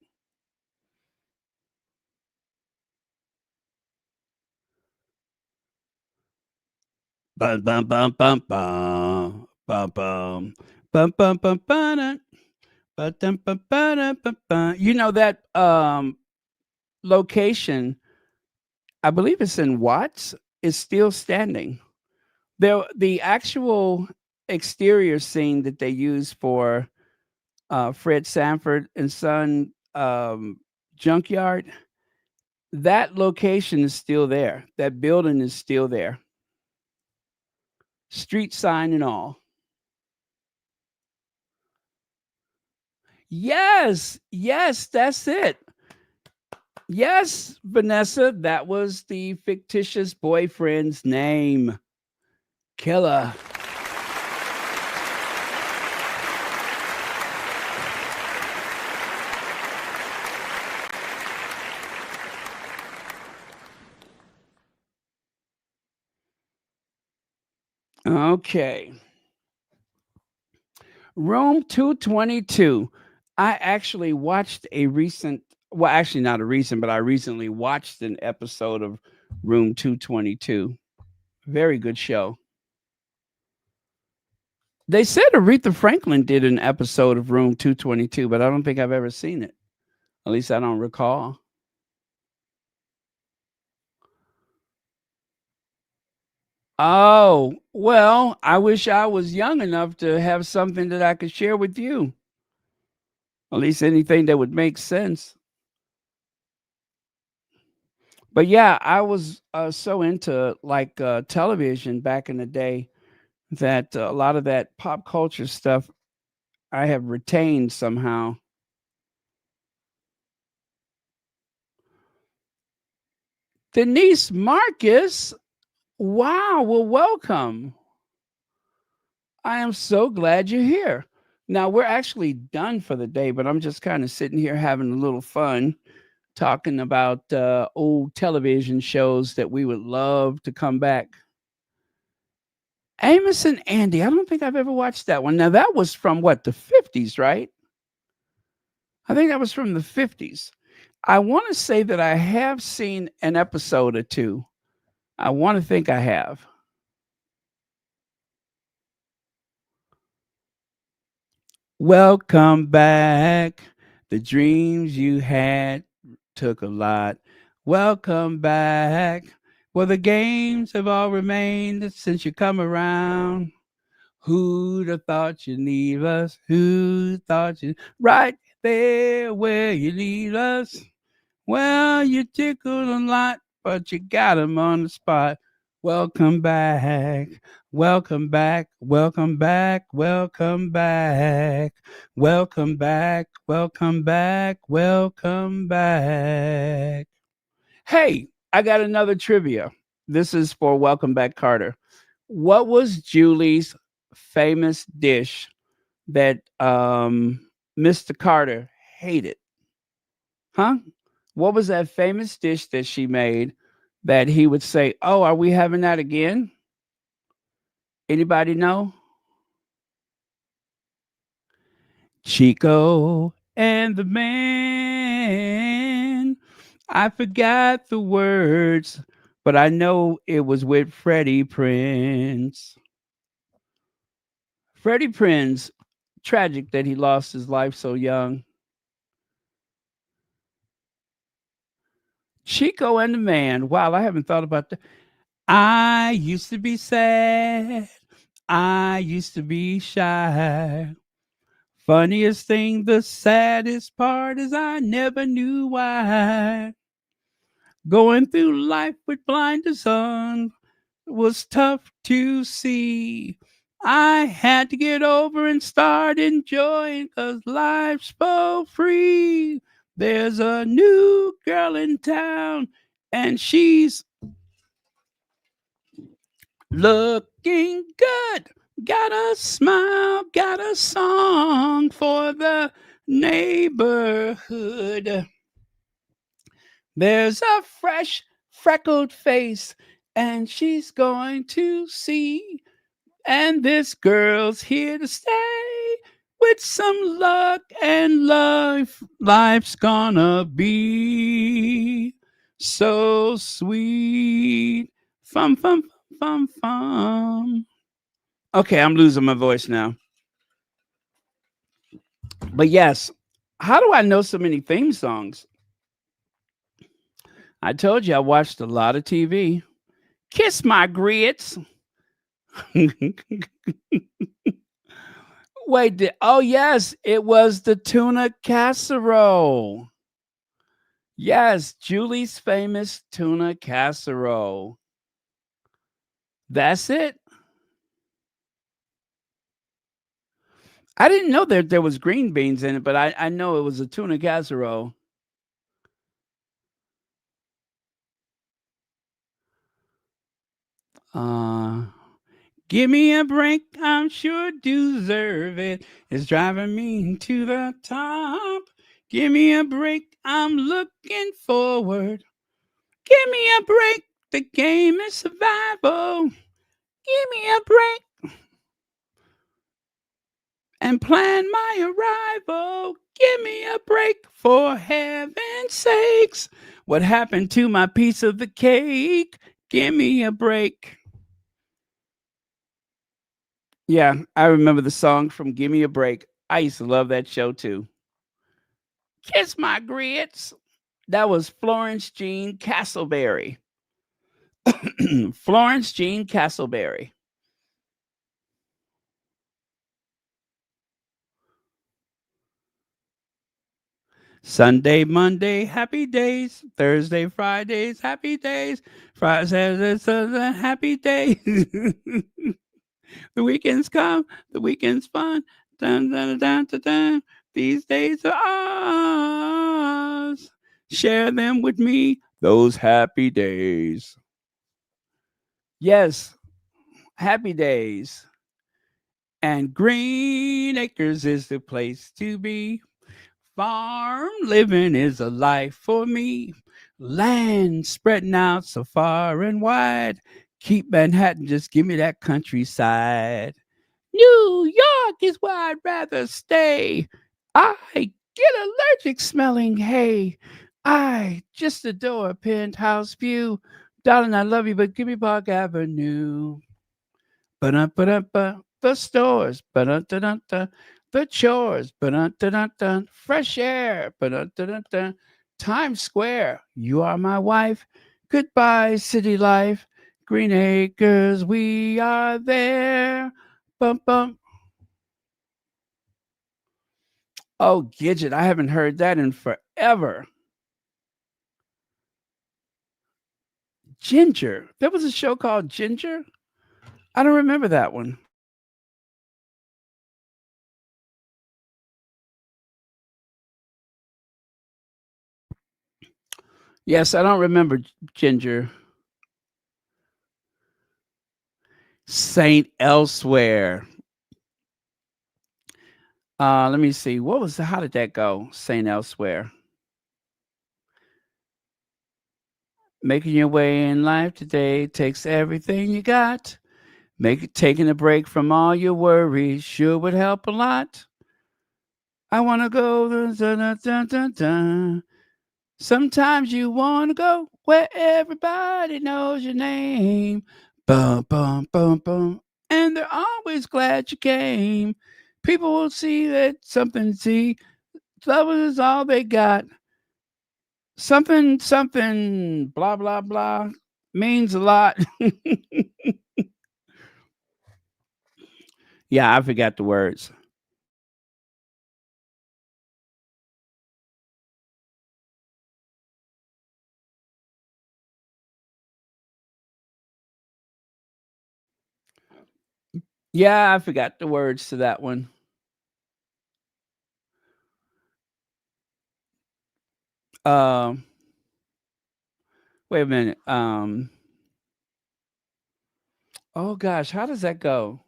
Bum bum bum bum bum bum bum bum bum bum bum. You know that location, I believe it's in Watts, is still standing. The actual exterior scene that they use for Fred Sanford and Son junkyard, that location is still there. That building is still there. Street sign and all. Yes, yes, that's it. Yes, Vanessa, that was the fictitious boyfriend's name. Killer. Okay. Room 222. I actually watched a recent, well, actually not a recent, but I recently watched an episode of Room 222. Very good show. They said Aretha Franklin did an episode of Room 222, but I don't think I've ever seen it. At least I don't recall. Oh, well, I wish I was young enough to have something that I could share with you. At least anything that would make sense. But yeah, I was so into like television back in the day that a lot of that pop culture stuff I have retained somehow. Denise Marcus, wow, well, welcome. I am so glad you're here. Now, we're actually done for the day, but I'm just kind of sitting here having a little fun talking about old television shows that we would love to come back. Amos and Andy, I don't think I've ever watched that one. Now, that was from what, the 50s, right? I think that was from the 50s. I want to say that I have seen an episode or two. I want to think I have. Welcome back. The dreams you had took a lot. Welcome back. Well, the games have all remained since you come around. Who'd have thought you'd leave us? Who thought you right there where you leave us? Well, you tickled a lot, but you got 'em on the spot. Welcome back. Welcome back. Welcome back. Welcome back. Welcome back. Welcome back. Welcome back. Hey, I got another trivia. This is for Welcome Back, Carter. What was Julie's famous dish that Mr. Carter hated? Huh? What was that famous dish that she made that he would say, "Oh, are we having that again?" Anybody know? Chico and the man. I forgot the words, but I know it was with Freddie Prinze. Freddie Prinze, tragic that he lost his life so young. Chico and the man. Wow, I haven't thought about that. I used to be sad. I used to be shy. Funniest thing, the saddest part is I never knew why. Going through life with blinders on was tough to see. I had to get over and start enjoying 'cause life's so free. There's a new girl in town and she's looking good. Got a smile, got a song for the neighborhood. There's a fresh, freckled face, and she's going to see. And this girl's here to stay. With some luck and love, life's gonna be so sweet. Fum, fum, fum, fum. Okay, I'm losing my voice now. But yes, how do I know so many theme songs? I told you I watched a lot of TV. Kiss my grits. Wait, oh yes, it was the tuna casserole. Yes, Julie's famous tuna casserole. That's it. I didn't know that there was green beans in it, but I know it was a tuna casserole. Give me a break, I'm sure deserve it. It's driving me to the top. Give me a break, I'm looking forward. Give me a break, the game is survival. Give me a break and plan my arrival. Give me a break, for heaven's sakes. What happened to my piece of the cake? Give me a break. Yeah, I remember the song from Give Me a Break. I used to love that show too. Kiss my grits. That was Florence Jean Castleberry. Florence Jean Castleberry. Sunday, Monday, happy days. Thursday, Fridays, happy days. Friday, Saturday, Sunday, happy days. The weekends come, the weekend's fun. Dun, dun, dun, dun, dun. These days are ours. Share them with me, those happy days. Yes, happy days. And Green Acres is the place to be. Farm living is a life for me. Land spreading out so far and wide. Keep Manhattan, just give me that countryside. New York is where I'd rather stay. I get allergic smelling hay. I just adore a penthouse view. Darling, I love you, but give me Park Avenue. Ba-da-ba-da-ba. The stores. Ba-da-da-da-da. The chores. Ba-da-da-da-da. Fresh air. Ba-da-da-da-da. Times Square. You are my wife. Goodbye, city life. Green Acres, we are there. Bum, bum. Oh, Gidget, I haven't heard that in forever. Ginger. There was a show called Ginger. I don't remember that one. Yes, I don't remember Ginger. Saint Elsewhere. Let me see. How did that go? Saint Elsewhere. Making your way in life today takes everything you got. Taking a break from all your worries sure would help a lot. I want to go. Dun, dun, dun, dun, dun. Sometimes you want to go where everybody knows your name. Bum, bum, bum, bum. And they're always glad you came. People will see that something to see. Love is all they got. Something, something, blah, blah, blah means a lot. Yeah, I forgot the words. Yeah, I forgot the words to that one. Um, wait a minute. Oh gosh, how does that go?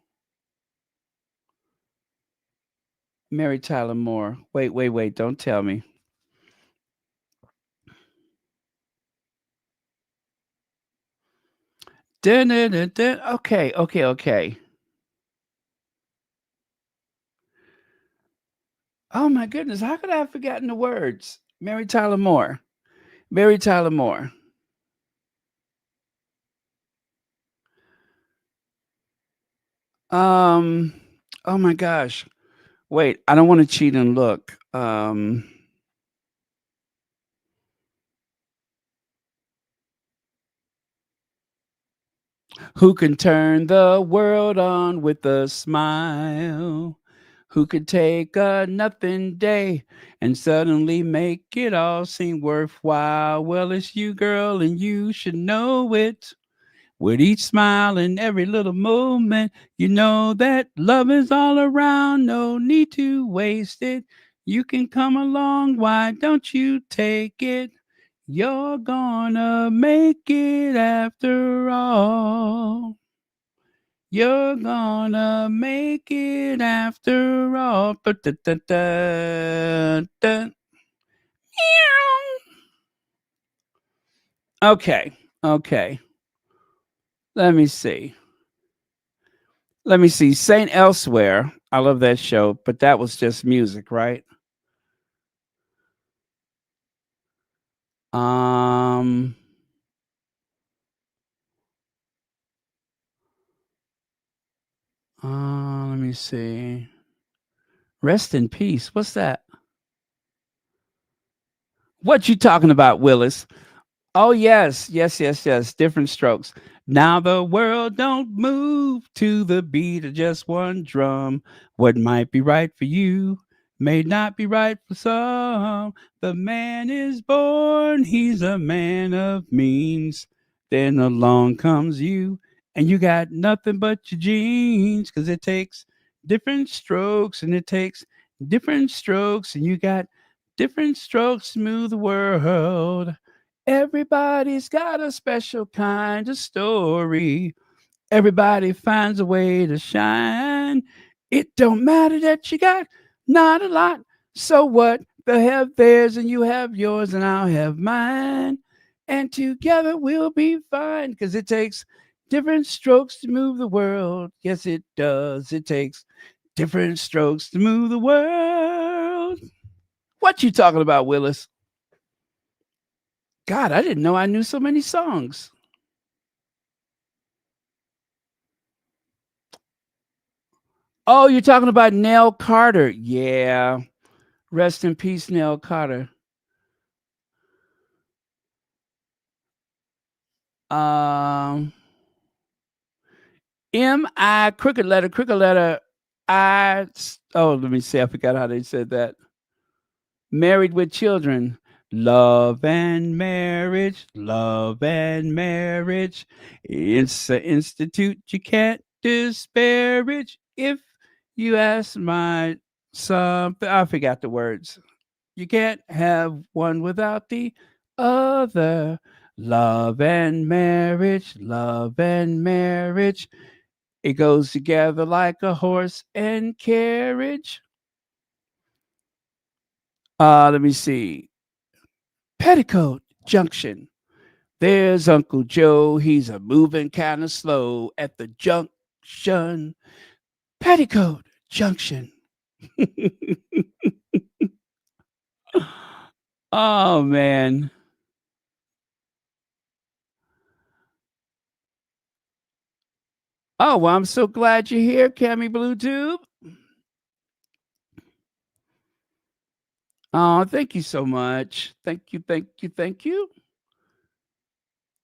Mary Tyler Moore. Wait. Don't tell me. Dun, dun, dun, dun. Okay. Oh my goodness, how could I have forgotten the words? Mary Tyler Moore. Mary Tyler Moore. Um, oh my gosh. Wait, I don't want to cheat and look. Who can turn the world on with a smile? Who could take a nothing day and suddenly make it all seem worthwhile? Well, it's you, girl, and you should know it. With each smile and every little moment, you know that love is all around. No need to waste it. You can come along. Why don't you take it? You're gonna make it after all. You're gonna make it after all. Ba-da-da-da-da. Okay. Let me see. Saint Elsewhere. I love that show, but that was just music, right? Um, let me see. Rest in peace. What's that? What you talking about, Willis? Oh yes. Different strokes. Now the world don't move to the beat of just one drum. What might be right for you may not be right for some. The man is born, he's a man of means. Then along comes you, and you got nothing but your jeans, 'cause it takes different strokes, and it takes different strokes, and you got different strokes to move the world. Everybody's got a special kind of story. Everybody finds a way to shine. It don't matter that you got not a lot. So what? They'll have theirs and you have yours and I'll have mine. And together we'll be fine because it takes different strokes to move the world. Yes, it does. It takes different strokes to move the world. What you talking about, Willis? God, I didn't know I knew so many songs. Oh, you're talking about Nell Carter. Yeah. Rest in peace, Nell Carter. M-I, crooked letter, I, let me see. I forgot how they said that. Married with children. Love and marriage. It's an institute you can't disparage. If you ask my son, I forgot the words. You can't have one without the other. Love and marriage. It goes together like a horse and carriage. Let me see. Petticoat Junction. There's Uncle Joe. He's a moving kind of slow at the junction. Petticoat Junction. Oh, man. Oh, well, I'm so glad you're here, Cammy Bluetooth. Oh, thank you so much. Thank you.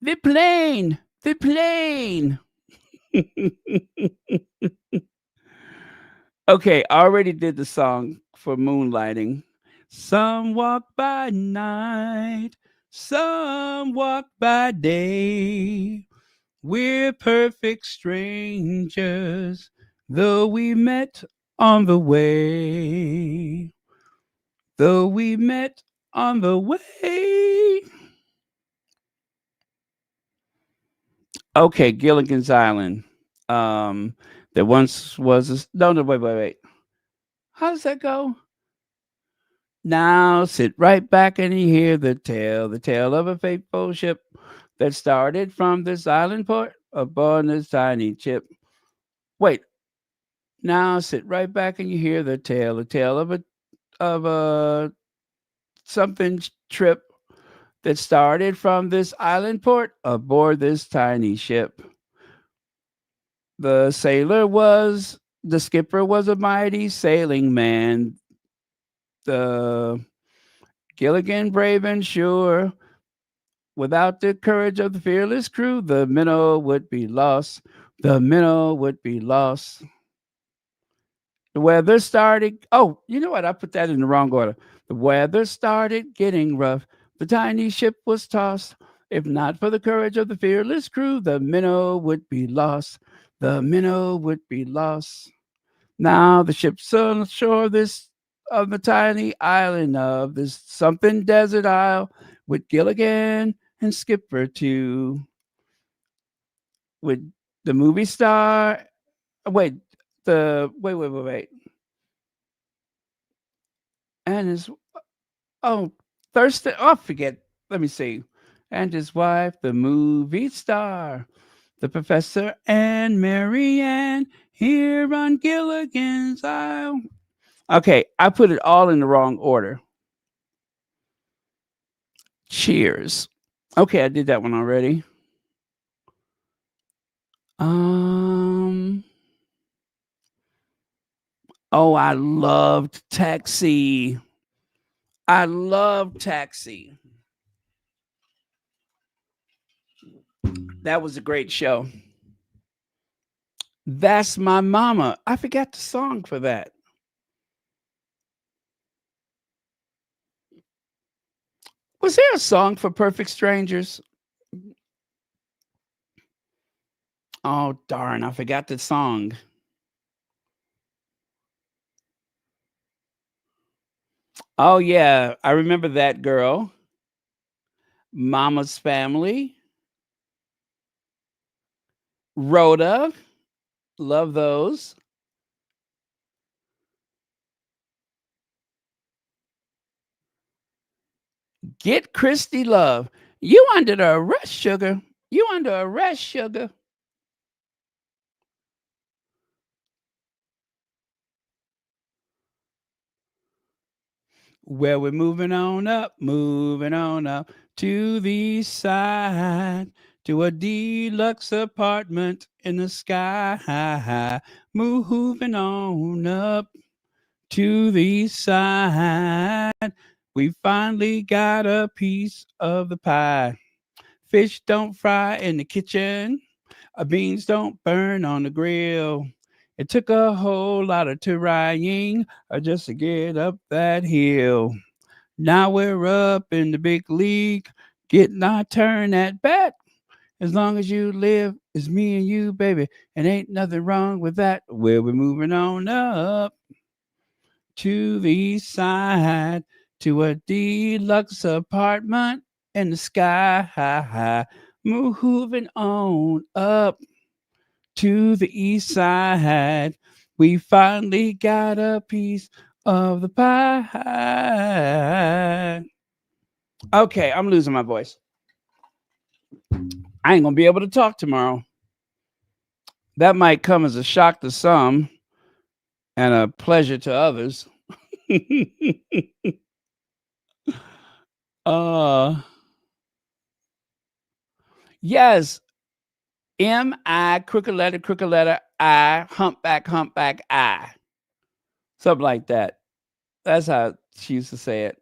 The plane. Okay, I already did the song for Moonlighting. Some walk by night, some walk by day. We're perfect strangers Though we met on the way. Though we met on the way. Okay, Gilligan's Island. There once was a... No, wait. How does that go? Now sit right back and you hear the tale of a fateful ship that started from this island port upon this tiny chip. Wait. Now sit right back and you hear the tale of a something trip that started from this island port aboard this tiny ship. The skipper was a mighty sailing man. The Gilligan brave and sure. Without the courage of the fearless crew, the minnow would be lost. The minnow would be lost. The weather started... Oh, you know what? I put that in the wrong order. The weather started getting rough. The tiny ship was tossed. If not for the courage of the fearless crew, the minnow would be lost. The minnow would be lost. Now the ship's on shore of the tiny island of this something desert isle with Gilligan and Skipper too. With the movie star... Wait. And his... Oh, Thurston. Oh, forget. Let me see. And his wife, the movie star, the Professor and Marianne, here on Gilligan's Isle. Okay, I put it all in the wrong order. Cheers. Okay, I did that one already. Oh, I loved Taxi. I loved Taxi. That was a great show. That's My Mama. I forgot the song for that. Was there a song for Perfect Strangers? Oh, darn. I forgot the song. Oh, yeah. I remember that girl. Mama's Family. Rhoda. Love those. Get Christy Love. You under the arrest, sugar. You under arrest, sugar. Well, we're moving on up to the side, to a deluxe apartment in the sky. Moving on up to the side. We finally got a piece of the pie. Fish don't fry in the kitchen. Beans don't burn on the grill. It took a whole lot of trying just to get up that hill. Now we're up in the big league, getting our turn at bat. As long as you live, it's me and you, baby, and ain't nothing wrong with that. Well, we're moving on up to the side, to a deluxe apartment in the sky. Moving on up to the east side. We finally got a piece of the pie. Okay, I'm losing my voice. I ain't gonna be able to talk tomorrow. That might come as a shock to some and a pleasure to others. Yes. M-I, crooked letter, I, humpback, I. Something like that. That's how she used to say it.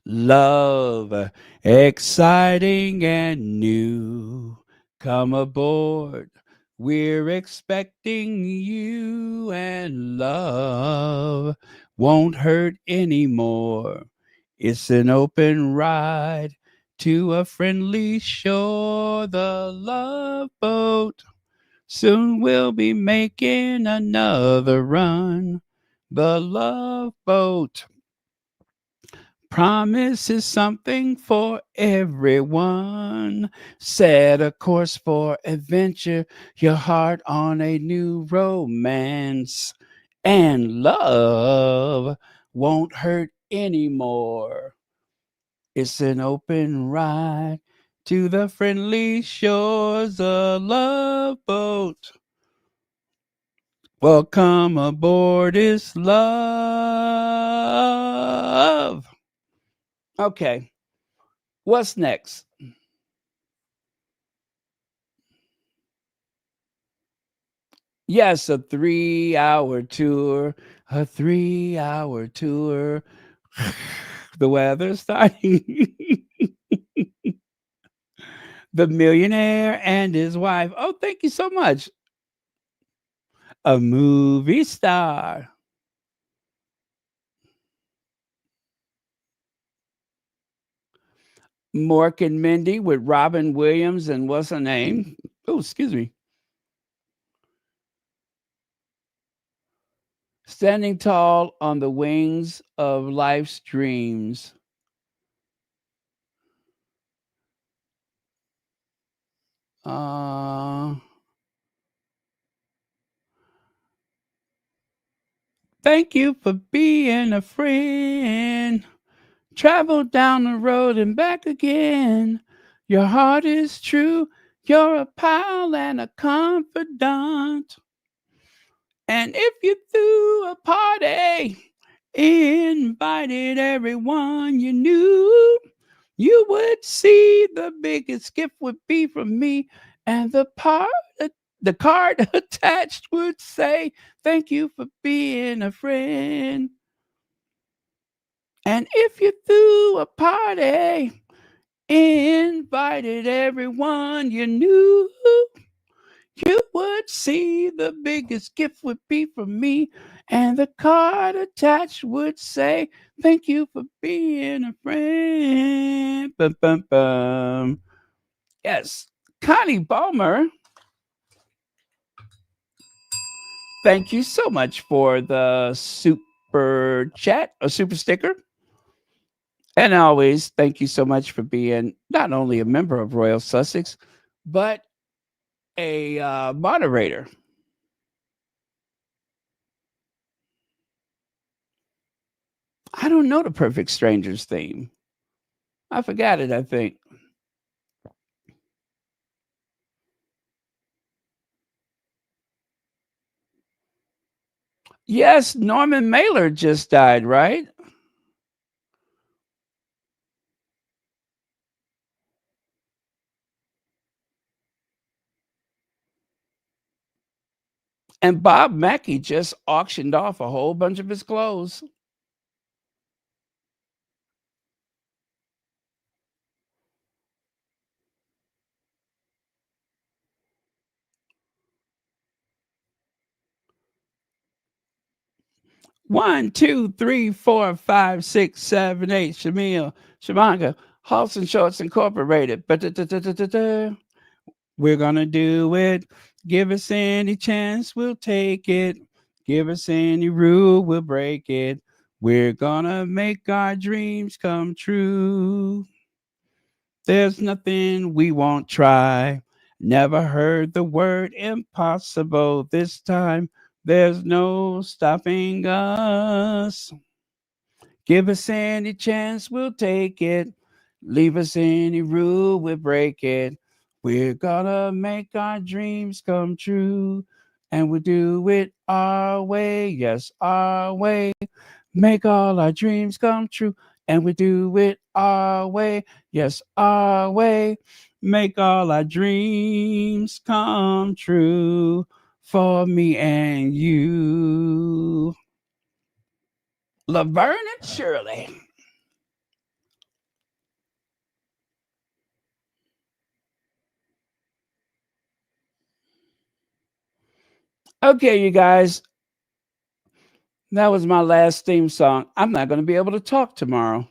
Love, exciting and new. Come aboard. We're expecting you, and love won't hurt anymore. It's an open ride to a friendly shore, the Love Boat. Soon we'll be making another run. The Love Boat. Promise is something for everyone. Set a course for adventure, your heart on a new romance. And love won't hurt anymore. It's an open ride to the friendly shores, a Love Boat. Welcome aboard is love. Okay, what's next? Yes, a 3-hour tour. A 3-hour tour. The weather's starting. The millionaire and his wife. Oh, thank you so much. A movie star. Mork and Mindy with Robin Williams and what's her name? Oh, excuse me. Standing tall on the wings of life's dreams. Thank you for being a friend. Travel down the road and back again. Your heart is true. You're a pal and a confidant. And if you threw a party, invited everyone you knew, you would see the biggest gift would be from me, and the card attached would say, "Thank you for being a friend." And if you threw a party, invited everyone you knew, you would see the biggest gift would be from me, and the card attached would say, "Thank you for being a friend." Bum, bum, bum. Yes, Connie Balmer. Thank you so much for the super chat, a super sticker. And always, thank you so much for being not only a member of Royal Sussex, but a moderator. I don't know the Perfect Strangers theme. I forgot it, I think. Yes, Norman Mailer just died, right? And Bob Mackey just auctioned off a whole bunch of his clothes. One, two, three, four, five, six, seven, eight. Shamil, Shamanga, Halston Shorts Incorporated. We're gonna do it. Give us any chance, we'll take it. Give us any rule, we'll break it. We're gonna make our dreams come true. There's nothing we won't try. Never heard the word impossible this time. There's no stopping us. Give us any chance, we'll take it. Leave us any rule, we'll break it. We're gonna make our dreams come true. And we'll do it our way, yes, our way. Make all our dreams come true. And we do it our way, yes, our way. Make all our dreams come true for me and you. Laverne and Shirley. Okay, you guys. That was my last theme song. I'm not going to be able to talk tomorrow.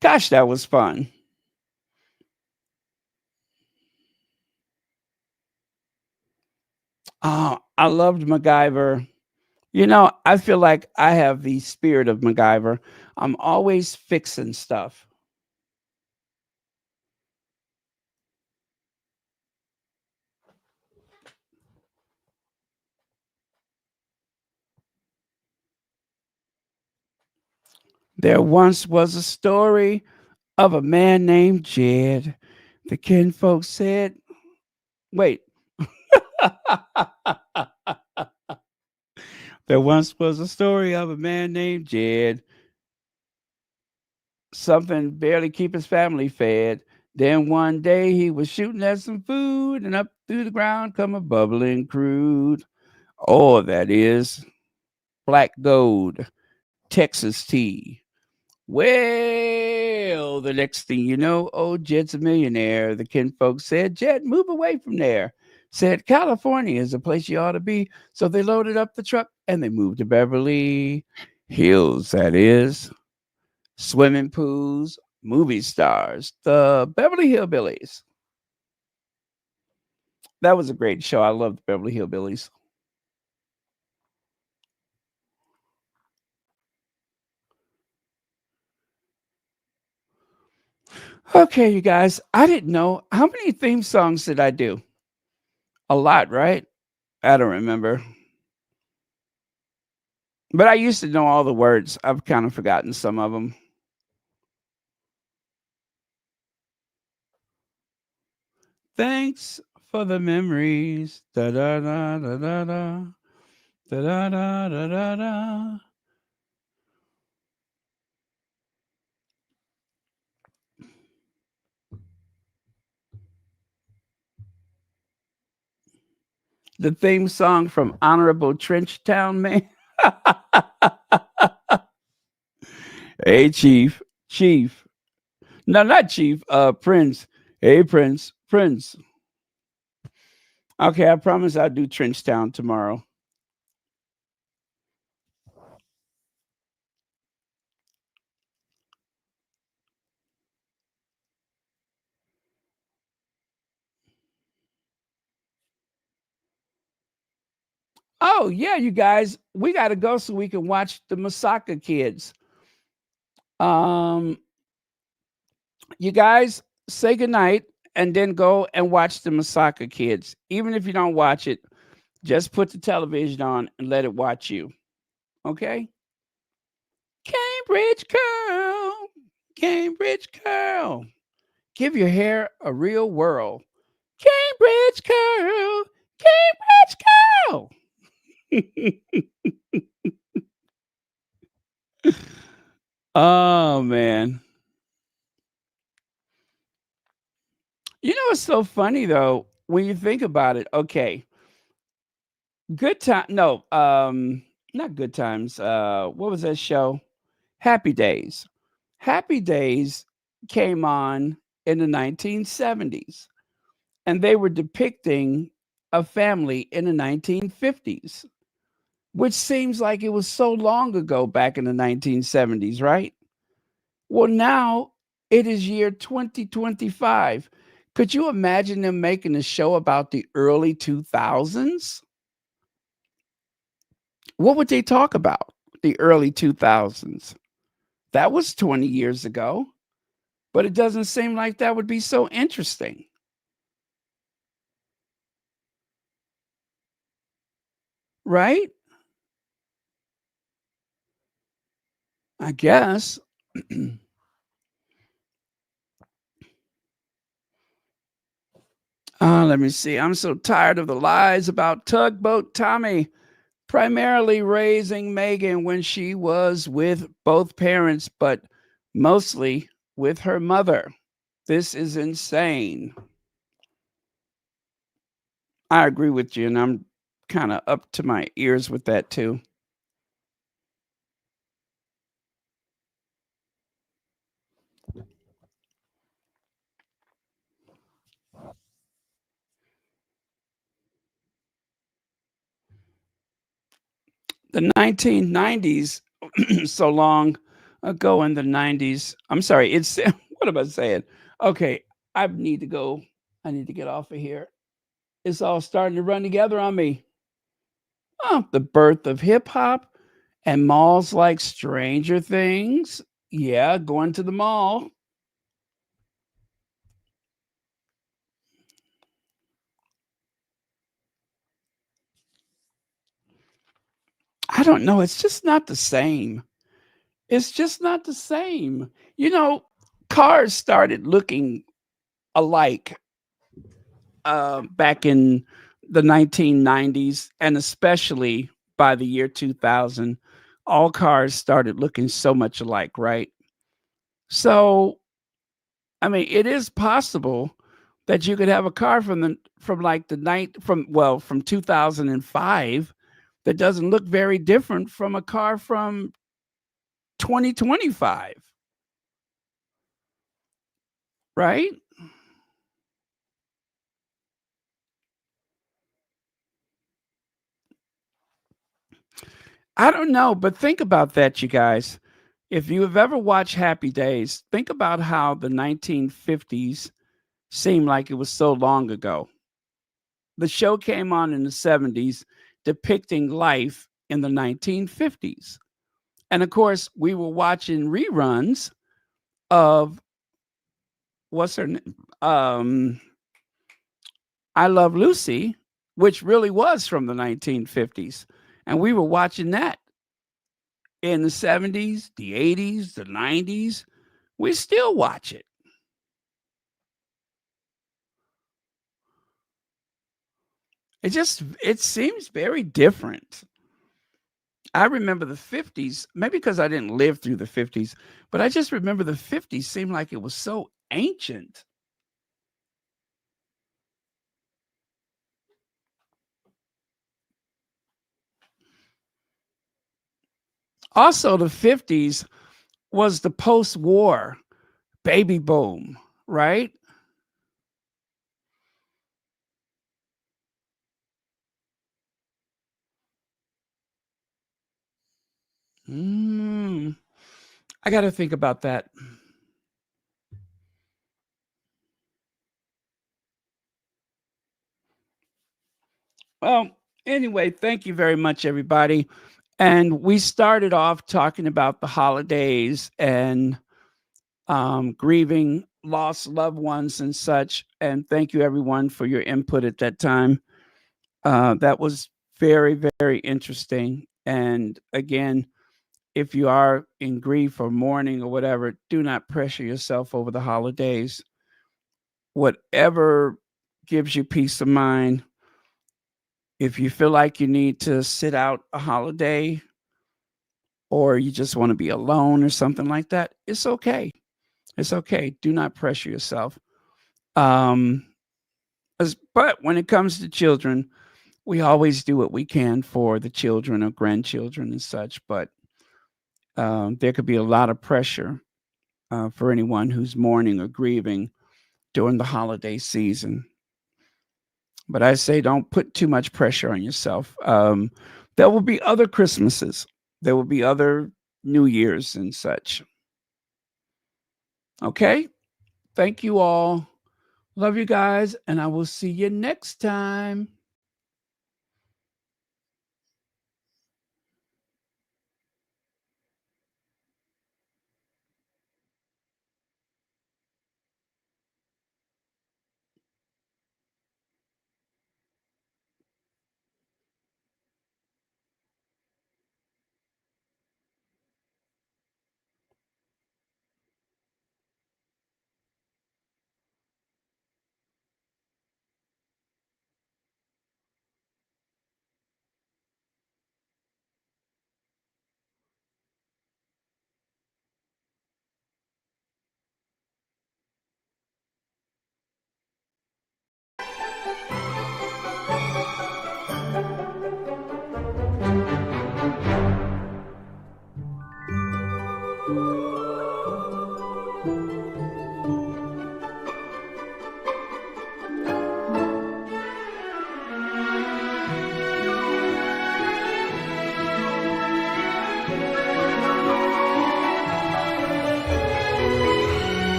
Gosh, that was fun. Oh, I loved MacGyver. You know, I feel like I have the spirit of MacGyver. I'm always fixing stuff. There once was a story of a man named Jed. The kinfolk said, wait. There once was a story of a man named Jed. Something barely keep his family fed. Then one day he was shooting at some food, and up through the ground come a bubbling crude. Oh, that is black gold, Texas tea. Well, the next thing you know, old Jed's a millionaire. The kinfolk said, Jed, move away from there. Said, California is a place you ought to be. So they loaded up the truck and they moved to Beverly Hills, that is. Swimming pools, movie stars, the Beverly Hillbillies. That was a great show. I loved the Beverly Hillbillies. Okay, you guys, I didn't know. How many theme songs did I do? A lot, right? I don't remember. But I used to know all the words. I've kind of forgotten some of them. Thanks for the memories. Da da da da da da. Da da da da da da. The theme song from Honorable Trenchtown Man. Hey, Chief. Chief. No, not Chief. Prince. Hey, Prince. Prince. Okay, I promise I'll do Trenchtown tomorrow. Oh, yeah, you guys, we got to go so we can watch the MASAKA kids. You guys say goodnight and then go and watch the MASAKA kids. Even if you don't watch it, just put the television on and let it watch you. Okay? Cambridge curl, Cambridge curl. Give your hair a real whirl. Cambridge curl, Cambridge curl. Oh, man. You know, it's so funny, though, when you think about it. Okay. Good time. No, not Good Times. What was that show? Happy Days. Happy Days came on in the 1970s, and they were depicting a family in the 1950s, which seems like it was so long ago back in the 1970s, right? Well, now it is year 2025. Could you imagine them making a show about the early 2000s? What would they talk about? The early 2000s. That was 20 years ago, but it doesn't seem like that would be so interesting. Right? I guess. Let me see. I'm so tired of the lies about Tugboat Tommy primarily raising Meghan when she was with both parents, but mostly with her mother. This is insane. I agree with you, and I'm kind of up to my ears with that too. The 1990s, so long ago in the 90s. I'm sorry. It's what am I saying? Okay, I need to go. I need to get off of here. It's all starting to run together on me. Oh, the birth of hip hop and malls like Stranger Things. Yeah, going to the mall. I don't know. It's just not the same. It's just not the same. You know, cars started looking alike back in the 1990s, and especially by the year 2000, all cars started looking so much alike, right? So, I mean, it is possible that you could have a car from like the night from 2005 that doesn't look very different from a car from 2025, right? I don't know, but think about that, you guys. If you have ever watched Happy Days, think about how the 1950s seemed like it was so long ago. The show came on in the 70s depicting life in the 1950s. And of course, we were watching reruns of what's her name? I Love Lucy, which really was from the 1950s. And we were watching that in the 70s, the 80s, the 90s. We still watch it. It seems very different. I remember the 50s, maybe because I didn't live through the 50s, but I just remember the 50s seemed like it was so ancient. Also, the 50s was the post-war baby boom, right? I got to think about that. Well, anyway, thank you very much, everybody. And we started off talking about the holidays and grieving lost loved ones and such. And thank you, everyone, for your input at that time. That was very, very interesting. And again, if you are in grief or mourning or whatever, do not pressure yourself over the holidays. Whatever gives you peace of mind. If you feel like you need to sit out a holiday or you just want to be alone or something like that, it's okay. It's okay. Do not pressure yourself. But when it comes to children, we always do what we can for the children or grandchildren and such. But there could be a lot of pressure for anyone who's mourning or grieving during the holiday season. But I say don't put too much pressure on yourself. There will be other Christmases. There will be other New Year's and such. Okay? Thank you all. Love you guys, and I will see you next time.